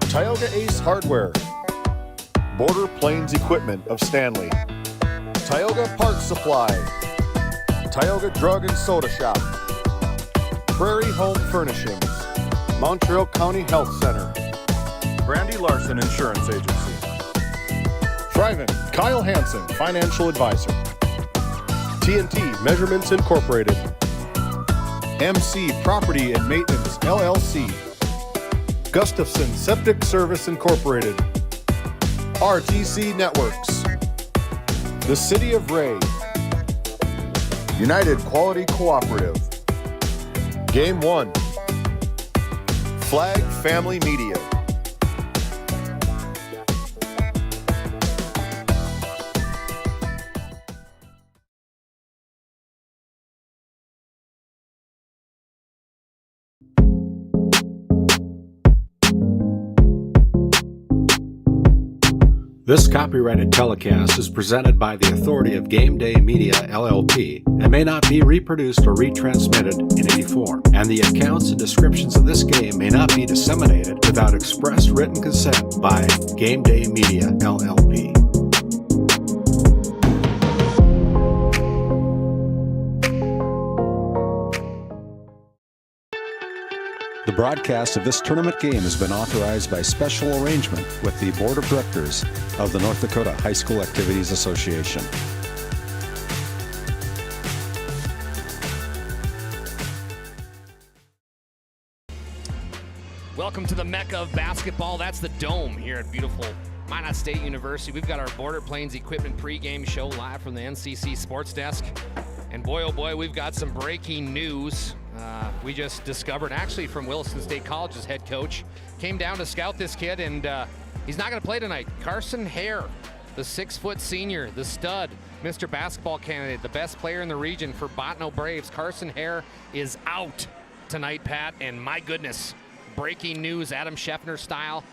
Tioga Ace Hardware, Border Plains Equipment of Stanley, Tioga Parts Supply, Tioga Drug and Soda Shop, Prairie Home Furnishings, Montreal County Health Center, Brandy Larson Insurance Agency, Thrivent, Kyle Hansen, Financial Advisor, TNT Measurements Incorporated, MC Property and Maintenance LLC, Gustafson Septic Service Incorporated, RTC Networks, the City of Ray, United Quality Cooperative, Game 1, Flag Family Media. This copyrighted telecast is presented by the authority of Game Day Media, LLP, and may not be reproduced or retransmitted in any form. And the accounts and descriptions of this game may not be disseminated without express written consent by Game Day Media, LLP. The broadcast of this tournament game has been authorized by special arrangement with the Board of Directors of the North Dakota High School Activities Association. Welcome to the Mecca of basketball. That's the Dome here at beautiful Minot State University. We've got our Border Plains Equipment pregame show live from the NCC Sports Desk. And boy, oh boy, we've got some breaking news. We just discovered, actually from Williston State College's head coach, came down to scout this kid, and he's not going to play tonight. Carson Hare, the 6-foot senior, the stud, Mr. Basketball candidate, the best player in the region for Bottineau Braves. Carson Hare is out tonight, Pat, and my goodness, breaking news, Adam Scheffner style.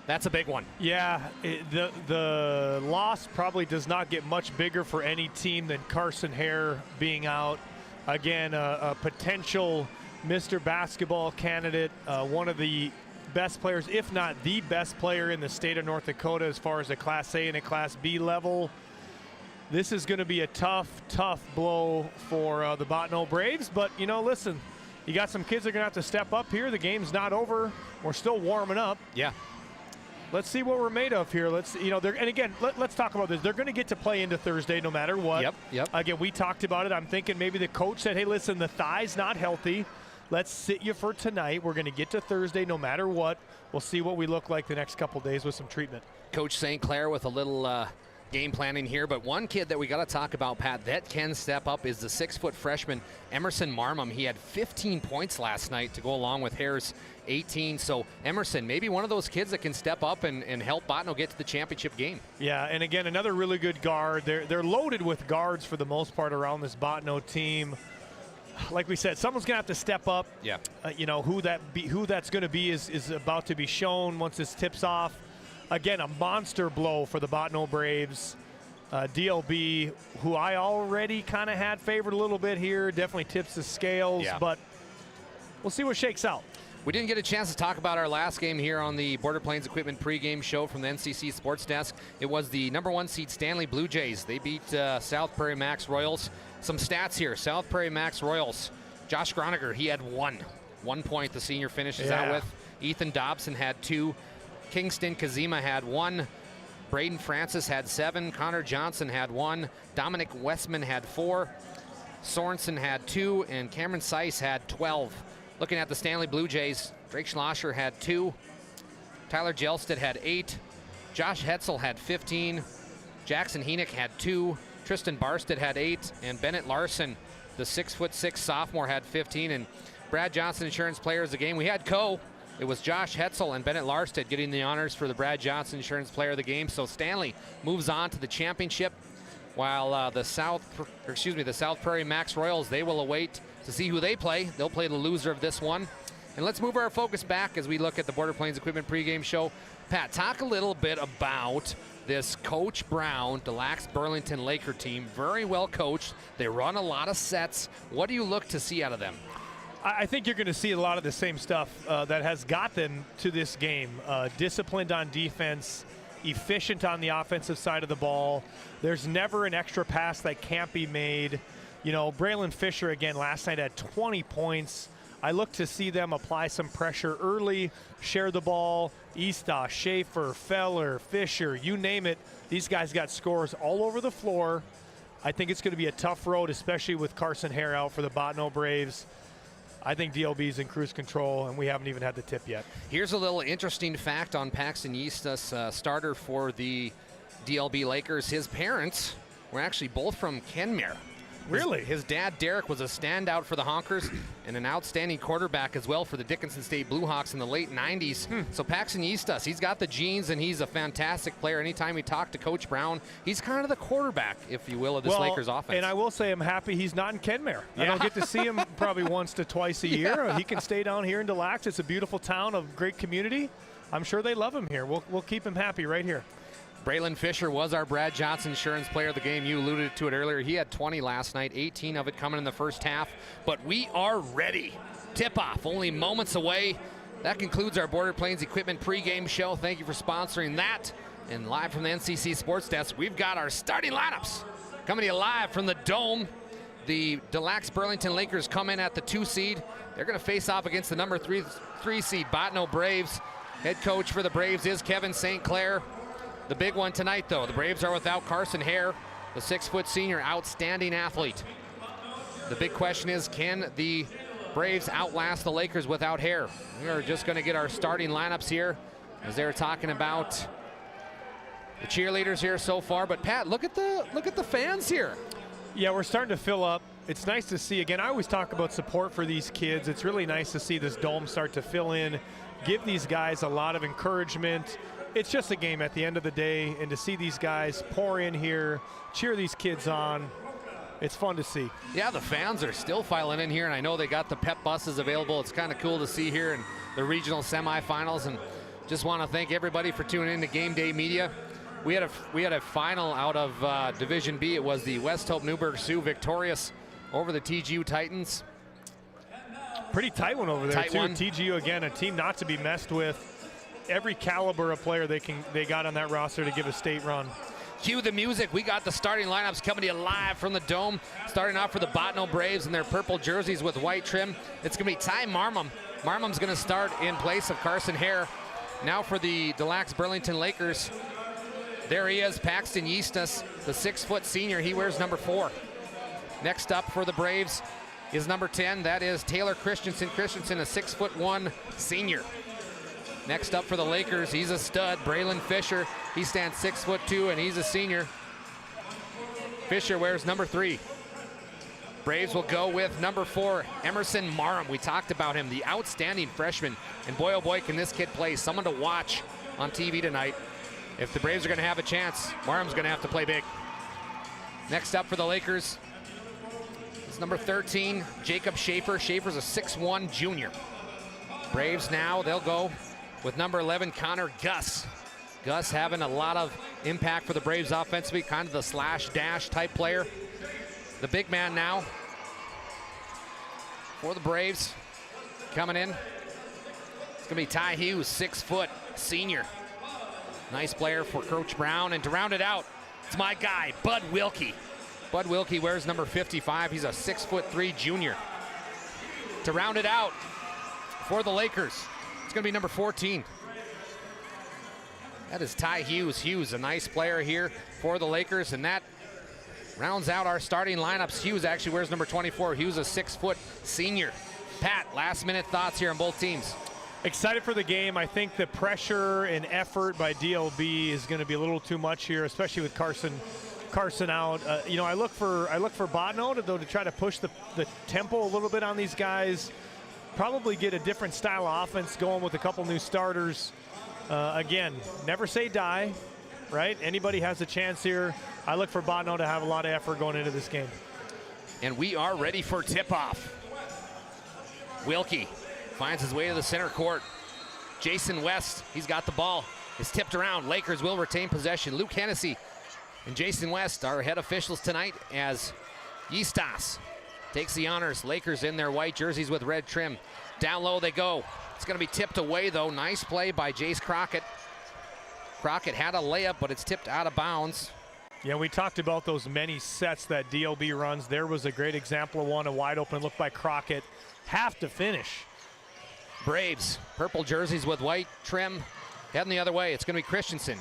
That's a big one. Yeah, the loss probably does not get much bigger for any team than Carson Hare being out. Again, a potential Mr. Basketball candidate, one of the best players, if not the best player in the state of North Dakota as far as a Class A and a Class B level. This is going to be a tough blow for the Bottineau Braves. But, you know, listen, you got some kids that are going to have to step up here. The game's not over. We're still warming up. Yeah. Let's see what we're made of here. Let's talk about this. They're going to get to play into Thursday no matter what. Yep. Again, we talked about it. I'm thinking maybe the coach said, hey, listen, the thigh's not healthy. Let's sit you for tonight. We're going to get to Thursday no matter what. We'll see what we look like the next couple days with some treatment. Coach St. Clair with a little game planning here, but one kid that we got to talk about, Pat, that can step up is the 6-foot freshman, Emerson Marmum. He had 15 points last night to go along with Hare's 18. So Emerson, maybe one of those kids that can step up and help Bottineau get to the championship game. Yeah, and again, another really good guard. They're loaded with guards for the most part around this Bottineau team. Like we said, someone's going to have to step up. Yeah. You know, who that's going to be is about to be shown once this tips off. Again, a monster blow for the Bottineau Braves. DLB, who I already kind of had favored a little bit here, definitely tips the scales, but we'll see what shakes out. We didn't get a chance to talk about our last game here on the Border Plains Equipment pregame show from the NCC Sports Desk. It was the #1 seed Stanley Blue Jays. They beat South Prairie Max Royals. Some stats here. South Prairie Max Royals. Josh Groniger, he had 1 point the senior finishes out with. Ethan Dobson had 2. Kingston Kazima had 1. Braden Francis had 7. Connor Johnson had 1. Dominic Westman had 4. Sorensen had 2. And Cameron Seiss had 12. Looking at the Stanley Blue Jays, Drake Schlosser had 2. Tyler Jelstead had 8. Josh Hetzel had 15. Jackson Heenick had 2. Tristan Barstead had 8. And Bennett Larson The 6'6" sophomore had 15, and Brad Johnson Insurance Player of the Game. We had It was Josh Hetzel and Bennett Larstead getting the honors for the Brad Johnson Insurance Player of the Game. So Stanley moves on to the championship, while the South Prairie Max Royals, they will await to see who they play. They'll play the loser of this one. And let's move our focus back as we look at the Border Plains Equipment pregame show. Pat, talk a little bit about this Coach Brown, DeLax Burlington Laker team. Very well coached. They run a lot of sets. What do you look to see out of them? I think you're going to see a lot of the same stuff that has got them to this game. Disciplined on defense, efficient on the offensive side of the ball. There's never an extra pass that can't be made. You know, Braylon Fisher, again, last night had 20 points. I look to see them apply some pressure early, share the ball. Eastosh, Schaefer, Feller, Fisher, you name it. These guys got scores all over the floor. I think it's going to be a tough road, especially with Carson Hare out for the Bottineau Braves. I think DLB's in cruise control, and we haven't even had the tip yet. Here's a little interesting fact on Paxton Eastus, starter for the DLB Lakers. His parents were actually both from Kenmare. Really? His dad, Derek, was a standout for the Honkers and an outstanding quarterback as well for the Dickinson State Bluehawks in the late 90s. So Paxton Eastus, he's got the genes, and he's a fantastic player. Anytime we talk to Coach Brown, he's kind of the quarterback, if you will, of this Lakers offense. And I will say I'm happy he's not in Kenmare. I don't get to see him probably once to twice a year. He can stay down here in DeLax. It's a beautiful town, a great community. I'm sure they love him here. We'll keep him happy right here. Braylon Fisher was our Brad Johnson Insurance Player of the Game. You alluded to it earlier. He had 20 last night, 18 of it coming in the first half. But we are ready. Tip-off only moments away. That concludes our Border Plains Equipment pregame show. Thank you for sponsoring that. And live from the NCC Sports Desk, we've got our starting lineups coming to you live from the Dome. The DeLax Burlington Lakers come in at the 2 seed. They're going to face off against the number 3 seed Bottineau Braves. Head coach for the Braves is Kevin St. Clair. The big one tonight, though, the Braves are without Carson Hare, the 6-foot senior, outstanding athlete. The big question is, can the Braves outlast the Lakers without Hare? We are just going to get our starting lineups here as they're talking about the cheerleaders here so far. But Pat, look at the fans here. Yeah, we're starting to fill up. It's nice to see. Again, I always talk about support for these kids. It's really nice to see this dome start to fill in, give these guys a lot of encouragement. It's just a game at the end of the day, and to see these guys pour in here, cheer these kids on, it's fun to see. Yeah, the fans are still filing in here, and I know they got the pep buses available. It's kind of cool to see here in the regional semifinals, and just want to thank everybody for tuning in to Game Day Media. We had a final out of Division B. It was the West Hope Newburgh Sioux victorious over the TGU Titans. Pretty tight one over there, too. TGU, again, a team not to be messed with. Every caliber of player they got on that roster to give a state run. Cue the music. We got the starting lineups coming to you live from the Dome. Starting off for the Bottineau Braves in their purple jerseys with white trim. It's going to be Ty Marmum. Marmum's going to start in place of Carson Hare. Now for the DeLax Burlington Lakers. There he is, Paxton Eastus, the 6-foot senior. He wears number 4. Next up for the Braves is number 10. That is Taylor Christensen. Christensen, a 6'1" senior. Next up for the Lakers, he's a stud, Braylon Fisher. He stands 6'2", and he's a senior. Fisher wears number 3. Braves will go with number 4, Emerson Marham. We talked about him, the outstanding freshman. And boy, oh boy, can this kid play. Someone to watch on TV tonight. If the Braves are going to have a chance, Marham's going to have to play big. Next up for the Lakers is number 13, Jacob Schaefer. Schaefer's a 6'1" junior. Braves now, they'll go with number 11, Connor Gus. Gus having a lot of impact for the Braves offensively, kind of the slash-dash type player. The big man now for the Braves coming in. It's going to be Ty Hughes, 6-foot senior. Nice player for Coach Brown. And to round it out, it's my guy, Bud Wilkie. Bud Wilkie wears number 55. He's a 6'3" junior. To round it out for the Lakers, it's going to be number 14. That is Ty Hughes. Hughes, a nice player here for the Lakers, and that rounds out our starting lineups. Hughes actually wears number 24. Hughes, a 6-foot senior. Pat, last-minute thoughts here on both teams. Excited for the game. I think the pressure and effort by DLB is going to be a little too much here, especially with Carson Carson out. I look for Bottineau to try to push the tempo a little bit on these guys. Probably get a different style of offense going with a couple new starters. Again, never say die, right? Anybody has a chance here. I look for Bottineau to have a lot of effort going into this game. And we are ready for tip-off. Wilkie finds his way to the center court. Jason West, he's got the ball. It's tipped around. Lakers will retain possession. Luke Hennessy and Jason West are head officials tonight as Yistas takes the honors. Lakers in their white jerseys with red trim. Down low they go. It's going to be tipped away, though. Nice play by Jace Crockett. Crockett had a layup, but it's tipped out of bounds. Yeah, we talked about those many sets that DLB runs. There was a great example of one, a wide open look by Crockett. Have to finish. Braves, purple jerseys with white trim. Heading the other way, it's going to be Christensen.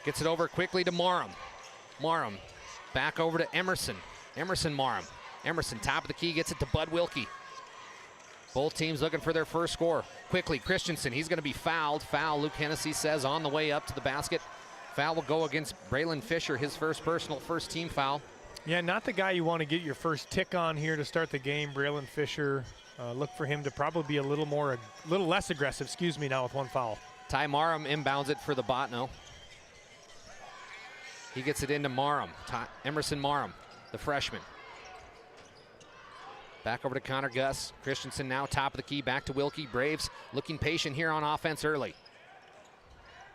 Gets it over quickly to Marham. Marham back over to Emerson. Marham. Emerson, top of the key, gets it to Bud Wilkie. Both teams looking for their first score. Quickly, Christensen, he's going to be fouled. Foul, Luke Hennessy says, on the way up to the basket. Foul will go against Braylon Fisher, his first team foul. Yeah, not the guy you want to get your first tick on here to start the game. Braylon Fisher, look for him to probably be a little less aggressive, now with one foul. Ty Marham inbounds it for the Bottineau. He gets it into Marham. Emerson Marham, the freshman. Back over to Connor Gus. Christensen now top of the key, back to Wilkie. Braves looking patient here on offense early.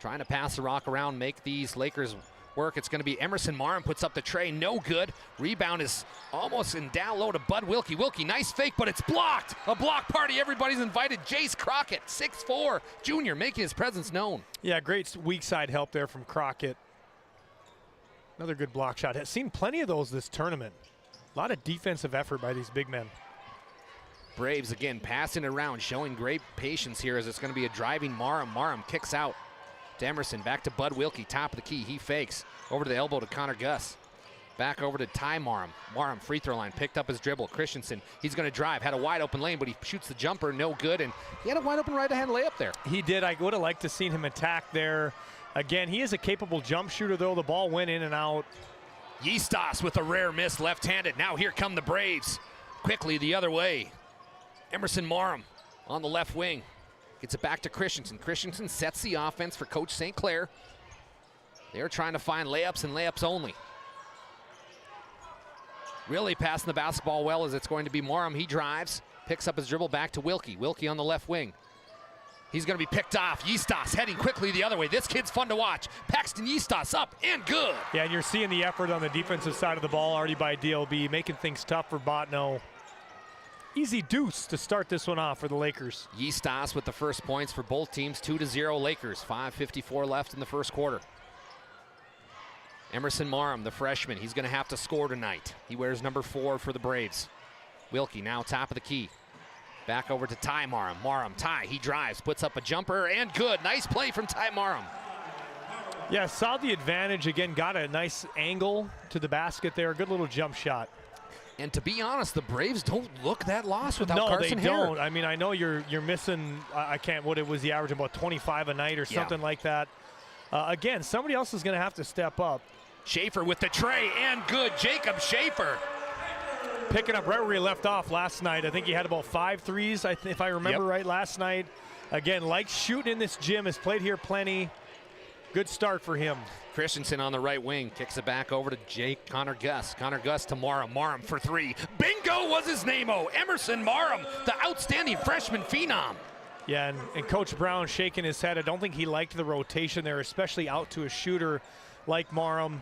Trying to pass the rock around, make these Lakers work. It's going to be Emerson Marham, puts up the tray, no good. Rebound is almost in down low to Bud Wilkie. Wilkie, nice fake, but it's blocked. A block party, everybody's invited. Jace Crockett, 6'4", junior, making his presence known. Yeah, great weak side help there from Crockett. Another good block shot. Has seen plenty of those this tournament. A lot of defensive effort by these big men. Braves again passing it around, showing great patience here as it's going to be a driving Marham. Marham kicks out to Emerson, back to Bud Wilkie, top of the key. He fakes over to the elbow to Connor Gus. Back over to Ty Marham. Marham, free throw line, picked up his dribble. Christensen, he's going to drive, had a wide open lane, but he shoots the jumper, no good, and he had a wide open right-hand layup there. He did. I would have liked to seen him attack there. Again, he is a capable jump shooter, though. The ball went in and out. Yistas with a rare miss, left-handed. Now here come the Braves. Quickly the other way. Emerson Marham on the left wing. Gets it back to Christensen. Christensen sets the offense for Coach St. Clair. They're trying to find layups and layups only. Really passing the basketball well as it's going to be Marham. He drives, picks up his dribble back to Wilkie. Wilkie on the left wing. He's going to be picked off. Yistas heading quickly the other way. This kid's fun to watch. Paxton Yistas up and good. Yeah, and you're seeing the effort on the defensive side of the ball already by DLB, making things tough for Bottineau. Easy deuce to start this one off for the Lakers. Yistas with the first points for both teams, 2-0 Lakers. 5:54 left in the first quarter. Emerson Marham, the freshman, he's going to have to score tonight. He wears number 4 for the Braves. Wilkie now top of the key. Back over to Ty Marham. Marham, Ty, he drives, puts up a jumper, and good. Nice play from Ty Marham. Yeah, saw the advantage again, got a nice angle to the basket there. Good little jump shot. And to be honest, the Braves don't look that lost without Carson Carson Hare. No, they don't. Hare. I mean, I know you're missing, what it was, the average about 25 a night or something like that. Again, somebody else is going to have to step up. Schaefer with the tray, and good. Jacob Schaefer. Picking up right where he left off last night. I think he had about 5 threes, if I remember right, last night. Again, likes shooting in this gym, has played here plenty. Good start for him. Christensen on the right wing, kicks it back over to Connor Gus. Connor Gus to Marham. Marham for 3. Bingo was his name-o. Emerson Marham, the outstanding freshman phenom. Yeah, and Coach Brown shaking his head. I don't think he liked the rotation there, especially out to a shooter like Marham.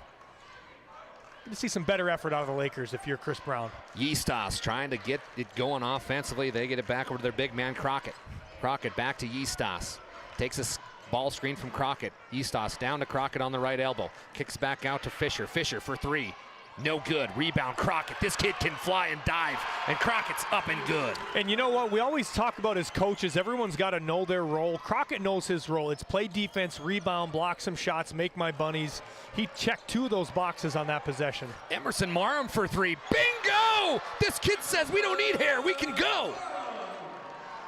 To see some better effort out of the Lakers if you're Chris Brown. Yistas trying to get it going offensively. They get it back over to their big man, Crockett. Crockett back to Yistas. Takes a ball screen from Crockett. Yistas down to Crockett on the right elbow. Kicks back out to Fisher. Fisher for 3. No good. Rebound Crockett. This kid can fly and dive, and Crockett's up and good. And you know what? We always talk about as coaches, everyone's got to know their role. Crockett knows his role. It's play defense, rebound, block some shots, make my bunnies. He checked 2 of those boxes on that possession. Emerson Marham for 3. Bingo! This kid says we don't need hair. We can go.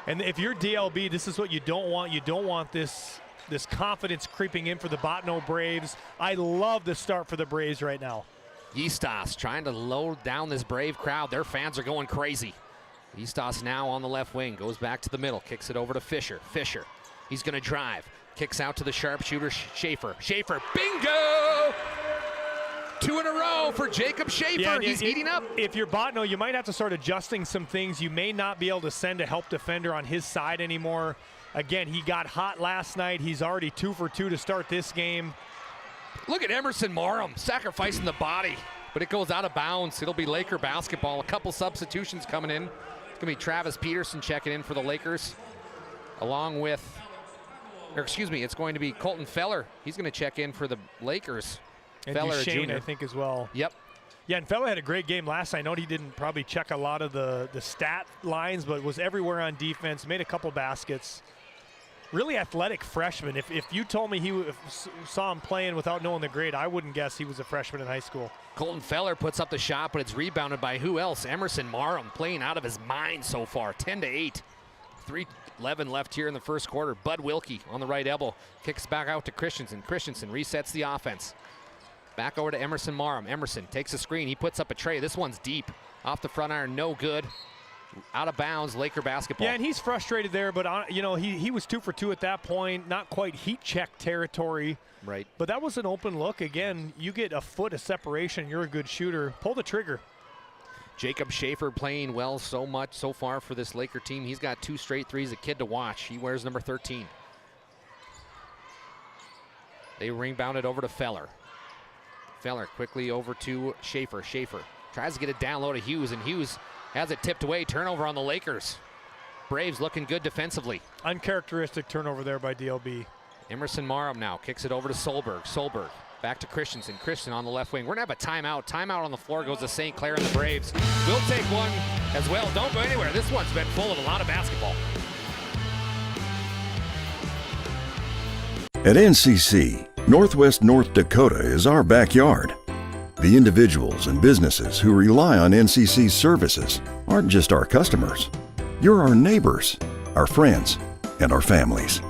And if you're DLB, this is what you don't want. You don't want this confidence creeping in for the Bottineau Braves. I love the start for the Braves right now. Eastos trying to load down this Brave crowd. Their fans are going crazy. Eastos now on the left wing, goes back to the middle, kicks it over to Fisher. Fisher, he's going to drive. Kicks out to the sharpshooter, Schaefer. Schaefer, bingo! 2 in a row for Jacob Schaefer. Yeah, He's heating up. If you're Bottineau, you might have to start adjusting some things. You may not be able to send a help defender on his side anymore. Again, he got hot last night. He's already 2 for 2 to start this game. Look at Emerson Morum sacrificing the body, but it goes out of bounds. It'll be Laker basketball. A couple substitutions coming in. It's going to be Travis Peterson checking in for the Lakers, along with, or excuse me, it's going to be Colton Feller. He's going to check in for the Lakers. And Feller, Duchesne, Jr. I think, as well. Yep. Yeah, and Feller had a great game last night. I know he didn't probably check a lot of the stat lines, but was everywhere on defense, made a couple baskets. Really athletic freshman. If you told me saw him playing without knowing the grade, I wouldn't guess he was a freshman in high school. Colton Feller puts up the shot, but it's rebounded by who else? Emerson Morum playing out of his mind so far, 10-8. 3:11 left here in the first quarter. Bud Wilkie on the right elbow. Kicks back out to Christensen. Christensen resets the offense. Back over to Emerson Morum. Emerson takes a screen. He puts up a tray. This one's deep. Off the front iron, no good. Out of bounds, Laker basketball. Yeah, and he's frustrated there, but you know, he was 2 for 2 at that point. Not quite heat check territory. Right. But that was an open look. Again, you get a foot of separation, you're a good shooter. Pull the trigger. Jacob Schaefer playing well so far for this Laker team. He's got 2 straight threes, a kid to watch. He wears number 13. They rebound it over to Feller. Feller quickly over to Schaefer. Schaefer tries to get it down low to Hughes, and Hughes has it tipped away. Turnover on the Lakers. Braves looking good defensively. Uncharacteristic turnover there by DLB. Emerson Morum now kicks it over to Solberg. Solberg back to Christensen. Christensen on the left wing. We're going to have a timeout. Timeout on the floor goes to St. Clair and the Braves. We'll take one as well. Don't go anywhere. This one's been full of a lot of basketball. At NCC, Northwest North Dakota is our backyard. The individuals and businesses who rely on NCC's services aren't just our customers. You're our neighbors, our friends, and our families.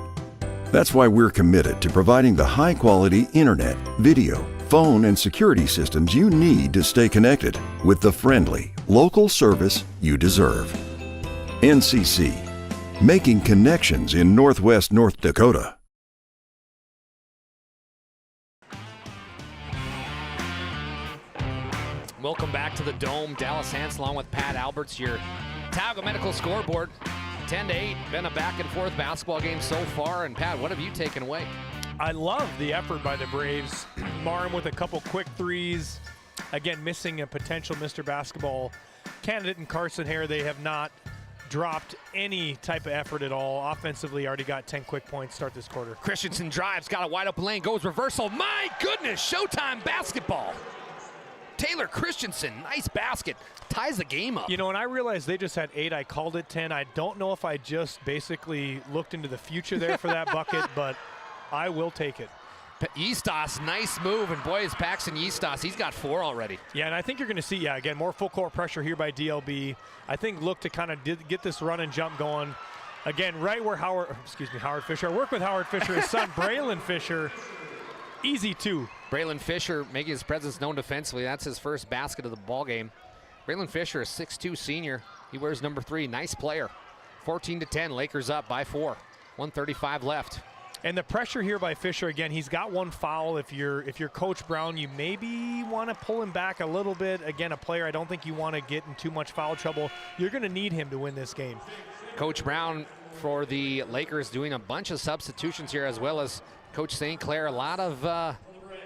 That's why we're committed to providing the high-quality internet, video, phone, and security systems you need to stay connected with the friendly, local service you deserve. NCC, making connections in Northwest North Dakota. Welcome back to the Dome. Dallas Hansen along with Pat Alberts, your Tioga Medical scoreboard. 10-8, been a back and forth basketball game so far. And Pat, what have you taken away? I love the effort by the Braves. Morum with a couple quick threes. Again, missing a potential Mr. Basketball candidate in Carson Hare. They have not dropped any type of effort at all. Offensively, already got 10 quick points start this quarter. Christensen drives, got a wide open lane, goes reversal. My goodness, Showtime basketball. Taylor Christensen, nice basket, ties the game up. You know, when I realized they just had 8, I called it 10. I don't know if I just basically looked into the future there for that bucket, but I will take it. Eastos, nice move, and boy, is Paxton Eastos. He's got 4 already. Yeah, and I think you're going to see, again, more full court pressure here by DLB. I think look to kind of get this run and jump going. Again, right where Howard Fisher. I work with Howard Fisher, his son, Braylon Fisher. Easy 2. Braylon Fisher making his presence known defensively. That's his first basket of the ball game. Braylon Fisher, a 6'2 senior. He wears number 3. Nice player. 14-10. Lakers up by 4. 1:35 left. And the pressure here by Fisher, again, he's got 1 foul. If you're Coach Brown, you maybe want to pull him back a little bit. Again, a player I don't think you want to get in too much foul trouble. You're going to need him to win this game. Coach Brown for the Lakers doing a bunch of substitutions here, as well as Coach St. Clair. A lot of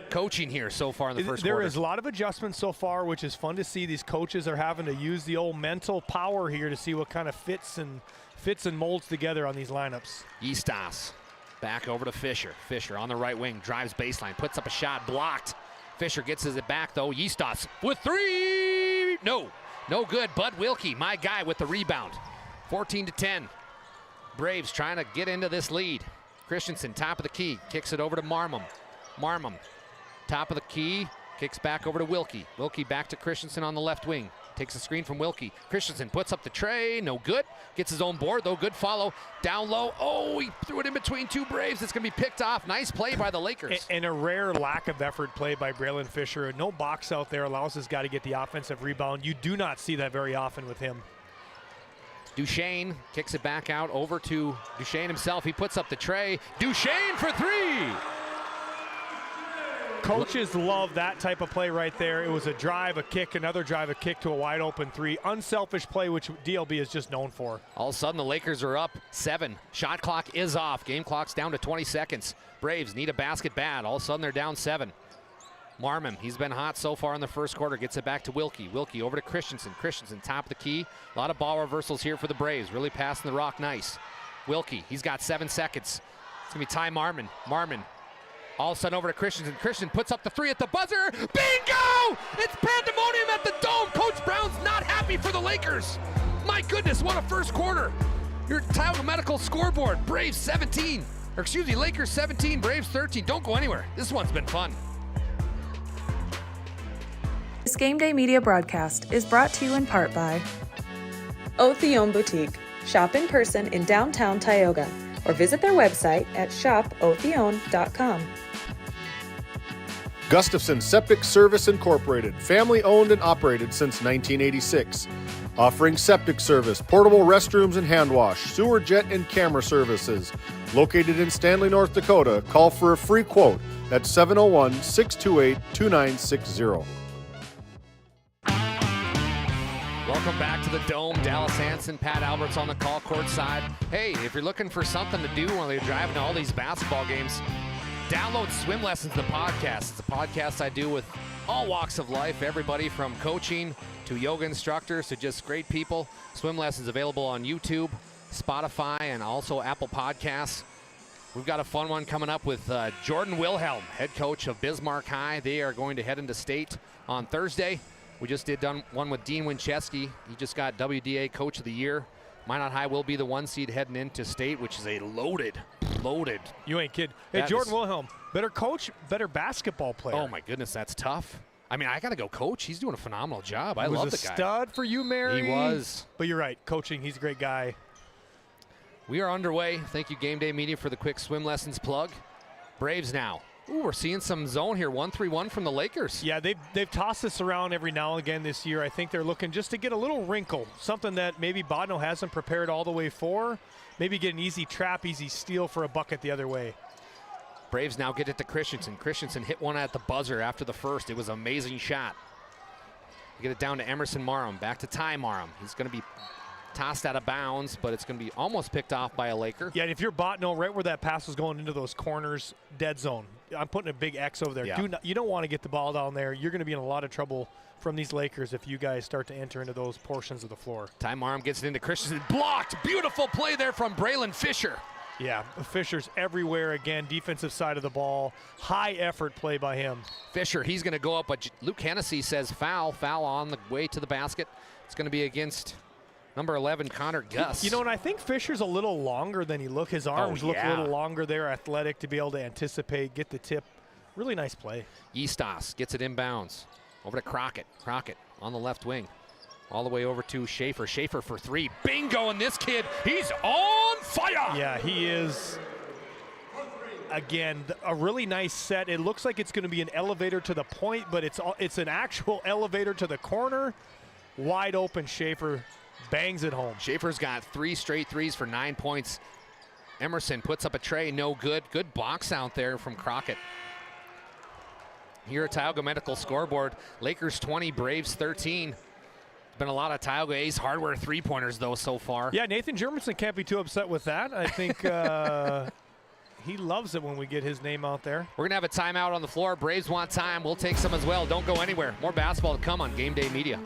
coaching here so far in the first quarter. There is a lot of adjustments so far, which is fun to see. These coaches are having to use the old mental power here to see what kind of fits and molds together on these lineups. Eastos back over to Fisher. Fisher on the right wing, drives baseline, puts up a shot, blocked. Fisher gets it back though. Eastos with 3. No good. Bud Wilkie, my guy, with the rebound. 14-10. Braves trying to get into this lead. Christensen, top of the key, kicks it over to Marmum. Marmum, top of the key, Kicks back over to Wilkie. Wilkie back to Christensen on the left wing. Takes a screen from Wilkie. Christensen puts up the tray. No good. Gets his own board, though. Good follow. Down low. Oh, he threw it in between two Braves. It's going to be picked off. Nice play by the Lakers. And a rare lack of effort play by Braylon Fisher. No box out there allows this guy to get the offensive rebound. You do not see that very often with him. Duchesne kicks it back out over to Duchesne himself. He puts up the tray. Duchesne for three. Coaches love that type of play right there. It was a drive, a kick, another drive, a kick to a wide open three. Unselfish play, which DLB is just known for. All of a sudden, the Lakers are up 7. Shot clock is off. Game clock's down to 20 seconds. Braves need a basket bad. All of a sudden, they're down 7. Marmon, he's been hot so far in the first quarter. Gets it back to Wilkie. Wilkie over to Christensen. Christensen, top of the key. A lot of ball reversals here for the Braves. Really passing the rock nice. Wilkie, he's got 7 seconds. It's going to be Ty Marmon. Marmon. All of a sudden over to Christensen. Christensen puts up the 3 at the buzzer. Bingo! It's pandemonium at the Dome. Coach Brown's not happy for the Lakers. My goodness, what a first quarter. Your Tioga Medical scoreboard. Braves 17. Or excuse me, Lakers 17, Braves 13. Don't go anywhere. This one's been fun. This Game Day Media broadcast is brought to you in part by Otheon Boutique. Shop in person in downtown Tioga or visit their website at shopotheon.com. Gustafson Septic Service Incorporated, family owned and operated since 1986. Offering septic service, portable restrooms and hand wash, sewer jet and camera services. Located in Stanley, North Dakota, call for a free quote at 701-628-2960. Welcome back to the Dome. Dallas Hansen, Pat Alberts on the call court side. Hey, if you're looking for something to do while you're driving to all these basketball games, download Swim Lessons, the podcast. It's a podcast I do with all walks of life, everybody from coaching to yoga instructors to just great people. Swim Lessons available on YouTube, Spotify, and also Apple Podcasts. We've got a fun one coming up with Jordan Wilhelm, head coach of Bismarck High. They are going to head into state on Thursday. We just did one with Dean Winchesky. He just got WDA Coach of the Year. Minot High will be the 1 seed heading into state, which is a loaded. You ain't kidding. Hey, Jordan Wilhelm, better coach, better basketball player. Oh, my goodness, that's tough. I mean, I got to go coach. He's doing a phenomenal job. I love the guy. He was a stud for you, Mary. He was. But you're right, coaching, he's a great guy. We are underway. Thank you, Game Day Media, for the quick Swim Lessons plug. Braves now. Ooh, we're seeing some zone here, 1-3-1 from the Lakers. Yeah, they've tossed this around every now and again this year. I think they're looking just to get a little wrinkle, something that maybe Bottineau hasn't prepared all the way for. Maybe get an easy trap, easy steal for a bucket the other way. Braves now get it to Christensen. Christensen hit one at the buzzer after the first. It was an amazing shot. Get it down to Emerson Marham, back to Ty Marham. He's going to be tossed out of bounds, but it's going to be almost picked off by a Laker. Yeah, and if you're Bottineau, right where that pass was going into those corners, dead zone. I'm putting a big X over there. Yeah. You don't want to get the ball down there. You're going to be in a lot of trouble from these Lakers if you guys start to enter into those portions of the floor. Ty Marham gets it into Christensen. Blocked. Beautiful play there from Braylon Fisher. Yeah, Fisher's everywhere again. Defensive side of the ball. High effort play by him. Fisher, he's going to go up, but Luke Hennessy says foul. Foul on the way to the basket. It's going to be against number 11, Connor Gus. You know, and I think Fisher's a little longer than he look. His arms look a little longer there, athletic to be able to anticipate, get the tip. Really nice play. Eastos gets it inbounds. Over to Crockett. Crockett on the left wing. All the way over to Schaefer. Schaefer for 3. Bingo, and this kid, he's on fire! Yeah, he is. Again, a really nice set. It looks like it's going to be an elevator to the point, but it's an actual elevator to the corner. Wide open, Schaefer bangs it home. Schaefer's got 3 straight threes for 9 points. Emerson puts up a tray, no good. Good box out there from Crockett. Here at Tioga Medical scoreboard, Lakers 20, Braves 13. Been a lot of Tioga Ace hardware three-pointers, though, so far. Yeah, Nathan Germanson can't be too upset with that. I think he loves it when we get his name out there. We're going to have a timeout on the floor. Braves want time. We'll take some as well. Don't go anywhere. More basketball to come on Game Day Media.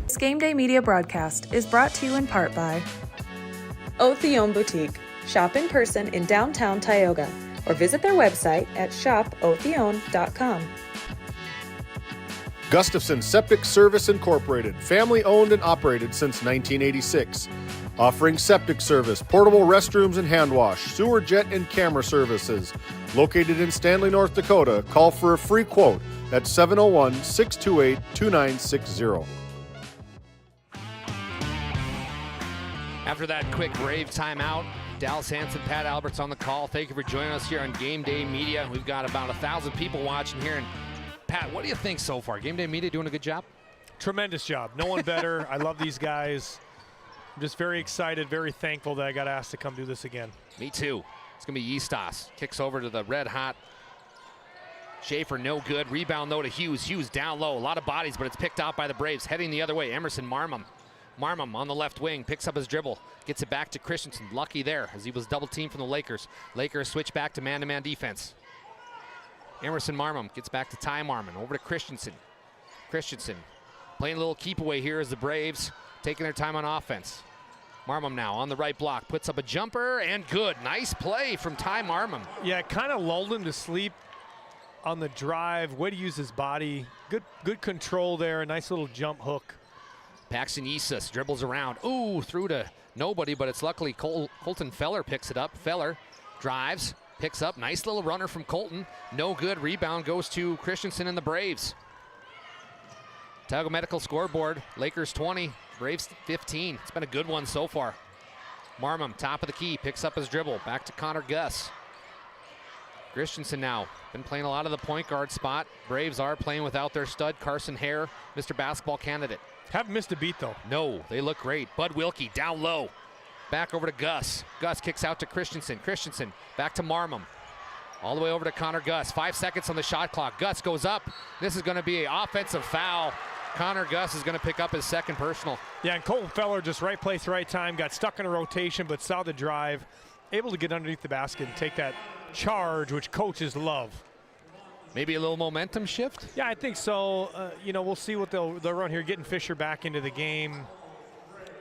This Game Day Media broadcast is brought to you in part by Otheon Boutique. Shop in person in downtown Tioga or visit their website at shopotheon.com. Gustafson Septic Service Incorporated, family owned and operated since 1986. Offering septic service, portable restrooms and hand wash, sewer jet and camera services. Located in Stanley, North Dakota, call for a free quote at 701-628-2960. After that quick Brave timeout, Dallas Hansen, Pat Alberts on the call. Thank you for joining us here on Game Day Media. We've got about 1,000 people watching here. And Pat, what do you think so far? Game Day Media doing a good job? Tremendous job. No one better. I love these guys. I'm just very excited, very thankful that I got asked to come do this again. Me too. It's going to be Eastos. Kicks over to the red-hot Schaefer, no good. Rebound, though, to Hughes. Hughes down low. A lot of bodies, but it's picked out by the Braves. Heading the other way, Emerson Marmum. Marmum on the left wing, picks up his dribble. Gets it back to Christensen. Lucky there, as he was double-teamed from the Lakers. Lakers switch back to man-to-man defense. Emerson Marmum gets back to Ty Marmon. Over to Christensen. Christensen playing a little keep away here as the Braves taking their time on offense. Marmum now on the right block, puts up a jumper, and good. Nice play from Ty Marmum. Yeah, kind of lulled him to sleep on the drive. Way to use his body. Good control there. A nice little jump hook. Paxton Isas dribbles around. Ooh, through to nobody, but it's luckily Colton Feller picks it up. Feller drives, picks up. Nice little runner from Colton. No good. Rebound goes to Christensen and the Braves. Tioga Medical scoreboard. Lakers 20, Braves 15. It's been a good one so far. Marmum, top of the key, picks up his dribble. Back to Connor Gus. Christensen now been playing a lot of the point guard spot. Braves are playing without their stud, Carson Hare, Mr. Basketball candidate. Haven't missed a beat, though. No, they look great. Bud Wilkie down low. Back over to Gus. Gus kicks out to Christensen. Christensen back to Marmum. All the way over to Connor Gus. 5 seconds on the shot clock. Gus goes up. This is going to be an offensive foul. Connor Gus is going to pick up his second personal. Yeah, and Colton Feller just right place, right time. Got stuck in a rotation, but saw the drive. Able to get underneath the basket and take that charge, which coaches love. Maybe a little momentum shift? Yeah, I think so. We'll see what they'll run here. Getting Fisher back into the game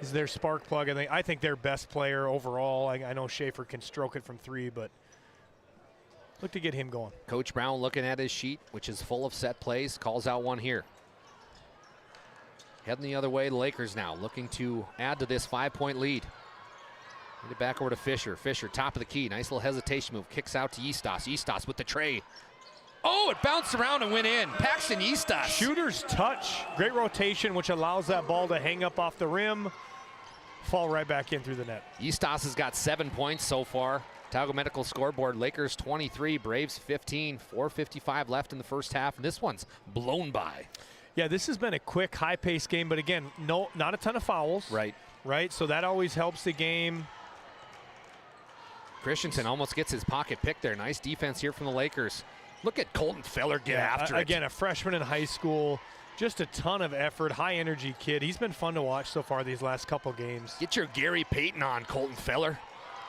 is their spark plug. I think their best player overall. I know Schaefer can stroke it from three, but look to get him going. Coach Brown looking at his sheet, which is full of set plays, calls out one here. Heading the other way, the Lakers now looking to add to this 5-point lead. Get it back over to Fisher. Fisher, top of the key. Nice little hesitation move. Kicks out to Eastos. Eastos with the tray. Oh, it bounced around and went in. Paxton Eastos. Shooter's touch. Great rotation, which allows that ball to hang up off the rim, fall right back in through the net. Eastos has got 7 points so far. Tioga Medical scoreboard, Lakers 23, Braves 15. 4:55 left in the first half, and this one's blown by. Yeah, this has been a quick, high-paced game, but again, not a ton of fouls. Right, so that always helps the game. Christensen almost gets his pocket pick there. Nice defense here from the Lakers. Look at Colton Feller get after it. Again, a freshman in high school. Just a ton of effort, high-energy kid. He's been fun to watch so far these last couple games. Get your Gary Payton on, Colton Feller.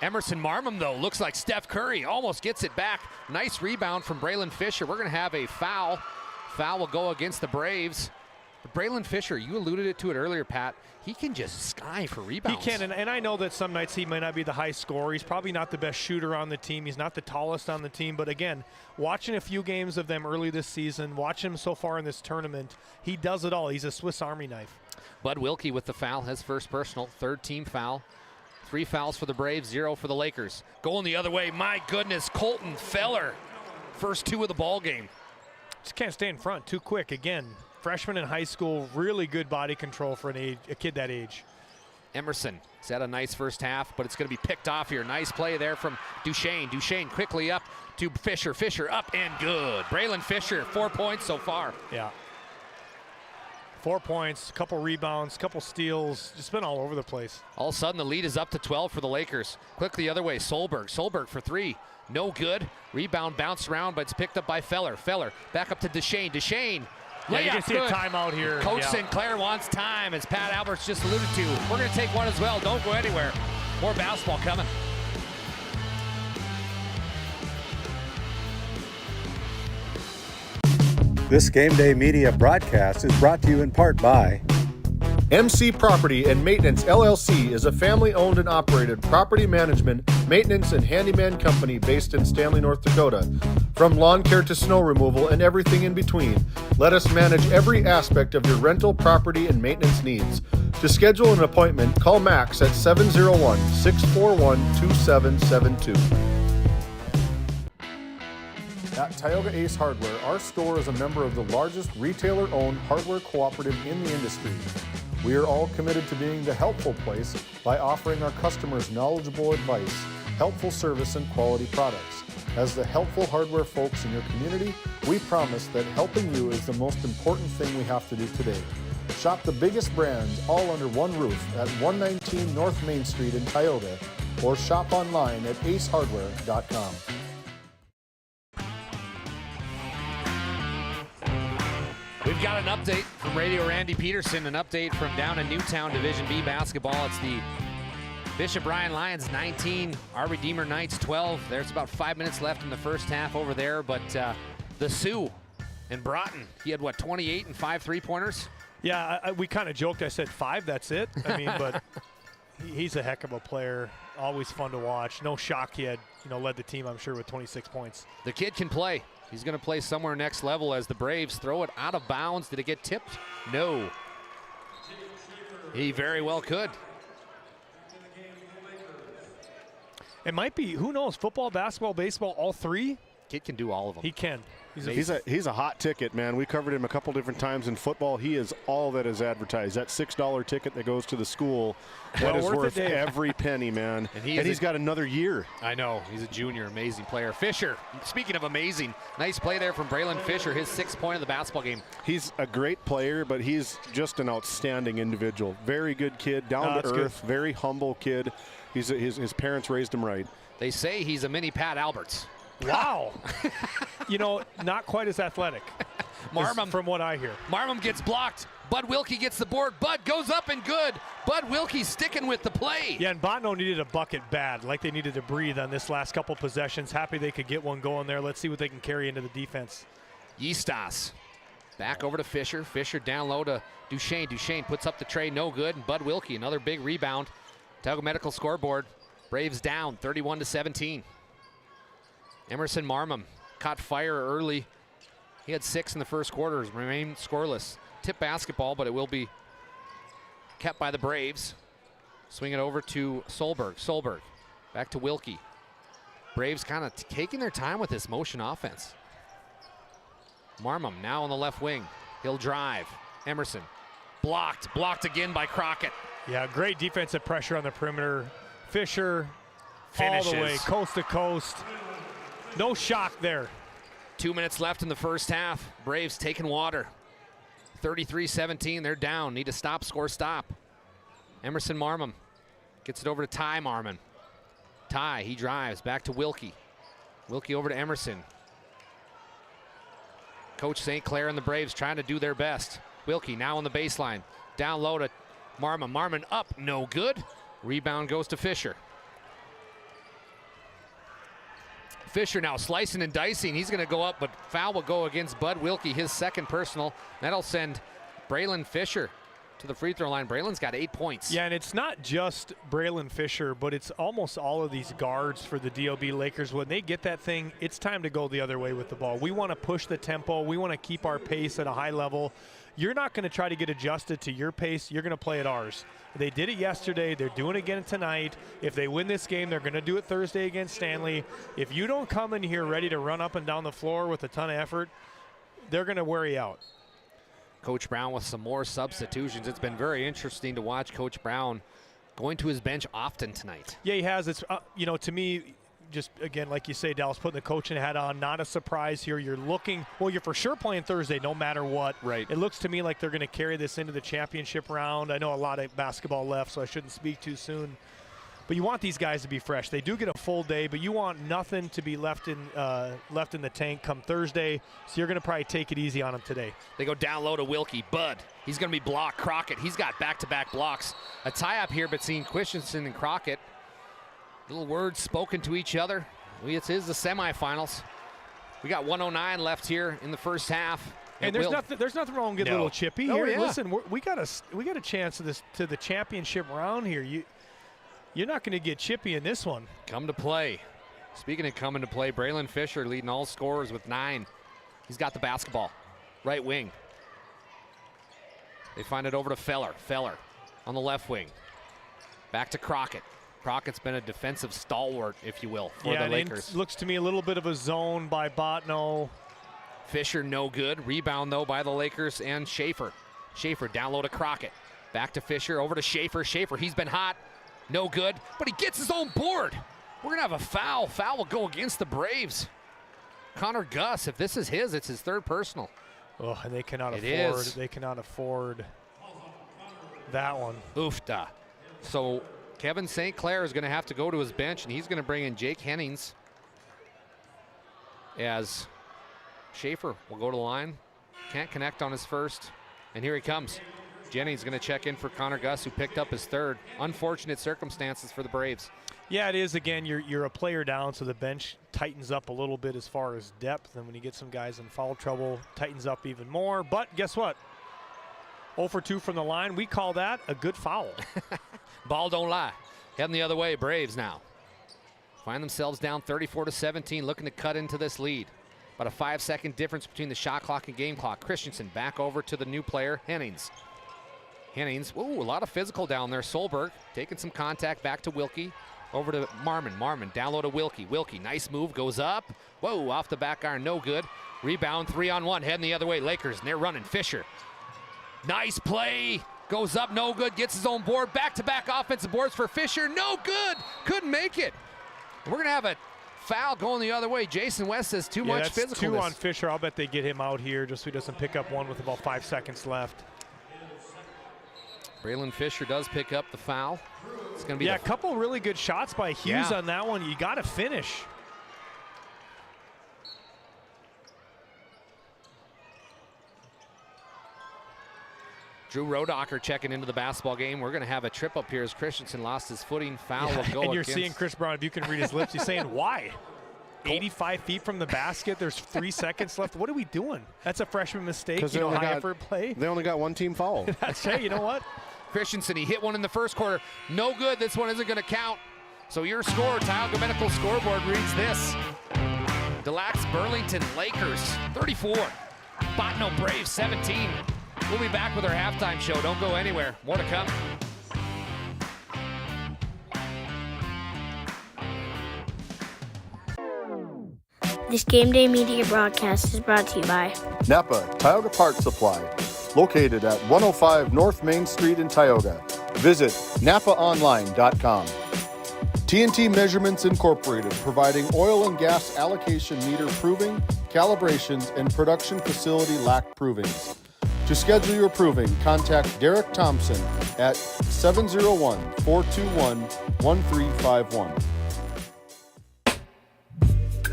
Emerson Marmum, though, looks like Steph Curry. Almost gets it back. Nice rebound from Braylon Fisher. We're going to have a foul. Foul will go against the Braves. But Braylon Fisher, you alluded to it earlier, Pat. He can just sky for rebounds. He can, and I know that some nights he might not be the high scorer. He's probably not the best shooter on the team. He's not the tallest on the team. But again, watching a few games of them early this season, watching him so far in this tournament, he does it all. He's a Swiss Army knife. Bud Wilkie with the foul, his first personal, third team foul. 3 fouls for the Braves, 0 for the Lakers. Going the other way, my goodness, Colton Feller. First 2 of the ball game. Just can't stay in front, too quick. Again, freshman in high school, really good body control for a kid that age. Emerson has had a nice first half, but it's going to be picked off here. Nice play there from Duchesne. Duchesne quickly up to Fisher. Fisher up and good. Braylon Fisher, 4 points so far. Yeah. 4 points, a couple rebounds, couple steals, just been all over the place. All of a sudden, the lead is up to 12 for the Lakers. Quick the other way, Solberg. Solberg for 3. No good. Rebound bounced around, but it's picked up by Feller. Feller back up to Duchesne. Duchesne. Yeah, you can see a timeout here. Coach Sinclair wants time, as Pat Alberts just alluded to. We're going to take one as well. Don't go anywhere. More basketball coming. This Game Day Media broadcast is brought to you in part by MC Property and Maintenance LLC is a family-owned and operated property management maintenance and handyman company based in Stanley, North Dakota. From lawn care to snow removal and everything in between, let us manage every aspect of your rental, property, and maintenance needs. To schedule an appointment, call Max at 701-641-2772. At Tioga Ace Hardware, our store is a member of the largest retailer-owned hardware cooperative in the industry. We are all committed to being the helpful place by offering our customers knowledgeable advice, helpful service, and quality products. As the helpful hardware folks in your community, we promise that helping you is the most important thing we have to do today. Shop the biggest brands all under one roof at 119 North Main Street in Tioga, or shop online at acehardware.com. We've got an update from Radio Randy Peterson, an update from down in Newtown Division B basketball. It's the Bishop Bryan Lions 19, our Redeemer Knights 12. There's about 5 minutes left in the first half over there, but the Sioux and Broughton, he had what, 28 and 5 3-pointers? Yeah, we kind of joked. I said 5, that's it. I mean, but he's a heck of a player. Always fun to watch. No shock he had, led the team, I'm sure, with 26 points. The kid can play. He's going to play somewhere next level as the Braves throw it out of bounds. Did it get tipped? No. He very well could. It might be, who knows, football, basketball, baseball, all three? Kid can do all of them. He can. He's a hot ticket, man. We covered him a couple different times in football. He is all that is advertised. That $6 ticket that goes to the school, that is worth every penny, man. And he's got another year. I know. He's a junior. Amazing player. Fisher, speaking of amazing, nice play there from Braylon Fisher, his 6th point of the basketball game. He's a great player, but he's just an outstanding individual. Very good kid, down to earth, very humble kid. His parents raised him right. They say he's a mini Pat Alberts. Wow. Not quite as athletic. Marmum, from what I hear. Marmum gets blocked. Bud Wilkie gets the board. Bud goes up and good. Bud Wilkie sticking with the play. Yeah, and Bottineau needed a bucket bad, like they needed to breathe on this last couple possessions. Happy they could get one going there. Let's see what they can carry into the defense. Yestas back over to Fisher. Fisher down low to Duchesne. Duchesne puts up the tray, no good. And Bud Wilkie, another big rebound. Tioga Medical scoreboard. Braves down 31-17. Emerson Marmum caught fire early. He had 6 in the first quarter, remained scoreless. Tip basketball, but it will be kept by the Braves. Swing it over to Solberg. Solberg back to Wilkie. Braves kind of taking their time with this motion offense. Marmum now on the left wing. He'll drive. Emerson blocked. Blocked again by Crockett. Yeah, great defensive pressure on the perimeter. Fisher finishes all the way, coast to coast. No shock there. 2 minutes left in the first half. Braves taking water. 33-17, they're down. Need a stop, score, stop. Emerson Marmum gets it over to Ty Marmon. Ty, he drives back to Wilkie. Wilkie over to Emerson. Coach St. Clair and the Braves trying to do their best. Wilkie now on the baseline. Down low to Marmon. Marmon up, no good. Rebound goes to Fisher. Fisher now slicing and dicing. He's going to go up, but foul will go against Bud Wilkie, his 2nd personal. That'll send Braylon Fisher to the free throw line. Braylon's got 8 points. Yeah, and it's not just Braylon Fisher, but it's almost all of these guards for the DOB Lakers. When they get that thing, it's time to go the other way with the ball. We want to push the tempo. We want to keep our pace at a high level. You're not going to try to get adjusted to your pace. You're going to play at ours. They did it yesterday. They're doing it again tonight. If they win this game, they're going to do it Thursday against Stanley. If you don't come in here ready to run up and down the floor with a ton of effort, they're going to wear you out. Coach Brown with some more substitutions. It's been very interesting to watch Coach Brown going to his bench often tonight. Yeah, he has. It's to me, just again, like you say, Dallas, putting the coaching hat on, not a surprise here. You're for sure playing Thursday no matter what. Right. It looks to me like they're going to carry this into the championship round. I know a lot of basketball left, so I shouldn't speak too soon. But you want these guys to be fresh. They do get a full day, but you want nothing to be left in the tank come Thursday. So you're going to probably take it easy on them today. They go down low to Wilkie. Bud, he's going to be blocked. Crockett, he's got back-to-back blocks. A tie-up here between Christensen and Crockett. Little words spoken to each other. It is the semifinals. We got 109 left here in the first half. And there's nothing wrong with a little chippy here. Yeah. Listen, we got a chance to the championship round here. You're not going to get chippy in this one. Come to play. Speaking of coming to play, Braylon Fisher leading all scorers with 9. He's got the basketball. Right wing. They find it over to Feller. Feller on the left wing. Back to Crockett. Crockett's been a defensive stalwart, if you will, for the Lakers. It looks to me a little bit of a zone by Bottineau. Fisher no good. Rebound, though, by the Lakers and Schaefer. Schaefer down low to Crockett. Back to Fisher, over to Schaefer. Schaefer, he's been hot. No good, but he gets his own board. We're going to have a foul. Foul will go against the Braves. Connor Gus, if this is his, it's his 3rd personal. Oh, and they cannot afford that one. Oofda. So Kevin St. Clair is going to have to go to his bench, and he's going to bring in Jake Hennings as Schaefer will go to the line. Can't connect on his first, and here he comes. Jennings going to check in for Connor Gus, who picked up his 3rd. Unfortunate circumstances for the Braves. Yeah, it is. Again, you're a player down, so the bench tightens up a little bit as far as depth. And when you get some guys in foul trouble, tightens up even more. But guess what? 0 for 2 from the line. We call that a good foul. Ball don't lie. Heading the other way, Braves now. Find themselves down 34-17, looking to cut into this lead. About a 5-second difference between the shot clock and game clock. Christensen back over to the new player, Hennings. Hennings, ooh, a lot of physical down there. Solberg taking some contact, back to Wilkie. Over to Marmon. Marmon down low to Wilkie. Wilkie, nice move, goes up. Whoa, off the back iron, no good. Rebound, 3-on-1, heading the other way. Lakers, and they're running. Fisher. Nice play. Goes up, no good, gets his own board. Back-to-back offensive boards for Fisher, no good. Couldn't make it. We're going to have a foul going the other way. Jason West says too much physicalness. 2 on Fisher. I'll bet they get him out here just so he doesn't pick up one with about 5 seconds left. Braylon Fisher does pick up the foul. It's going to be a couple really good shots by Hughes on that one. You got to finish. Drew Rodacher checking into the basketball game. We're going to have a trip up here as Christensen lost his footing. Foul will go and you're seeing Chris Brown, if you can read his lips, he's saying, why? 85 feet from the basket. There's 3 seconds left. What are we doing? That's a freshman mistake. High effort play. They only got 1 team foul. That's hey, you know what? Christensen, he hit one in the first quarter. No good. This one isn't going to count. So your score, Tioga Medical scoreboard reads this. Delax Burlington Lakers 34. Bottineau Braves 17. We'll be back with our halftime show. Don't go anywhere. More to come. This Game Day Media broadcast is brought to you by Napa Tioga Parts Supply, located at 105 North Main Street in Tioga. Visit napaonline.com. TNT Measurements Incorporated, providing oil and gas allocation meter proving, calibrations, and production facility lack provings. To schedule your proving, contact Derek Thompson at 701-421-1351.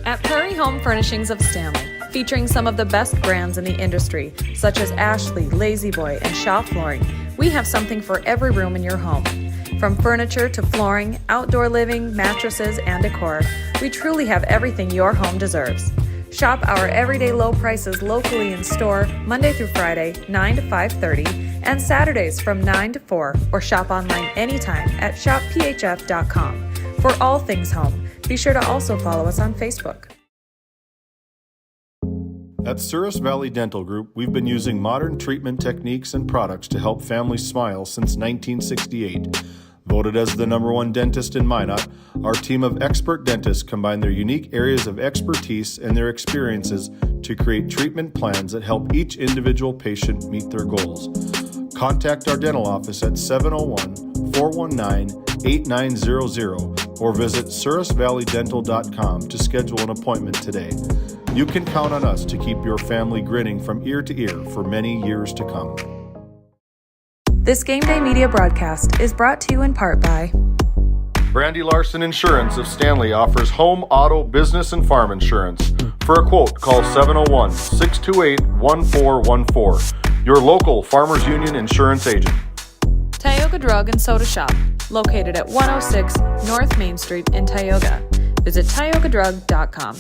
At Prairie Home Furnishings of Stanley, featuring some of the best brands in the industry, such as Ashley, La-Z-Boy, and Shaw Flooring, we have something for every room in your home. From furniture to flooring, outdoor living, mattresses, and decor, we truly have everything your home deserves. Shop our everyday low prices locally in store Monday through Friday, 9 to 5:30, and Saturdays from 9 to 4, or shop online anytime at shopphf.com. For all things home, be sure to also follow us on Facebook. At Souris Valley Dental Group, we've been using modern treatment techniques and products to help families smile since 1968. Voted as the #1 dentist in Minot, our team of expert dentists combine their unique areas of expertise and their experiences to create treatment plans that help each individual patient meet their goals. Contact our dental office at 701-419-8900 or visit sourisvalleydental.com to schedule an appointment today. You can count on us to keep your family grinning from ear to ear for many years to come. This Game Day Media broadcast is brought to you in part by Brandy Larson Insurance of Stanley offers home, auto, business, and farm insurance. For a quote, call 701-628-1414. Your local Farmers Union insurance agent. Tioga Drug and Soda Shop, located at 106 North Main Street in Tioga. Visit tiogadrug.com.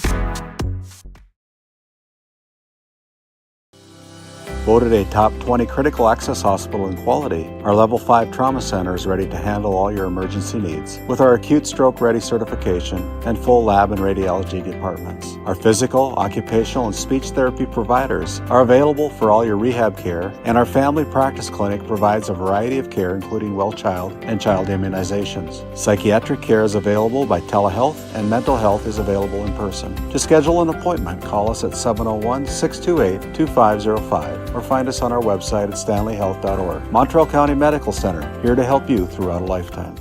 Voted a top 20 critical access hospital in quality, our Level 5 Trauma Center is ready to handle all your emergency needs with our acute stroke ready certification and full lab and radiology departments. Our physical, occupational, and speech therapy providers are available for all your rehab care, and our family practice clinic provides a variety of care including well child and child immunizations. Psychiatric care is available by telehealth, and mental health is available in person. To schedule an appointment, call us at 701-628-2505 or find us on our website at stanleyhealth.org. Montreal County Medical Center, here to help you throughout a lifetime.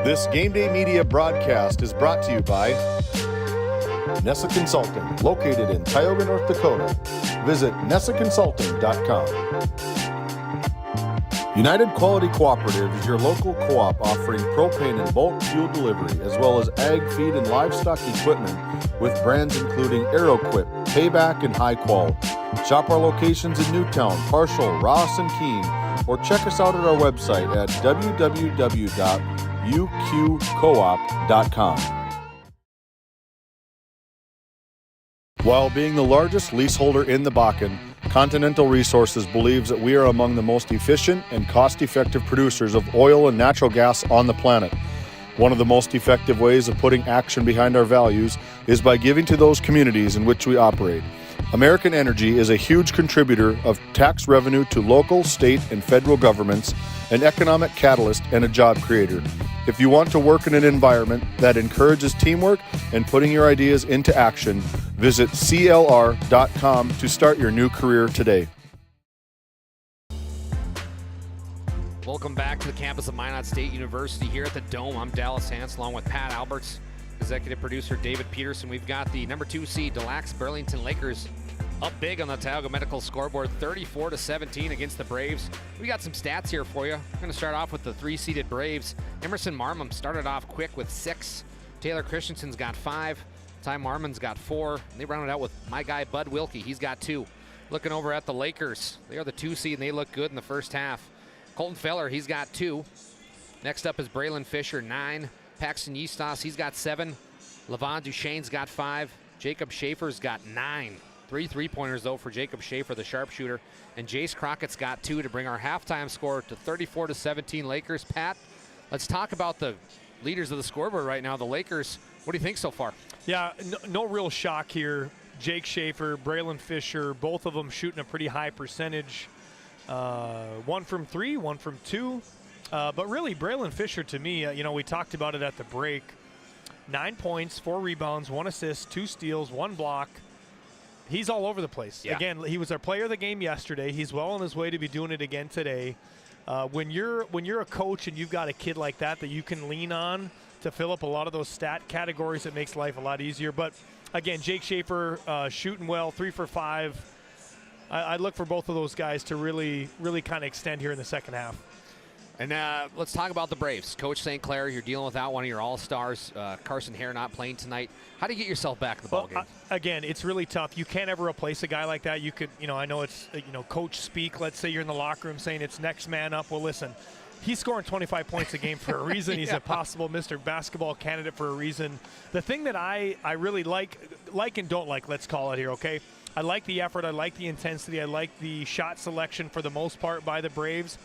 This Game Day Media broadcast is brought to you by Nessa Consulting, located in Tioga, North Dakota. Visit nessaconsulting.com. United Quality Cooperative is your local co-op offering propane and bulk fuel delivery, as well as ag, feed, and livestock equipment with brands including AeroQuip, Payback, and High Qual. Shop our locations in Newtown, Parshall, Ross, and Keene, or check us out at our website at www.uqcoop.com. While being the largest leaseholder in the Bakken, Continental Resources believes that we are among the most efficient and cost-effective producers of oil and natural gas on the planet. One of the most effective ways of putting action behind our values is by giving to those communities in which we operate. American Energy is a huge contributor of tax revenue to local, state, and federal governments, an economic catalyst, and a job creator. If you want to work in an environment that encourages teamwork and putting your ideas into action, visit CLR.com to start your new career today. Welcome back to the campus of Minot State University here at the Dome. I'm Dallas Hansen along with Pat Alberts, executive producer David Peterson. We've got the number 2 seed Des Lacs Burlington Lakers up big on the Tioga Medical scoreboard, 34-17 against the Braves. We got some stats here for you. We're going to start off with the 3-seeded Braves. Emerson Marmon started off quick with 6. Taylor Christensen's got 5. Ty Marmon's got 4. And they rounded out with my guy Bud Wilkie. He's got 2. Looking over at the Lakers, they are the 2 seed and they look good in the first half. Colton Feller, he's got 2. Next up is Braylon Fisher, 9. Paxton Eastos, he's got 7. Levon Duchesne's got 5. Jacob Schaefer's got 9. 3 3-pointers, though, for Jacob Schaefer, the sharpshooter. And Jace Crockett's got 2 to bring our halftime score to 34-17 Lakers. Pat, let's talk about the leaders of the scoreboard right now, the Lakers. What do you think so far? Yeah, no real shock here. Jake Schaefer, Braylon Fisher, both of them shooting a pretty high percentage. 1 from 3, 1 from 2. But really, Braylon Fisher, to me, we talked about it at the break. 9 points, 4 rebounds, 1 assist, 2 steals, 1 block. He's all over the place. Yeah. Again, he was our player of the game yesterday. He's well on his way to be doing it again today. When you're a coach and you've got a kid like that you can lean on to fill up a lot of those stat categories, it makes life a lot easier. But again, Jake Schaefer shooting well, 3 for 5. I look for both of those guys to really kind of extend here in the second half. And let's talk about the Braves. Coach St. Clair, you're dealing without one of your all-stars. Carson Hare not playing tonight. How do you get yourself back in the ballgame? Again, it's really tough. You can't ever replace a guy like that. You could, I know it's, coach speak. Let's say you're in the locker room saying it's next man up. Well, listen, he's scoring 25 points a game for a reason. He's a possible Mr. Basketball candidate for a reason. The thing that I really like and don't like, let's call it here, okay? I like the effort. I like the intensity. I like the shot selection for the most part by the Braves.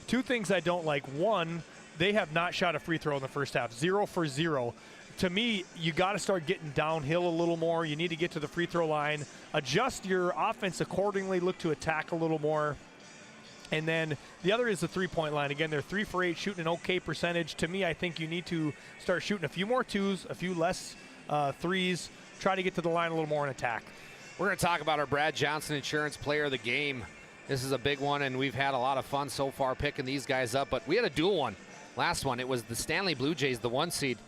2 things I don't like. 1, they have not shot a free throw in the first half. 0 for 0. To me, you got to start getting downhill a little more. You need to get to the free throw line. Adjust your offense accordingly. Look to attack a little more. And then the other is the 3-point line. Again, they're 3 for 8, shooting an okay percentage. To me, I think you need to start shooting a few more 2s, a few less 3s. Try to get to the line a little more and attack. We're going to talk about our Brad Johnson Insurance Player of the Game. This is a big one, and we've had a lot of fun so far picking these guys up. But we had a dual one. Last one, it was the Stanley Blue Jays, the 1 seed.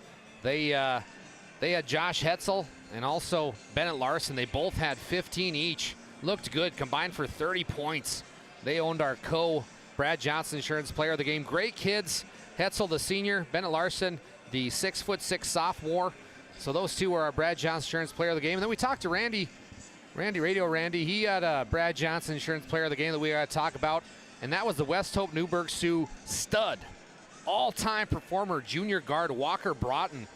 They had Josh Hetzel and also Bennett Larson. They both had 15 each. Looked good, combined for 30 points. They owned our Brad Johnson Insurance Player of the Game. Great kids. Hetzel, the senior. Bennett Larson, the 6'6" sophomore. So those 2 are our Brad Johnson Insurance Player of the Game. And then we talked to Randy. Randy, he had a Brad Johnson Insurance Player of the Game that we got to talk about, and that was the West Hope Newburgh Sioux stud, all-time performer, junior guard Walker Broughton.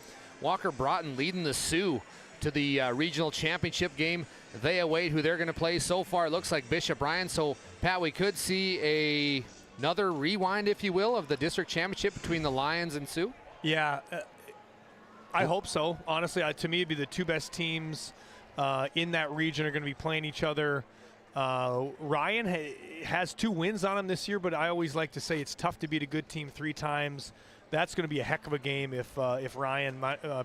Walker Broughton leading the Sioux to the regional championship game. They await who they're going to play. So far, it looks like Bishop Ryan. So, Pat, we could see another rewind, if you will, of the district championship between the Lions and Sioux? Yeah, I hope so. Honestly, to me, it'd be the two best teams in that region are going to be playing each other. Ryan has 2 wins on him this year, but I always like to say it's tough to beat a good team 3 times. That's going to be a heck of a game if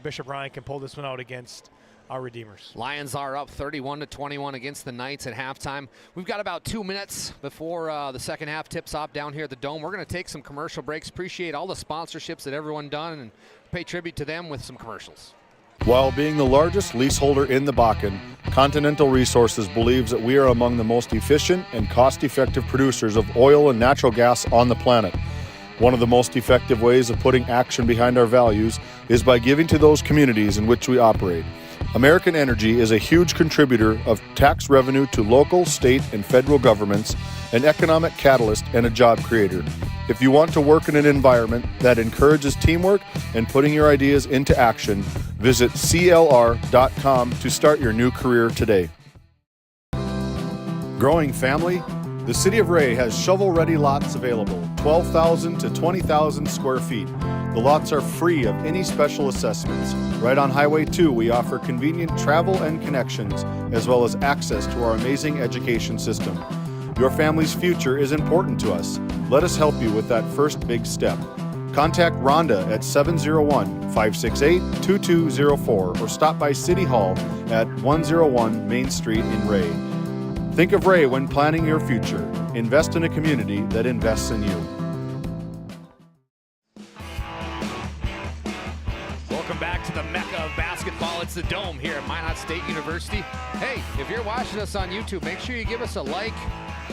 Bishop Ryan can pull this one out against our Redeemers. Lions are up 31-21 against the Knights at halftime. We've got about 2 minutes before the second half tips off down here at the Dome. We're going to take some commercial breaks. Appreciate all the sponsorships that everyone done and pay tribute to them with some commercials. While being the largest leaseholder in the Bakken, Continental Resources believes that we are among the most efficient and cost-effective producers of oil and natural gas on the planet. One of the most effective ways of putting action behind our values is by giving to those communities in which we operate. American Energy is a huge contributor of tax revenue to local, state, and federal governments, an economic catalyst and a job creator. If you want to work in an environment that encourages teamwork and putting your ideas into action, visit CLR.com to start your new career today. Growing family? The City of Ray has shovel-ready lots available, 12,000 to 20,000 square feet. The lots are free of any special assessments. Right on Highway 2, we offer convenient travel and connections, as well as access to our amazing education system. Your family's future is important to us. Let us help you with that first big step. Contact Rhonda at 701-568-2204 or stop by City Hall at 101 Main Street in Ray. Think of Ray when planning your future. Invest in a community that invests in you. Welcome back to the Mecca of basketball. It's the Dome here at Minot State University. Hey, if you're watching us on YouTube, make sure you give us a like,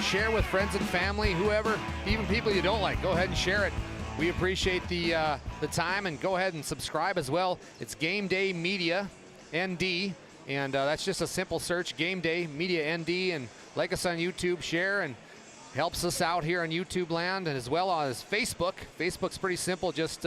share with friends and family, whoever, even people you don't like. Go ahead and share it. We appreciate the time, and go ahead and subscribe as well. It's Game Day Media ND. And that's just a simple search, Game Day Media ND, and like us on YouTube, share, and helps us out here on YouTube land, and as well as Facebook. Facebook's pretty simple, just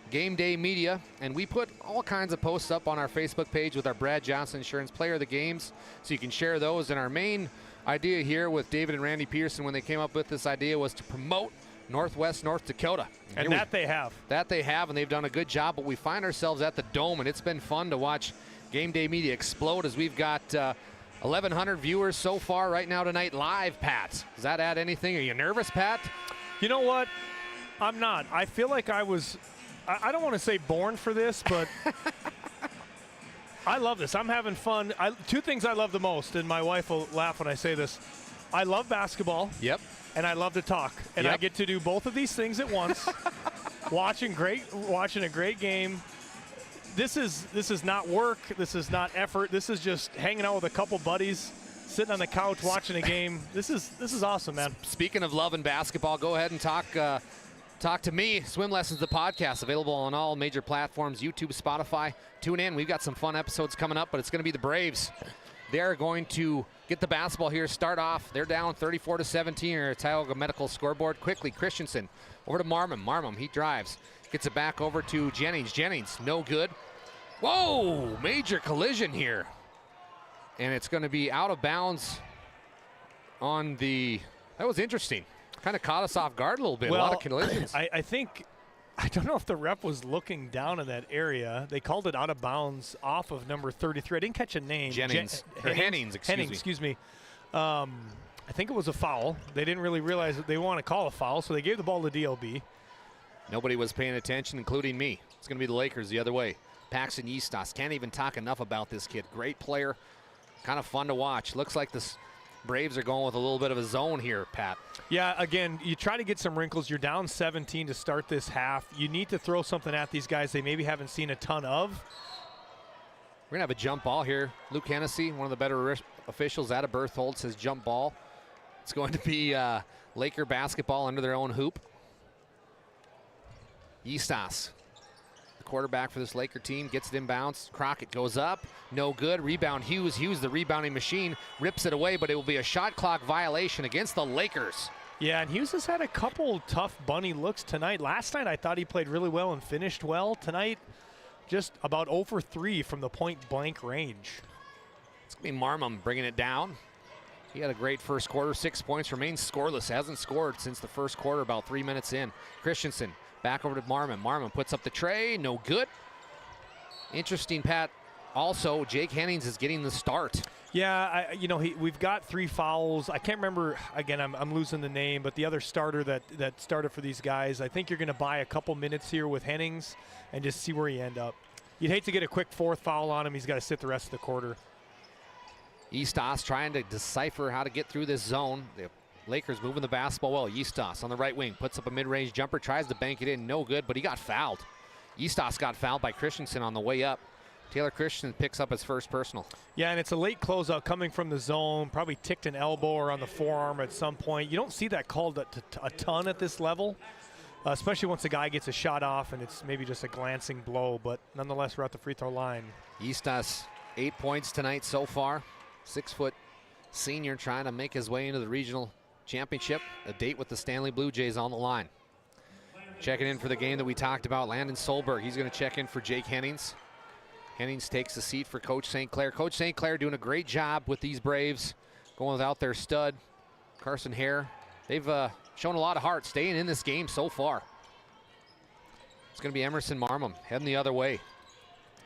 Game Day Media, and we put all kinds of posts up on our Facebook page with our Brad Johnson Insurance Player of the Games, so you can share those. And our main idea here with David and Randy Pearson, when they came up with this idea, was to promote Northwest North Dakota. And that they have. That they have, and they've done a good job, but we find ourselves at the Dome, and it's been fun to watch Game Day Media explode as we've got 1,100 viewers so far right now tonight live, Pat. Does that add anything? Are you nervous, Pat? You know what? I'm not. I feel like I don't want to say born for this, but I love this. I'm having fun. 2 things I love the most, and my wife will laugh when I say this. I love basketball. Yep. And I love to talk. And I get to do both of these things at once. watching a great game. This is not work. This is not effort. This is just hanging out with a couple buddies, sitting on the couch watching a game. This is awesome, man. Speaking of love and basketball, go ahead and talk to me. Swim Lessons, the podcast, available on all major platforms, YouTube, Spotify. Tune in. We've got some fun episodes coming up, but it's going to be the Braves. They're going to get the basketball here, start off. They're down 34-17 here at Tioga Medical scoreboard. Quickly, Christensen over to Marmon. Marmon, he drives. Gets it back over to Jennings. Jennings, no good. Whoa, major collision here. And it's going to be out of bounds on the, that was interesting. Kind of caught us off guard a little bit. Well, a lot of collisions. I don't know if the ref was looking down in that area. They called it out of bounds off of number 33. I didn't catch a name. Hennings, excuse me. I think it was a foul. They didn't really realize that they want to call a foul, so they gave the ball to DLB. Nobody was paying attention, including me. It's going to be the Lakers the other way. Paxton Eastos, can't even talk enough about this kid. Great player, kind of fun to watch. Looks like the Braves are going with a little bit of a zone here, Pat. Yeah, again, you try to get some wrinkles. You're down 17 to start this half. You need to throw something at these guys they maybe haven't seen a ton of. We're going to have a jump ball here. Luke Hennessy, one of the better officials out of Berthold, says jump ball. It's going to be Laker basketball under their own hoop. Eastos, quarterback for this Laker team, gets it inbounds. Crockett goes up, no good. Rebound Hughes. Hughes, the rebounding machine, rips it away, but it will be a shot clock violation against the Lakers. Yeah, and Hughes has had a couple tough bunny looks tonight. Last night I thought he played really well and finished well. Tonight, just about 0 for 3 from the point-blank range. It's going to be Marmon bringing it down. He had a great first quarter, 6 points, remains scoreless, hasn't scored since the first quarter, about 3 minutes in. Christensen back over to Marmon. Marmon puts up the tray, no good. Interesting, Pat. Also, Jake Hennings is getting the start. Yeah, we've got 3 fouls. I can't remember, again, I'm losing the name, but the other starter that started for these guys, I think you're going to buy a couple minutes here with Hennings and just see where you end up. You'd hate to get a quick 4th foul on him. He's got to sit the rest of the quarter. Eastos trying to decipher how to get through this zone. The Lakers moving the basketball well. Eastos on the right wing, puts up a mid-range jumper, tries to bank it in, no good, but he got fouled. Eastos got fouled by Christensen on the way up. Taylor Christensen picks up his first personal. Yeah, and it's a late closeout coming from the zone, probably ticked an elbow or on the forearm at some point. You don't see that called a ton at this level, especially once a guy gets a shot off and it's maybe just a glancing blow, but nonetheless, we're at the free throw line. Eastos, 8 points tonight so far. 6-foot senior trying to make his way into the regional championship. A date with the Stanley Blue Jays on the line. Checking in for the game that we talked about, Landon Solberg. He's going to check in for Jake Hennings. Hennings takes the seat for Coach St. Clair. Coach St. Clair doing a great job with these Braves, going without their stud, Carson Hare. They've shown a lot of heart staying in this game so far. It's going to be Emerson Marmon heading the other way.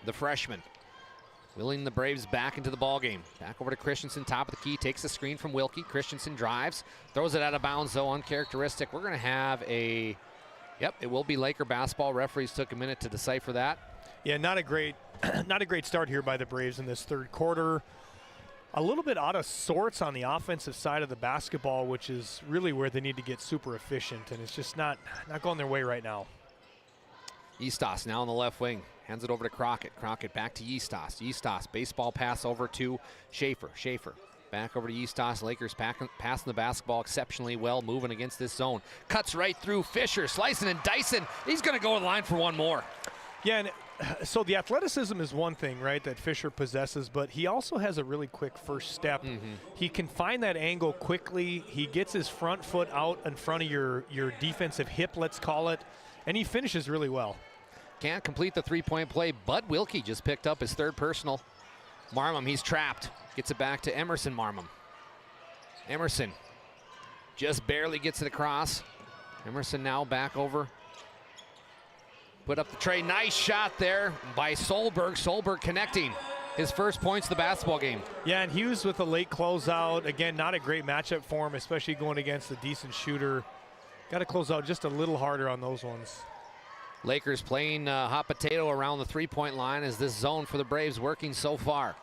The freshman, wheeling the Braves back into the ballgame. Back over to Christensen, top of the key, takes the screen from Wilkie. Christensen drives, throws it out of bounds, though, uncharacteristic. We're going to have a, it will be Laker basketball. Referees took a minute to decipher that. Yeah, not a great start here by the Braves in this third quarter. A little bit out of sorts on the offensive side of the basketball, which is really where they need to get super efficient, and it's just not going their way right now. Eastos now on the left wing, hands it over to Crockett. Crockett back to Eastos. Eastos, baseball pass over to Schaefer. Schaefer back over to Eastos. Lakers passing the basketball exceptionally well, moving against this zone. Cuts right through Fisher, slicing and dicing. He's going to go in line for one more. Yeah, and so the athleticism is one thing, right, that Fisher possesses, but he also has a really quick first step. He can find that angle quickly. He gets his front foot out in front of your defensive hip, let's call it, and he finishes really well. Can't complete the three-point play. Bud Wilkie just picked up his 3rd personal. Marmon, he's trapped. Gets it back to Emerson Marmon. Emerson just barely gets it across. Emerson now back over. Put up the tray. Nice shot there by Solberg. Solberg connecting his first points of the basketball game. Yeah, and Hughes with a late closeout. Again, not a great matchup for him, especially going against a decent shooter. Got to close out just a little harder on those ones. Lakers playing hot potato around the three-point line as this zone for the Braves working so far.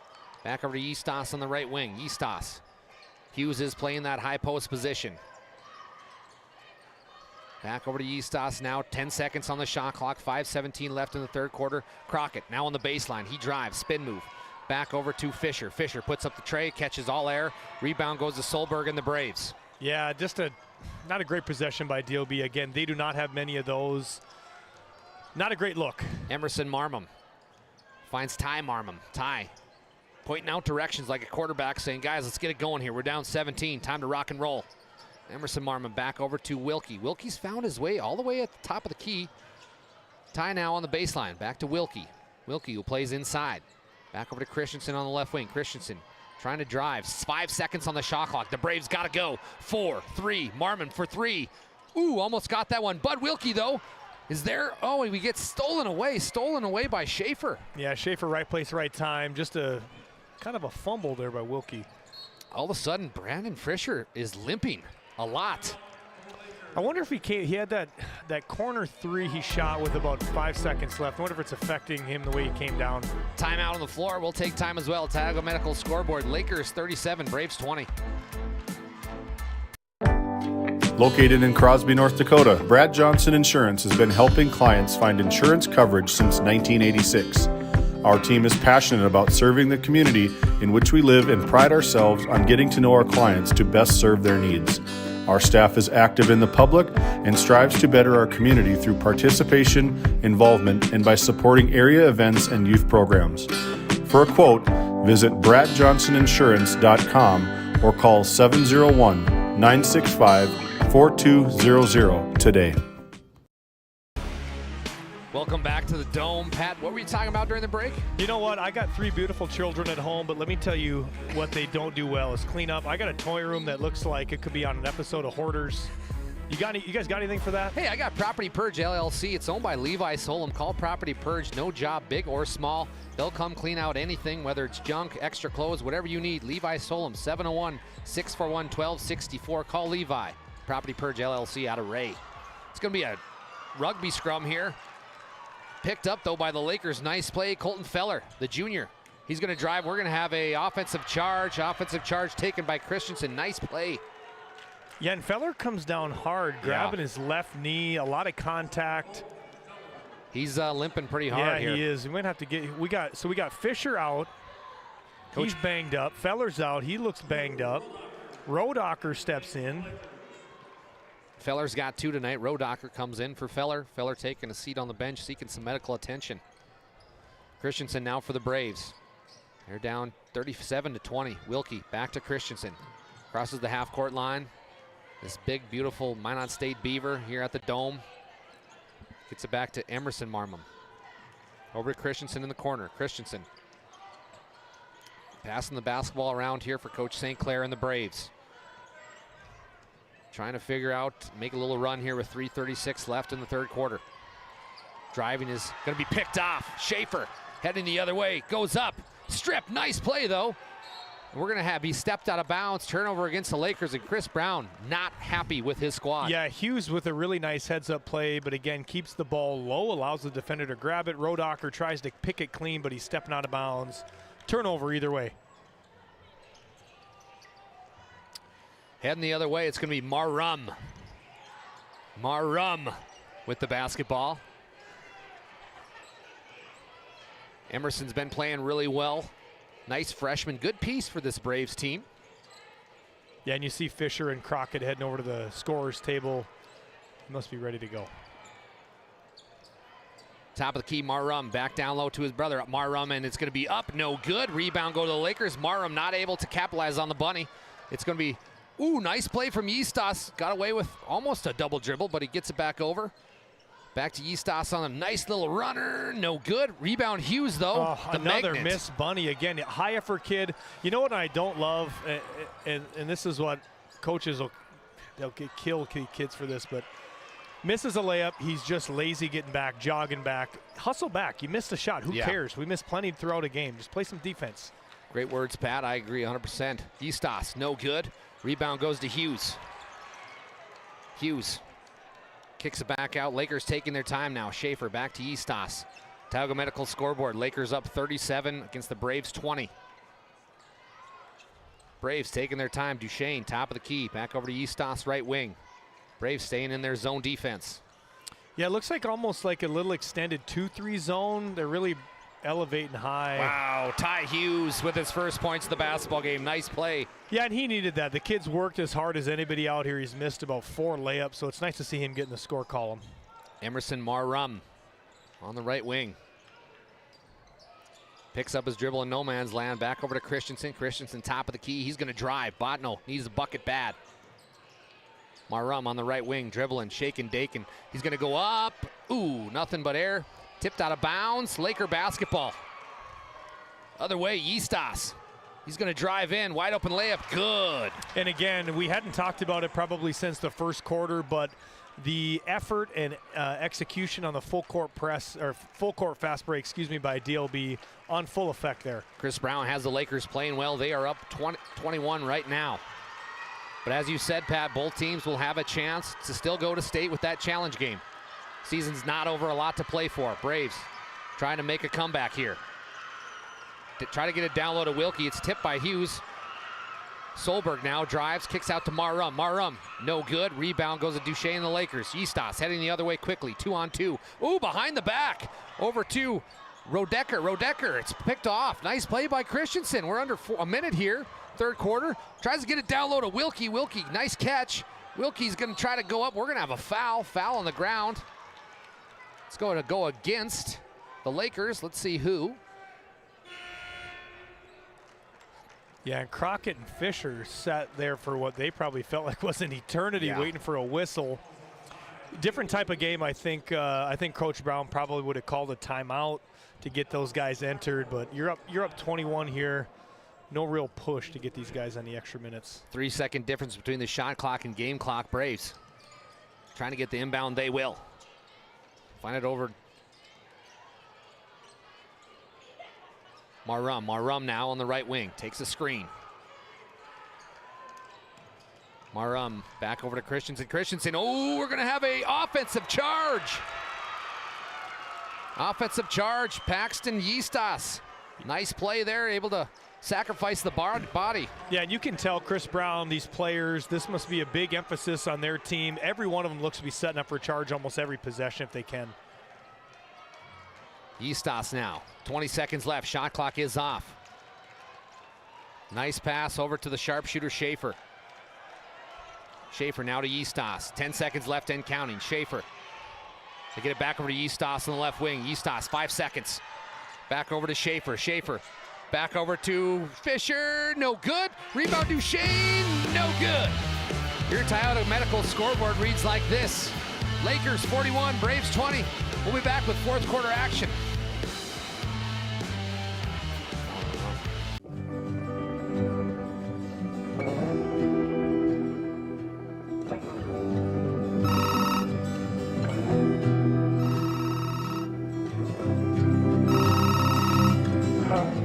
Back over to Eastos on the right wing. Eastos. Hughes is playing that high post position. Back over to Eastos now, 10 seconds on the shot clock, 5:17 left in the third quarter. Crockett now on the baseline, he drives, spin move. Back over to Fisher. Fisher puts up the tray, catches all air. Rebound goes to Solberg and the Braves. Yeah, just not a great possession by DLB. Again, they do not have many of those. Not a great look. Emerson Marmon finds Ty Marmon. Ty pointing out directions like a quarterback saying, guys, let's get it going here. We're down 17, time to rock and roll. Emerson Marmon back over to Wilkie. Wilkie's found his way all the way at the top of the key. Ty now on the baseline, back to Wilkie. Wilkie who plays inside. Back over to Christensen on the left wing. Christensen trying to drive. 5 seconds on the shot clock. The Braves got to go. 4, 3, Marmon for 3. Ooh, almost got that one. Bud Wilkie, though, is there. Oh, and we get stolen away by Schaefer. Yeah, Schaefer, right place, right time. Just a kind of a fumble there by Wilkie. All of a sudden, Brandon Fisher is limping a lot. I wonder if he had that corner 3 he shot with about 5 seconds left. I wonder if it's affecting him the way he came down. Timeout on the floor. We'll take time as well. Tioga Medical scoreboard. Lakers 37, Braves 20. Located in Crosby, North Dakota, Brad Johnson Insurance has been helping clients find insurance coverage since 1986. Our team is passionate about serving the community in which we live and pride ourselves on getting to know our clients to best serve their needs. Our staff is active in the public and strives to better our community through participation, involvement, and by supporting area events and youth programs. For a quote, visit bradjohnsoninsurance.com or call 701-965-4200 today. Welcome Welcome back to the Dome. Pat, what were you talking about during the break? You know what? I got 3 beautiful children at home, but let me tell you what they don't do well is clean up. I got a toy room that looks like it could be on an episode of Hoarders. You guys got anything for that? Hey, I got Property Purge LLC. It's owned by Levi Solom. Call Property Purge. No job, big or small. They'll come clean out anything, whether it's junk, extra clothes, whatever you need. Levi Solom, 701-641-1264. Call Levi. Property Purge LLC out of Ray. It's going to be a rugby scrum here. Picked up, though, by the Lakers. Nice play. Colton Feller, the junior. He's going to drive. We're going to have a offensive charge. Offensive charge taken by Christensen. Nice play. Yeah, and Feller comes down hard, grabbing his left knee, a lot of contact. He's limping pretty hard here. Yeah, he is. We might have to get. We got Fisher out. He's banged up. Feller's out. He looks banged up. Rodacher steps in. Feller's got 2 tonight. Rodacher comes in for Feller. Feller taking a seat on the bench, seeking some medical attention. Christensen now for the Braves. They're down 37-20. Wilkie back to Christensen. Crosses the half-court line. This big, beautiful Minot State Beaver here at the Dome. Gets it back to Emerson Marmon. Over to Christensen in the corner. Christensen passing the basketball around here for Coach St. Clair and the Braves. Trying to figure out, make a little run here with 3:36 left in the third quarter. Driving is going to be picked off. Schaefer heading the other way. Goes up. Strip. Nice play, though. We're going to have, he stepped out of bounds, turnover against the Lakers, and Chris Brown not happy with his squad. Yeah, Hughes with a really nice heads-up play, but again, keeps the ball low, allows the defender to grab it. Rodacher tries to pick it clean, but he's stepping out of bounds. Turnover either way. Heading the other way, it's going to be Marum. Marum with the basketball. Emerson's been playing really well. Nice freshman, good piece for this Braves team. Yeah, and you see Fisher and Crockett heading over to the scorer's table. He must be ready to go. Top of the key, Marum back down low to his brother. Marum, and it's going to be up, no good. Rebound go to the Lakers. Marum not able to capitalize on the bunny. It's going to be, ooh, nice play from Yistas. Got away with almost a double dribble, but he gets it back over. Back to Yistas on a nice little runner. No good. Rebound Hughes, though. Oh, another miss bunny again. High effort kid. You know what I don't love, and this is what coaches they'll kill kids for this, but misses a layup. He's just lazy getting back, jogging back. Hustle back. You missed a shot. Who cares? We missed plenty throughout a game. Just play some defense. Great words, Pat. I agree 100%. Yistas, no good. Rebound goes to Hughes. Hughes kicks it back out. Lakers taking their time now. Schaefer back to Yistas. Tioga Medical scoreboard. Lakers up 37 against the Braves 20. Braves taking their time. Duchesne, top of the key. Back over to Yistas, right wing. Braves staying in their zone defense. Yeah, it looks like almost like a little extended 2-3 zone. They're really elevating high. Wow, Ty Hughes with his first points of the basketball game. Nice play. Yeah, and he needed that. The kid's worked as hard as anybody out here. He's missed about 4 layups, so it's nice to see him get in the score column. Emerson Marum on the right wing. Picks up his dribble in no man's land. Back over to Christensen. Christensen top of the key. He's going to drive. Botno needs a bucket bad. Marum on the right wing, dribbling, shaking, daking. He's going to go up. Ooh, nothing but air. Tipped out of bounds. Laker basketball. Other way, Yistas. He's going to drive in. Wide open layup. Good. And again, we hadn't talked about it probably since the first quarter, but the effort and execution on the full court press, or full court fast break, by DLB on full effect there. Chris Brown has the Lakers playing well. They are up 21 right now. But as you said, Pat, both teams will have a chance to still go to state with that challenge game. Season's not over, a lot to play for. Braves trying to make a comeback here. Try to get it down low to Wilkie. It's tipped by Hughes. Solberg now drives, kicks out to Marum. Marum, no good. Rebound goes to Duchesne and the Lakers. Yistas heading the other way quickly. 2-on-2. Ooh, behind the back. Over to Rodecker. Rodecker, it's picked off. Nice play by Christensen. We're under a minute here. Third quarter. Tries to get it down low to Wilkie. Wilkie, nice catch. Wilkie's going to try to go up. We're going to have a foul. Foul on the ground. It's going to go against the Lakers. Let's see who. Yeah, and Crockett and Fisher sat there for what they probably felt like was an eternity waiting for a whistle. Different type of game, I think. I think Coach Brown probably would have called a timeout to get those guys entered, but you're up 21 here. No real push to get these guys on the extra minutes. 3-second difference between the shot clock and game clock. Braves trying to get the inbound. They will. Find it over. Marum now on the right wing. Takes a screen. Marum back over to Christensen. Oh, we're going to have a offensive charge. Offensive charge, Paxton Yeastas. Nice play there, able to sacrifice the body. Yeah, and you can tell Chris Brown, these players, this must be a big emphasis on their team. Every one of them looks to be setting up for a charge almost every possession if they can. Yeastas now, 20 seconds left, shot clock is off. Nice pass over to the sharpshooter Schaefer. Schaefer now to Yeastas, 10 seconds left and counting. Schaefer, they get it back over to Yeastas on the left wing. Yeastas, 5 seconds. Back over to Schaefer. Schaefer, back over to Fisher, no good. Rebound Duchesne, no good. Your Toyota Medical scoreboard reads like this. Lakers 41, Braves 20. We'll be back with fourth quarter action.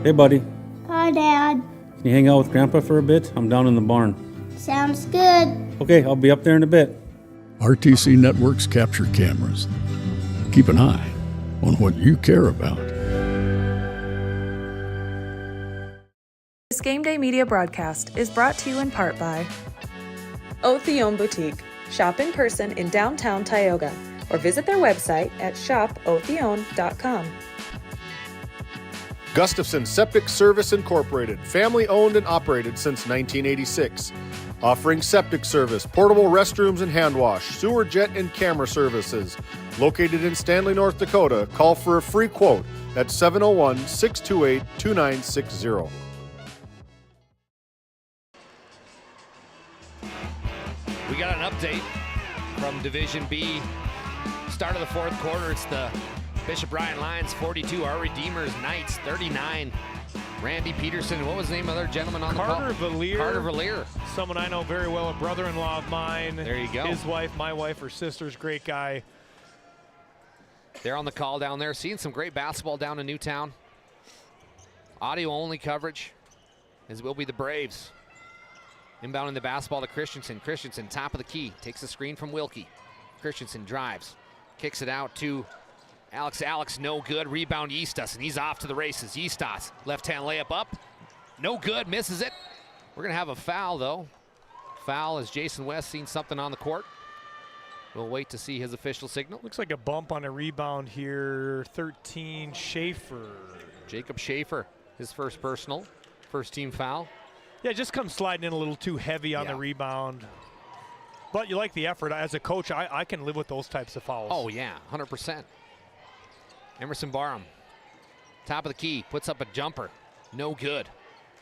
Hey, buddy. Hi, Dad. Can you hang out with Grandpa for a bit? I'm down in the barn. Sounds good. Okay, I'll be up there in a bit. RTC Networks capture cameras. Keep an eye on what you care about. This Game Day Media broadcast is brought to you in part by Otheon Boutique. Shop in person in downtown Tioga or visit their website at shopotheon.com. Gustafson Septic Service Incorporated, family owned and operated since 1986. Offering septic service, portable restrooms and hand wash, sewer jet and camera services. Located in Stanley, North Dakota, call for a free quote at 701-628-2960. We got an update from Division B. Start of the fourth quarter, it's the Bishop Bryan Lions 42, our Redeemers Knights 39. Randy Peterson, what was the name of the other gentleman on the call? Carter Valier. Someone I know very well, a brother-in-law of mine. There you go. His wife, my wife, her sister's great guy. They're on the call down there. Seeing some great basketball down in Newtown. Audio-only coverage, as will be the Braves. Inbounding the basketball to Christensen. Christensen, top of the key, takes the screen from Wilkie. Christensen drives, kicks it out to Alex, no good. Rebound Yeastas, and he's off to the races. Yeastas, left-hand layup up. No good, misses it. We're going to have a foul, though. Foul as Jason West seen something on the court. We'll wait to see his official signal. Looks like a bump on a rebound here. 13, Schaefer. Jacob Schaefer, his first personal, first team foul. Yeah, just comes sliding in a little too heavy on the rebound. But you like the effort. As a coach, I can live with those types of fouls. Oh, yeah, 100%. Emerson Barham, top of the key, puts up a jumper. No good.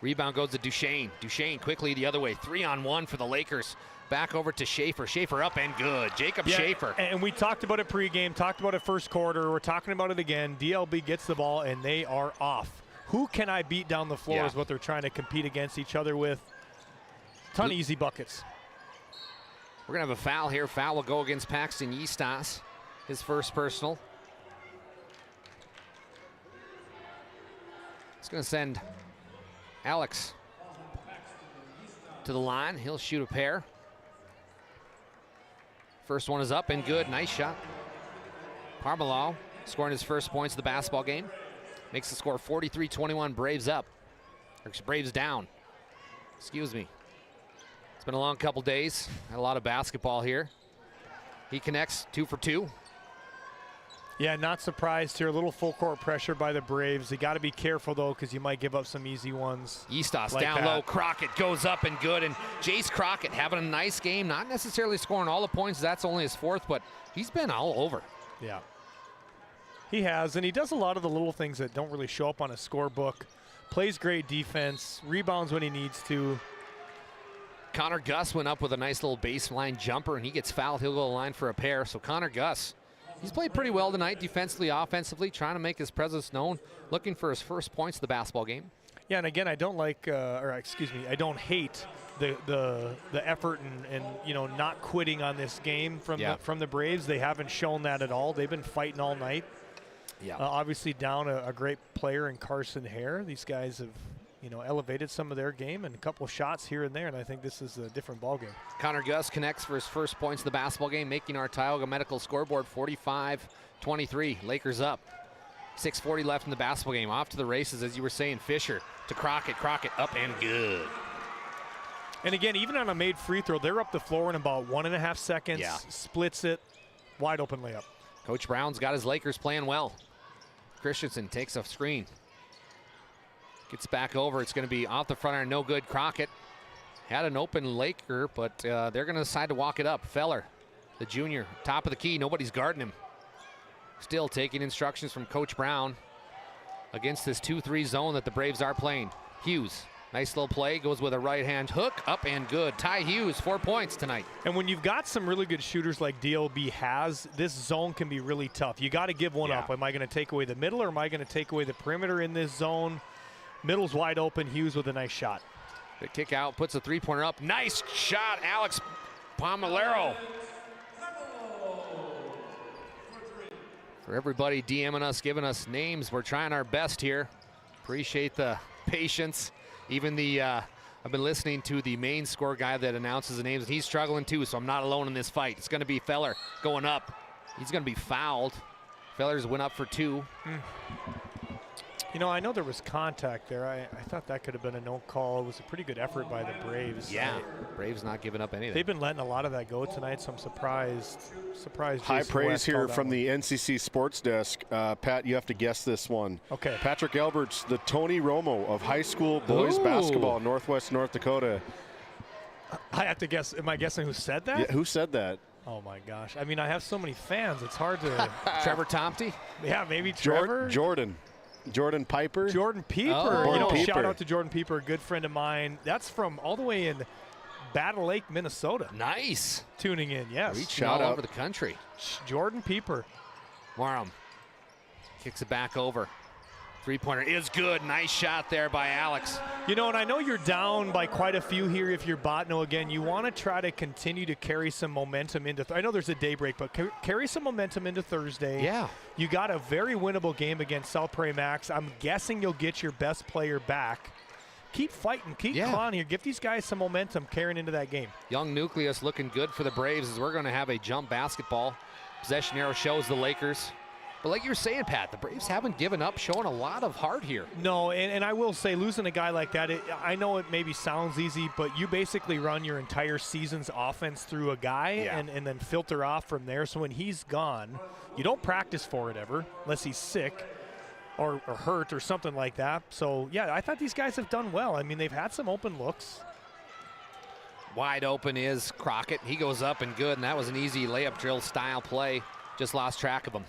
Rebound goes to Duchesne. Duchesne quickly the other way. 3-on-1 for the Lakers. Back over to Schaefer. Schaefer up and good. Jacob Schaefer. And we talked about it pregame, talked about it first quarter. We're talking about it again. DLB gets the ball, and they are off. Who can I beat down the floor is what they're trying to compete against each other with. Ton of easy buckets. We're going to have a foul here. Foul will go against Paxton Yeastas, his first personal. It's going to send Alex to the line. He'll shoot a pair. First one is up and good. Nice shot. Parmalau scoring his first points of the basketball game. Makes the score 43-21. Braves up. Or Braves down. Excuse me. It's been a long couple days. Had a lot of basketball here. He connects 2 for 2. Yeah, not surprised here. A little full court pressure by the Braves. They got to be careful, though, because you might give up some easy ones. Yeastas like down low. Crockett goes up and good. And Jace Crockett having a nice game. Not necessarily scoring all the points. That's only his fourth, but he's been all over. Yeah. He has, and he does a lot of the little things that don't really show up on a scorebook. Plays great defense. Rebounds when he needs to. Connor Gus went up with a nice little baseline jumper, and he gets fouled. He'll go to the line for a pair. So Connor Gus, he's played pretty well tonight, defensively, offensively, trying to make his presence known, looking for his first points of the basketball game. Yeah, and again, I don't like, I don't hate the effort and not quitting on this game from the Braves. They haven't shown that at all. They've been fighting all night. Yeah. Obviously down a great player in Carson Hare. These guys have elevated some of their game and a couple of shots here and there, and I think this is a different ball game. Connor Gus connects for his first points of the basketball game, making our Tioga Medical scoreboard 45-23. Lakers up. 6:40 left in the basketball game. Off to the races, as you were saying. Fisher to Crockett. Crockett up and good. And again, even on a made free throw, they're up the floor in about 1.5 seconds. Yeah. Splits it. Wide open layup. Coach Brown's got his Lakers playing well. Christensen takes a screen. Gets back over. It's going to be off the front iron. No good. Crockett had an open Laker, but they're going to decide to walk it up. Feller, the junior, top of the key. Nobody's guarding him. Still taking instructions from Coach Brown against this 2-3 zone that the Braves are playing. Hughes, nice little play. Goes with a right-hand hook. Up and good. Ty Hughes, 4 points tonight. And when you've got some really good shooters like DLB has, this zone can be really tough. You got to give one up. Am I going to take away the middle, or am I going to take away the perimeter in this zone? Middle's wide open. Hughes with a nice shot. The kick out, puts a three-pointer up. Nice shot, Alex Pomalero. For everybody DMing us, giving us names, we're trying our best here. Appreciate the patience. Even I've been listening to the main score guy that announces the names, and he's struggling too, so I'm not alone in this fight. It's going to be Feller going up. He's going to be fouled. Feller's went up for 2. I know there was contact there. I thought that could have been a no call. It was a pretty good effort by the Braves. Yeah, Braves not giving up anything. They've been letting a lot of that go tonight, so I'm surprised. High Jason praise West here called from that the NCC Sports Desk. Pat, you have to guess this one. Okay. Patrick Alberts, the Tony Romo of high school boys basketball in Northwest North Dakota. I have to guess. Am I guessing who said that? Yeah, who said that? Oh, my gosh. I mean, I have so many fans. It's hard to. Trevor Tomty? Yeah, maybe Trevor. Jordan Piper. Jordan Pieper. Oh. Shout out to Jordan Pieper, a good friend of mine. That's from all the way in Battle Lake, Minnesota. Nice. Tuning in, yes. Reaching all over the country. Jordan Pieper. Warham kicks it back over. Three-pointer is good. Nice shot there by Alex. And I know you're down by quite a few here if you're Bottineau again. You want to try to continue to carry some momentum into I know there's a day break, but carry some momentum into Thursday. Yeah. You got a very winnable game against South Prairie Max. I'm guessing you'll get your best player back. Keep fighting. Keep clawing here. Give these guys some momentum carrying into that game. Young nucleus looking good for the Braves as we're going to have a jump basketball. Possession arrow shows the Lakers. But like you're saying, Pat, the Braves haven't given up, showing a lot of heart here. No, and I will say, losing a guy like that, I know it maybe sounds easy, but you basically run your entire season's offense through a guy and then filter off from there. So when he's gone, you don't practice for it ever, unless he's sick or hurt or something like that. So, yeah, I thought these guys have done well. I mean, they've had some open looks. Wide open is Crockett. He goes up and good, and that was an easy layup drill style play. Just lost track of him.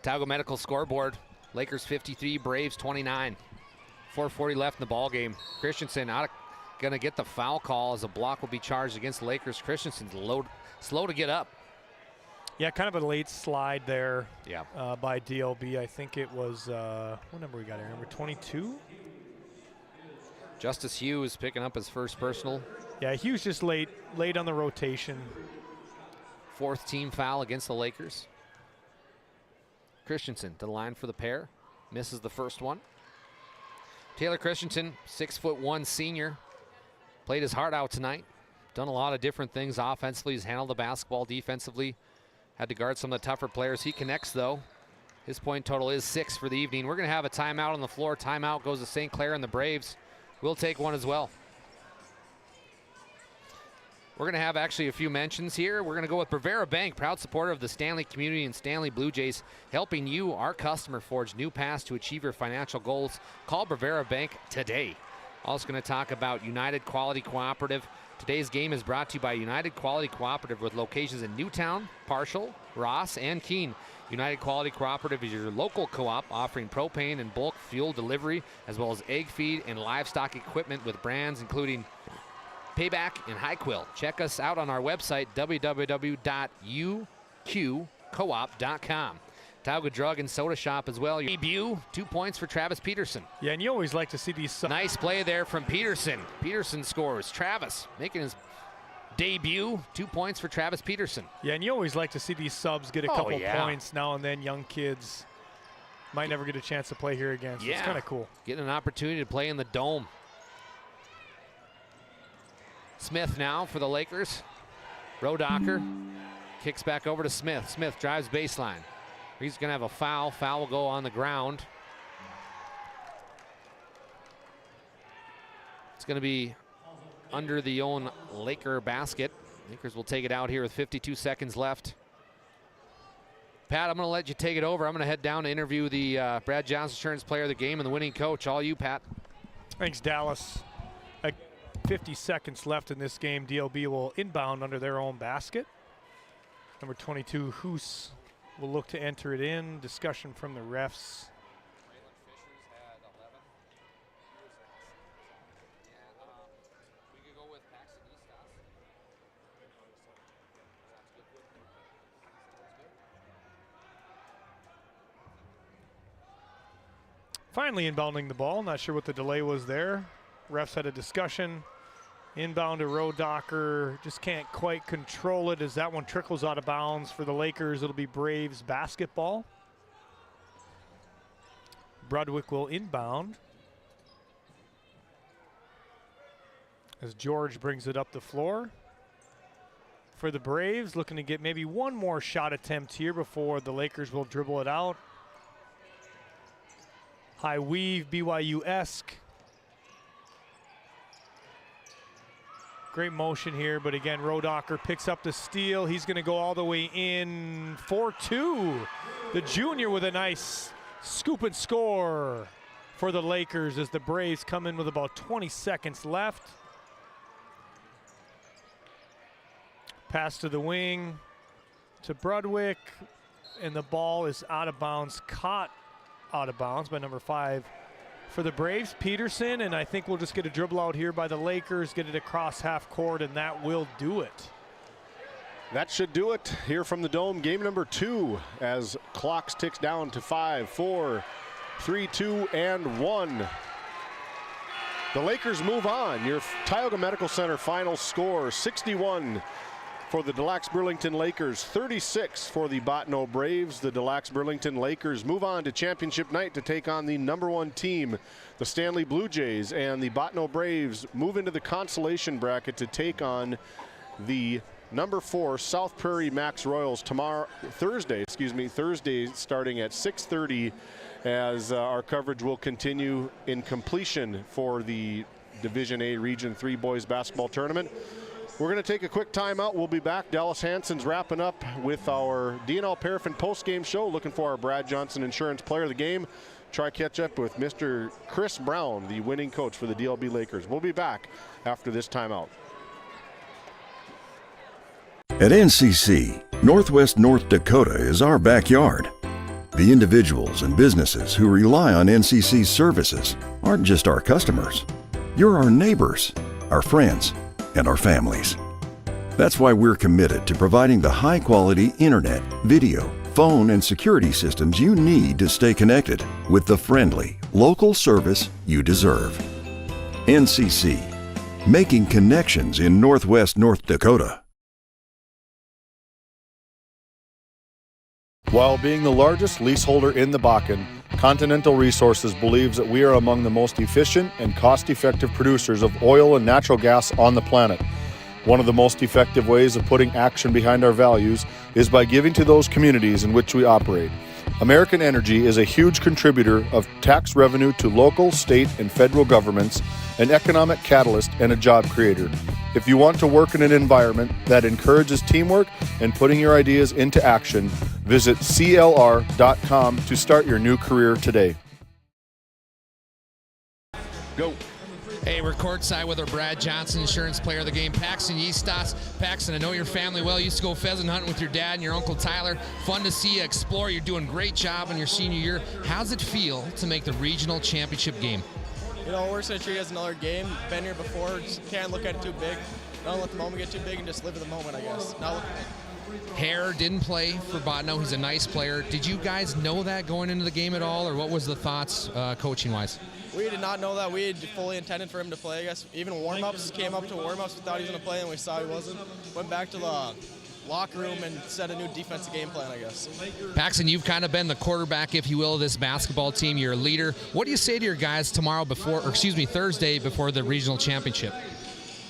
Tioga Medical scoreboard. Lakers 53, Braves 29. 4:40 left in the ball game. Christensen going to get the foul call as a block will be charged against the Lakers. Christensen's slow to get up. Yeah, kind of a late slide there by DLB. I think it was, what number we got here? Number 22? Justice Hughes picking up his first personal. Yeah, Hughes just late on the rotation. 4th team foul against the Lakers. Christensen to the line for the pair. Misses the first one. Taylor Christensen, 6'1" senior. Played his heart out tonight. Done a lot of different things offensively. He's handled the basketball defensively. Had to guard some of the tougher players. He connects, though. His point total is 6 for the evening. We're going to have a timeout on the floor. Timeout goes to St. Clair and the Braves. We'll take one as well. We're going to have actually a few mentions here. We're going to go with Brevera Bank, proud supporter of the Stanley community and Stanley Blue Jays, helping you, our customer, forge new paths to achieve your financial goals. Call Brevera Bank today. Also going to talk about United Quality Cooperative. Today's game is brought to you by United Quality Cooperative with locations in Newtown, Parshall, Ross, and Keene. United Quality Cooperative is your local co-op offering propane and bulk fuel delivery, as well as egg feed and livestock equipment with brands including Payback in High Quill. Check us out on our website, www.uqcoop.com. Tioga Drug and Soda Shop as well. Your debut, 2 points for Travis Peterson. Yeah, and you always like to see these. Nice play there from Peterson. Peterson scores. Travis making his debut, 2 points for Travis Peterson. Yeah, and you always like to see these subs get a couple points now and then. Young kids might never get a chance to play here again, so it's kind of cool. Getting an opportunity to play in the Dome. Smith now for the Lakers. Rodocker kicks back over to Smith. Smith drives baseline. He's going to have a foul. Foul will go on the ground. It's going to be under the own Laker basket. Lakers will take it out here with 52 seconds left. Pat, I'm going to let you take it over. I'm going to head down to interview the Brad Johnson Insurance Player of the Game and the winning coach. All you, Pat. Thanks, Dallas. 50 seconds left in this game. DLB will inbound under their own basket. Number 22, Hoos, will look to enter it in. Discussion from the refs. Finally inbounding the ball. Not sure what the delay was there. Refs had a discussion. Inbound to Rodocker. Just can't quite control it as that one trickles out of bounds. For the Lakers, it'll be Braves basketball. Brudwick will inbound as George brings it up the floor. For the Braves, looking to get maybe one more shot attempt here before the Lakers will dribble it out. High weave, BYU-esque. Great motion here, but again, Rodocker picks up the steal. He's going to go all the way in. 4-2. The junior with a nice scoop and score for the Lakers as the Braves come in with about 20 seconds left. Pass to the wing to Brudwick, and the ball is out of bounds, caught out of bounds by number 5 for the Braves, Peterson, and I think we'll just get a dribble out here by the Lakers, get it across half court, and that will do it. That should do it here from the Dome. Game number 2 as clocks ticks down to 5, 4, 3, 2, and 1. The Lakers move on. Your Tioga Medical Center final score, 61 for the Des Lacs Burlington Lakers, 36 for the Bottineau Braves. The Des Lacs Burlington Lakers move on to championship night to take on the #1 team, the Stanley Blue Jays, and the Bottineau Braves move into the consolation bracket to take on the #4 South Prairie Max Royals Thursday starting at 6:30 as our coverage will continue in completion for the Division A Region 3 boys basketball tournament. We're going to take a quick timeout. We'll be back. Dallas Hansen's wrapping up with our D&L Paraffin postgame show, looking for our Brad Johnson Insurance Player of the Game. Try catch up with Mr. Chris Brown, the winning coach for the DLB Lakers. We'll be back after this timeout. At NCC, Northwest North Dakota is our backyard. The individuals and businesses who rely on NCC's services aren't just our customers. You're our neighbors, our friends, and our families. That's why we're committed to providing the high-quality internet, video, phone, and security systems you need to stay connected with the friendly, local service you deserve. NCC, making connections in Northwest North Dakota. While being the largest leaseholder in the Bakken, Continental Resources believes that we are among the most efficient and cost-effective producers of oil and natural gas on the planet. One of the most effective ways of putting action behind our values is by giving to those communities in which we operate. American Energy is a huge contributor of tax revenue to local, state, and federal governments, an economic catalyst, and a job creator. If you want to work in an environment that encourages teamwork and putting your ideas into action, visit CLR.com to start your new career today. Go. Hey, we're courtside with our Brad Johnson Insurance Player of the Game, Paxton Eastos. Paxton, I know your family well. You used to go pheasant hunting with your dad and your Uncle Tyler. Fun to see you explore. You're doing a great job in your senior year. How's it feel to make the regional championship game? You know, we're just going to treat it as another game. Been here before, just can't look at it too big. Don't let the moment get too big and just live in the moment, I guess. Not look Hare didn't play for Bottineau. He's a nice player. Did you guys know that going into the game at all, or what was the thoughts coaching-wise? We did not know that. We had fully intended for him to play, I guess. Even warm-ups, came up to warm-ups, we thought he was going to play, and we saw he wasn't. Went back to the locker room and set a new defensive game plan, I guess. Paxton, you've kind of been the quarterback, if you will, of this basketball team. You're a leader. What do you say to your guys Thursday before the regional championship?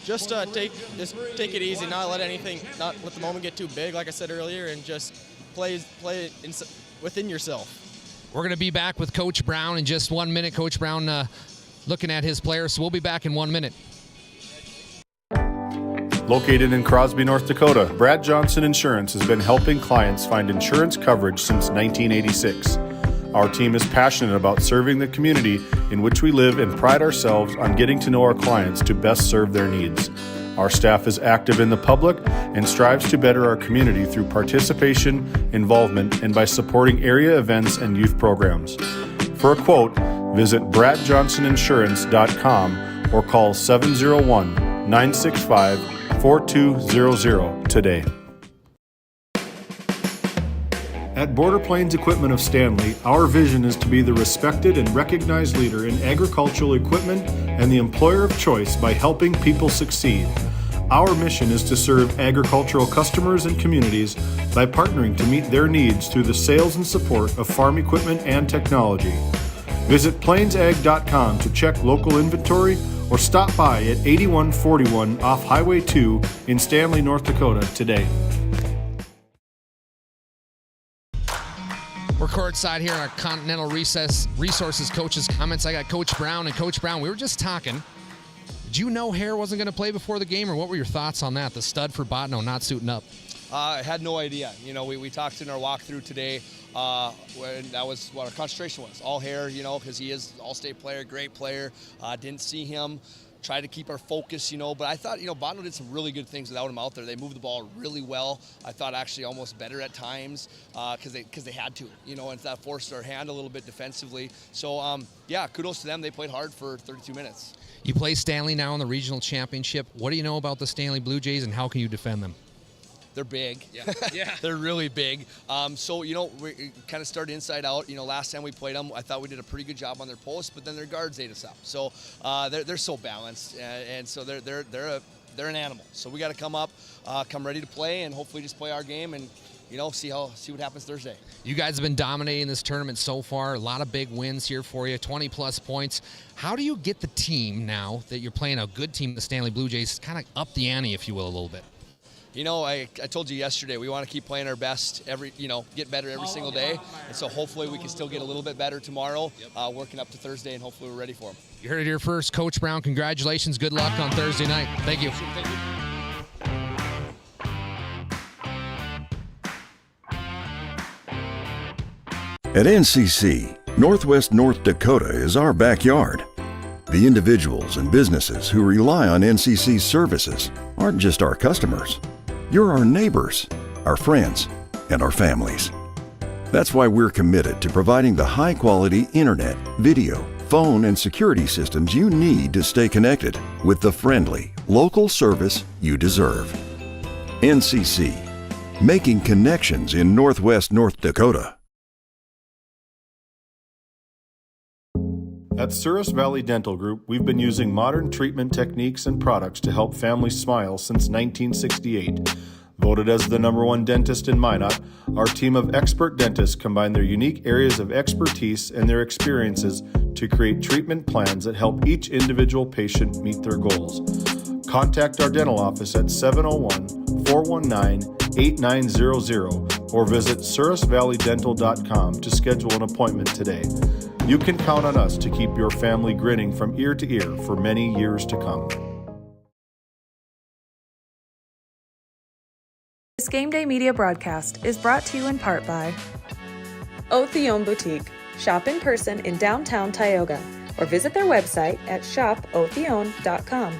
Just take it easy, not let the moment get too big, like I said earlier, and just play within yourself. We're going to be back with Coach Brown in just 1 minute. Coach Brown looking at his players, so we'll be back in 1 minute. Located in Crosby, North Dakota, Brad Johnson Insurance has been helping clients find insurance coverage since 1986. Our team is passionate about serving the community in which we live and pride ourselves on getting to know our clients to best serve their needs. Our staff is active in the public and strives to better our community through participation, involvement, and by supporting area events and youth programs. For a quote, visit bradjohnsoninsurance.com or call 701-965-4200 today. At Border Plains Equipment of Stanley, our vision is to be the respected and recognized leader in agricultural equipment and the employer of choice by helping people succeed. Our mission is to serve agricultural customers and communities by partnering to meet their needs through the sales and support of farm equipment and technology. Visit plainsag.com to check local inventory or stop by at 8141 off Highway 2 in Stanley, North Dakota today. We're courtside here in our Continental Resources Coaches Comments. I got Coach Brown, and Coach Brown, we were just talking. Did you know Hare wasn't going to play before the game, or what were your thoughts on that, the stud for Bottineau not suiting up? I had no idea. You know, we talked in our walkthrough today, when that was what our concentration was. All Hare, you know, because he is an all-state player, great player. Didn't see him. Tried to keep our focus, you know, but I thought, you know, Bottineau did some really good things without him out there. They moved the ball really well. I thought actually almost better at times because they had to, you know, and that forced our hand a little bit defensively. So, yeah, kudos to them. They played hard for 32 minutes. You play Stanley now in the regional championship. What do you know about the Stanley Blue Jays, and how can you defend them? They're big. Yeah. They're really big. So, you know, we kind of started inside out. You know, last time we played them, I thought we did a pretty good job on their post, but then their guards ate us up. So they're so balanced, and so they're an animal. So we got to come up, come ready to play, and hopefully just play our game and, you know, see what happens Thursday. You guys have been dominating this tournament so far. A lot of big wins here for you, 20-plus points. How do you get the team now that you're playing a good team, the Stanley Blue Jays, kind of up the ante, if you will, a little bit? You know, I told you yesterday, we want to keep playing our best get better every single day. And so hopefully we can still get a little bit better tomorrow, working up to Thursday, and hopefully we're ready for them. You heard it here first. Coach Brown, congratulations. Good luck on Thursday night. Thank you. Thank you. At NCC, Northwest North Dakota is our backyard. The individuals and businesses who rely on NCC's services aren't just our customers. You're our neighbors, our friends, and our families. That's why we're committed to providing the high-quality internet, video, phone, and security systems you need to stay connected with the friendly, local service you deserve. NCC, making connections in Northwest North Dakota. At Souris Valley Dental Group, we've been using modern treatment techniques and products to help families smile since 1968. Voted as the #1 dentist in Minot, our team of expert dentists combine their unique areas of expertise and their experiences to create treatment plans that help each individual patient meet their goals. Contact our dental office at 701-419-8900 or visit sourisvalleydental.com to schedule an appointment today. You can count on us to keep your family grinning from ear to ear for many years to come. This Game Day Media broadcast is brought to you in part by Otheon Boutique. Shop in person in downtown Tioga or visit their website at shopotheon.com.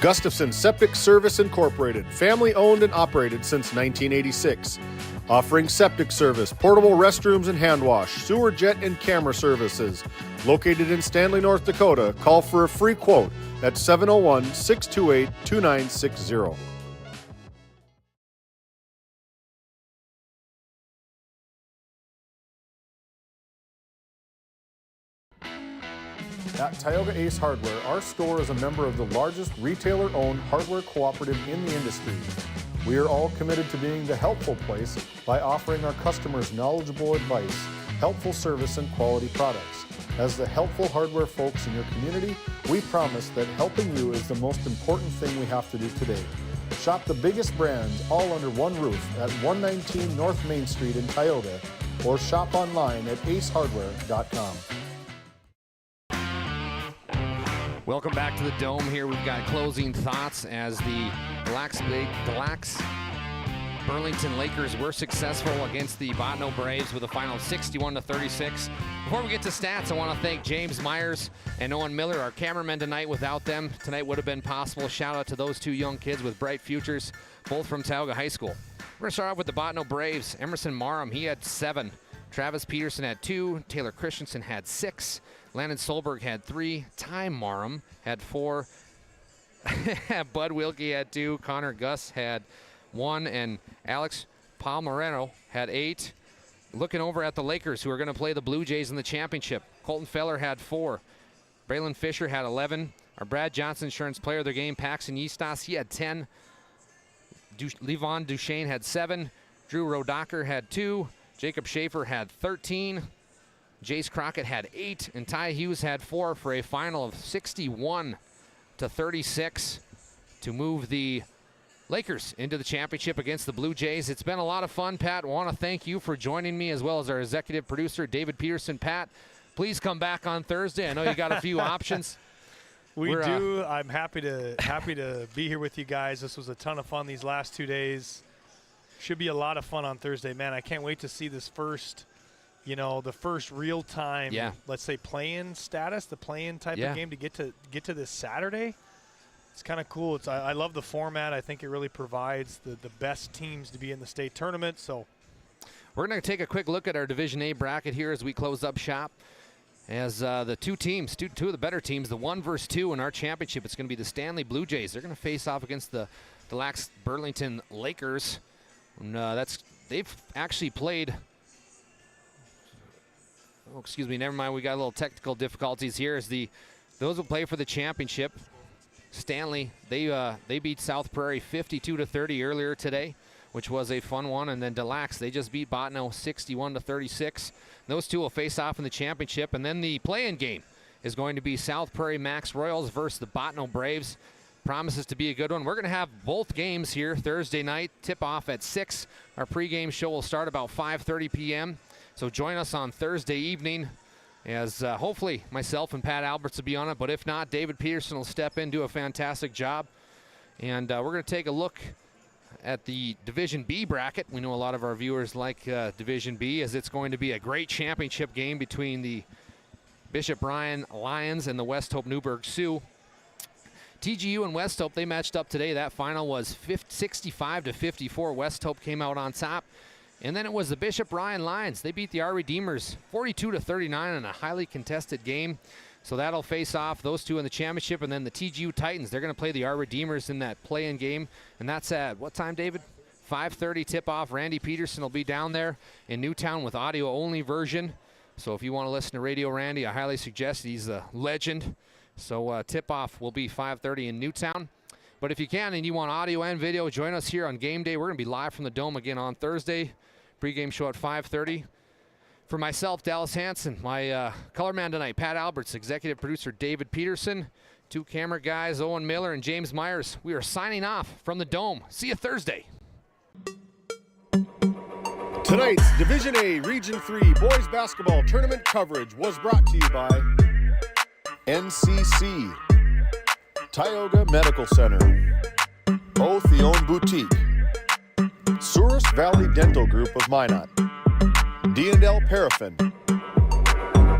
Gustafson Septic Service Incorporated, family owned and operated since 1986. offering septic service, portable restrooms and hand wash, sewer jet and camera services. Located in Stanley, North Dakota, call for a free quote at 701-628-2960. At Tioga Ace Hardware, our store is a member of the largest retailer-owned hardware cooperative in the industry. We are all committed to being the helpful place by offering our customers knowledgeable advice, helpful service, and quality products. As the helpful hardware folks in your community, we promise that helping you is the most important thing we have to do today. Shop the biggest brands all under one roof at 119 North Main Street in Tioga, or shop online at acehardware.com. Welcome back to the Dome. Here we've got closing thoughts as the Burlington Lakers were successful against the Bottineau Braves with a final 61-36. Before we get to stats, I want to thank James Myers and Owen Miller, our cameramen tonight. Without them, tonight would have been possible. Shout out to those two young kids with bright futures, both from Tioga High School. We're going to start off with the Bottineau Braves. Emerson Marham, he had 7. Travis Peterson had 2. Taylor Christensen had 6. Landon Solberg had 3. Ty Marham had 4. Bud Wilkie had 2. Connor Gus had 1. And Alex Palmereno had 8. Looking over at the Lakers, who are going to play the Blue Jays in the championship. Colton Feller had 4. Braylon Fisher had 11. Our Brad Johnson Insurance Player of the Game, Paxton Eastos, he had 10. Levon Duchesne had 7. Drew Rodacker had 2. Jacob Schaefer had 13. Jace Crockett had 8, and Ty Hughes had 4 for a final of 61-36 to move the Lakers into the championship against the Blue Jays. It's been a lot of fun, Pat. I want to thank you for joining me, as well as our executive producer, David Peterson. Pat, please come back on Thursday. I know you got a few options. We do. I'm happy to be here with you guys. This was a ton of fun these last 2 days. Should be a lot of fun on Thursday, man. I can't wait to see this first, the first real-time, let's say, play-in status, the play-in type of game to get to this Saturday. It's kind of cool. I love the format. I think it really provides the best teams to be in the state tournament. So we're going to take a quick look at our Division A bracket here as we close up shop. As the two teams, two of the better teams, the 1 versus 2 in our championship, it's going to be the Stanley Blue Jays. They're going to face off against the lax Burlington Lakers. And they've actually played. Oh, excuse me, never mind. We got a little technical difficulties here. As those who play for the championship, Stanley, they beat South Prairie 52-30 earlier today, which was a fun one. And then Delax, they just beat Bottineau 61-36. Those two will face off in the championship. And then the play-in game is going to be South Prairie Max Royals versus the Bottineau Braves. Promises to be a good one. We're going to have both games here Thursday night. Tip-off at 6. Our pregame show will start about 5:30 p.m. So join us on Thursday evening as hopefully myself and Pat Alberts will be on it. But if not, David Peterson will step in, do a fantastic job. And we're going to take a look at the Division B bracket. We know a lot of our viewers like Division B, as it's going to be a great championship game between the Bishop Bryan Lions and the West Hope Newburgh Sioux. TGU and West Hope, they matched up today. That final was 65-54. West Hope came out on top. And then it was the Bishop Bryan Lions. They beat the Our Redeemers 42-39 in a highly contested game. So that'll face off those two in the championship. And then the TGU Titans, they're going to play the Our Redeemers in that play-in game. And that's at what time, David? 5:30 tip-off. Randy Peterson will be down there in Newtown with audio-only version. So if you want to listen to Radio Randy, I highly suggest. He's a legend. So tip-off will be 5:30 in Newtown. But if you can and you want audio and video, join us here on game day. We're going to be live from the Dome again on Thursday. Pre-game show at 5:30. For myself, Dallas Hansen, my color man tonight, Pat Alberts, executive producer David Peterson, 2 camera guys, Owen Miller and James Myers. We are signing off from the Dome. See you Thursday. Tonight's Division A Region 3 boys basketball tournament coverage was brought to you by NCC, Tioga Medical Center, O-Theon Boutique, Souris Valley Dental Group of Minot, D&L Paraffin,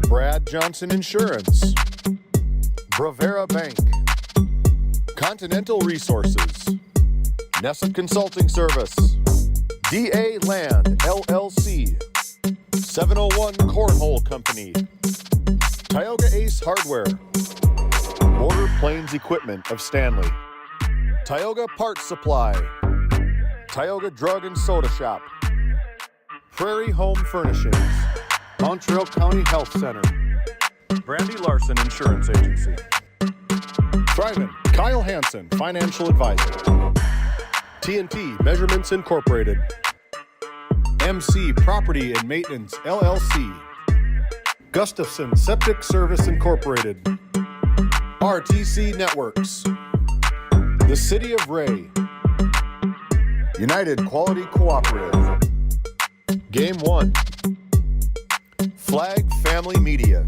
Brad Johnson Insurance, Bravera Bank, Continental Resources, Nessa Consulting Service, DA Land, LLC. 701 Cornhole Company. Tioga Ace Hardware. Border Plains Equipment of Stanley. Tioga Parts Supply. Tioga Drug and Soda Shop. Prairie Home Furnishings. Montreal County Health Center. Brandy Larson Insurance Agency. Thrivin, Kyle Hansen, Financial Advisor. TNT Measurements Incorporated. MC Property and Maintenance, LLC. Gustafson Septic Service Incorporated. RTC Networks. The City of Ray. United Quality Cooperative. Game 1. Flag Family Media.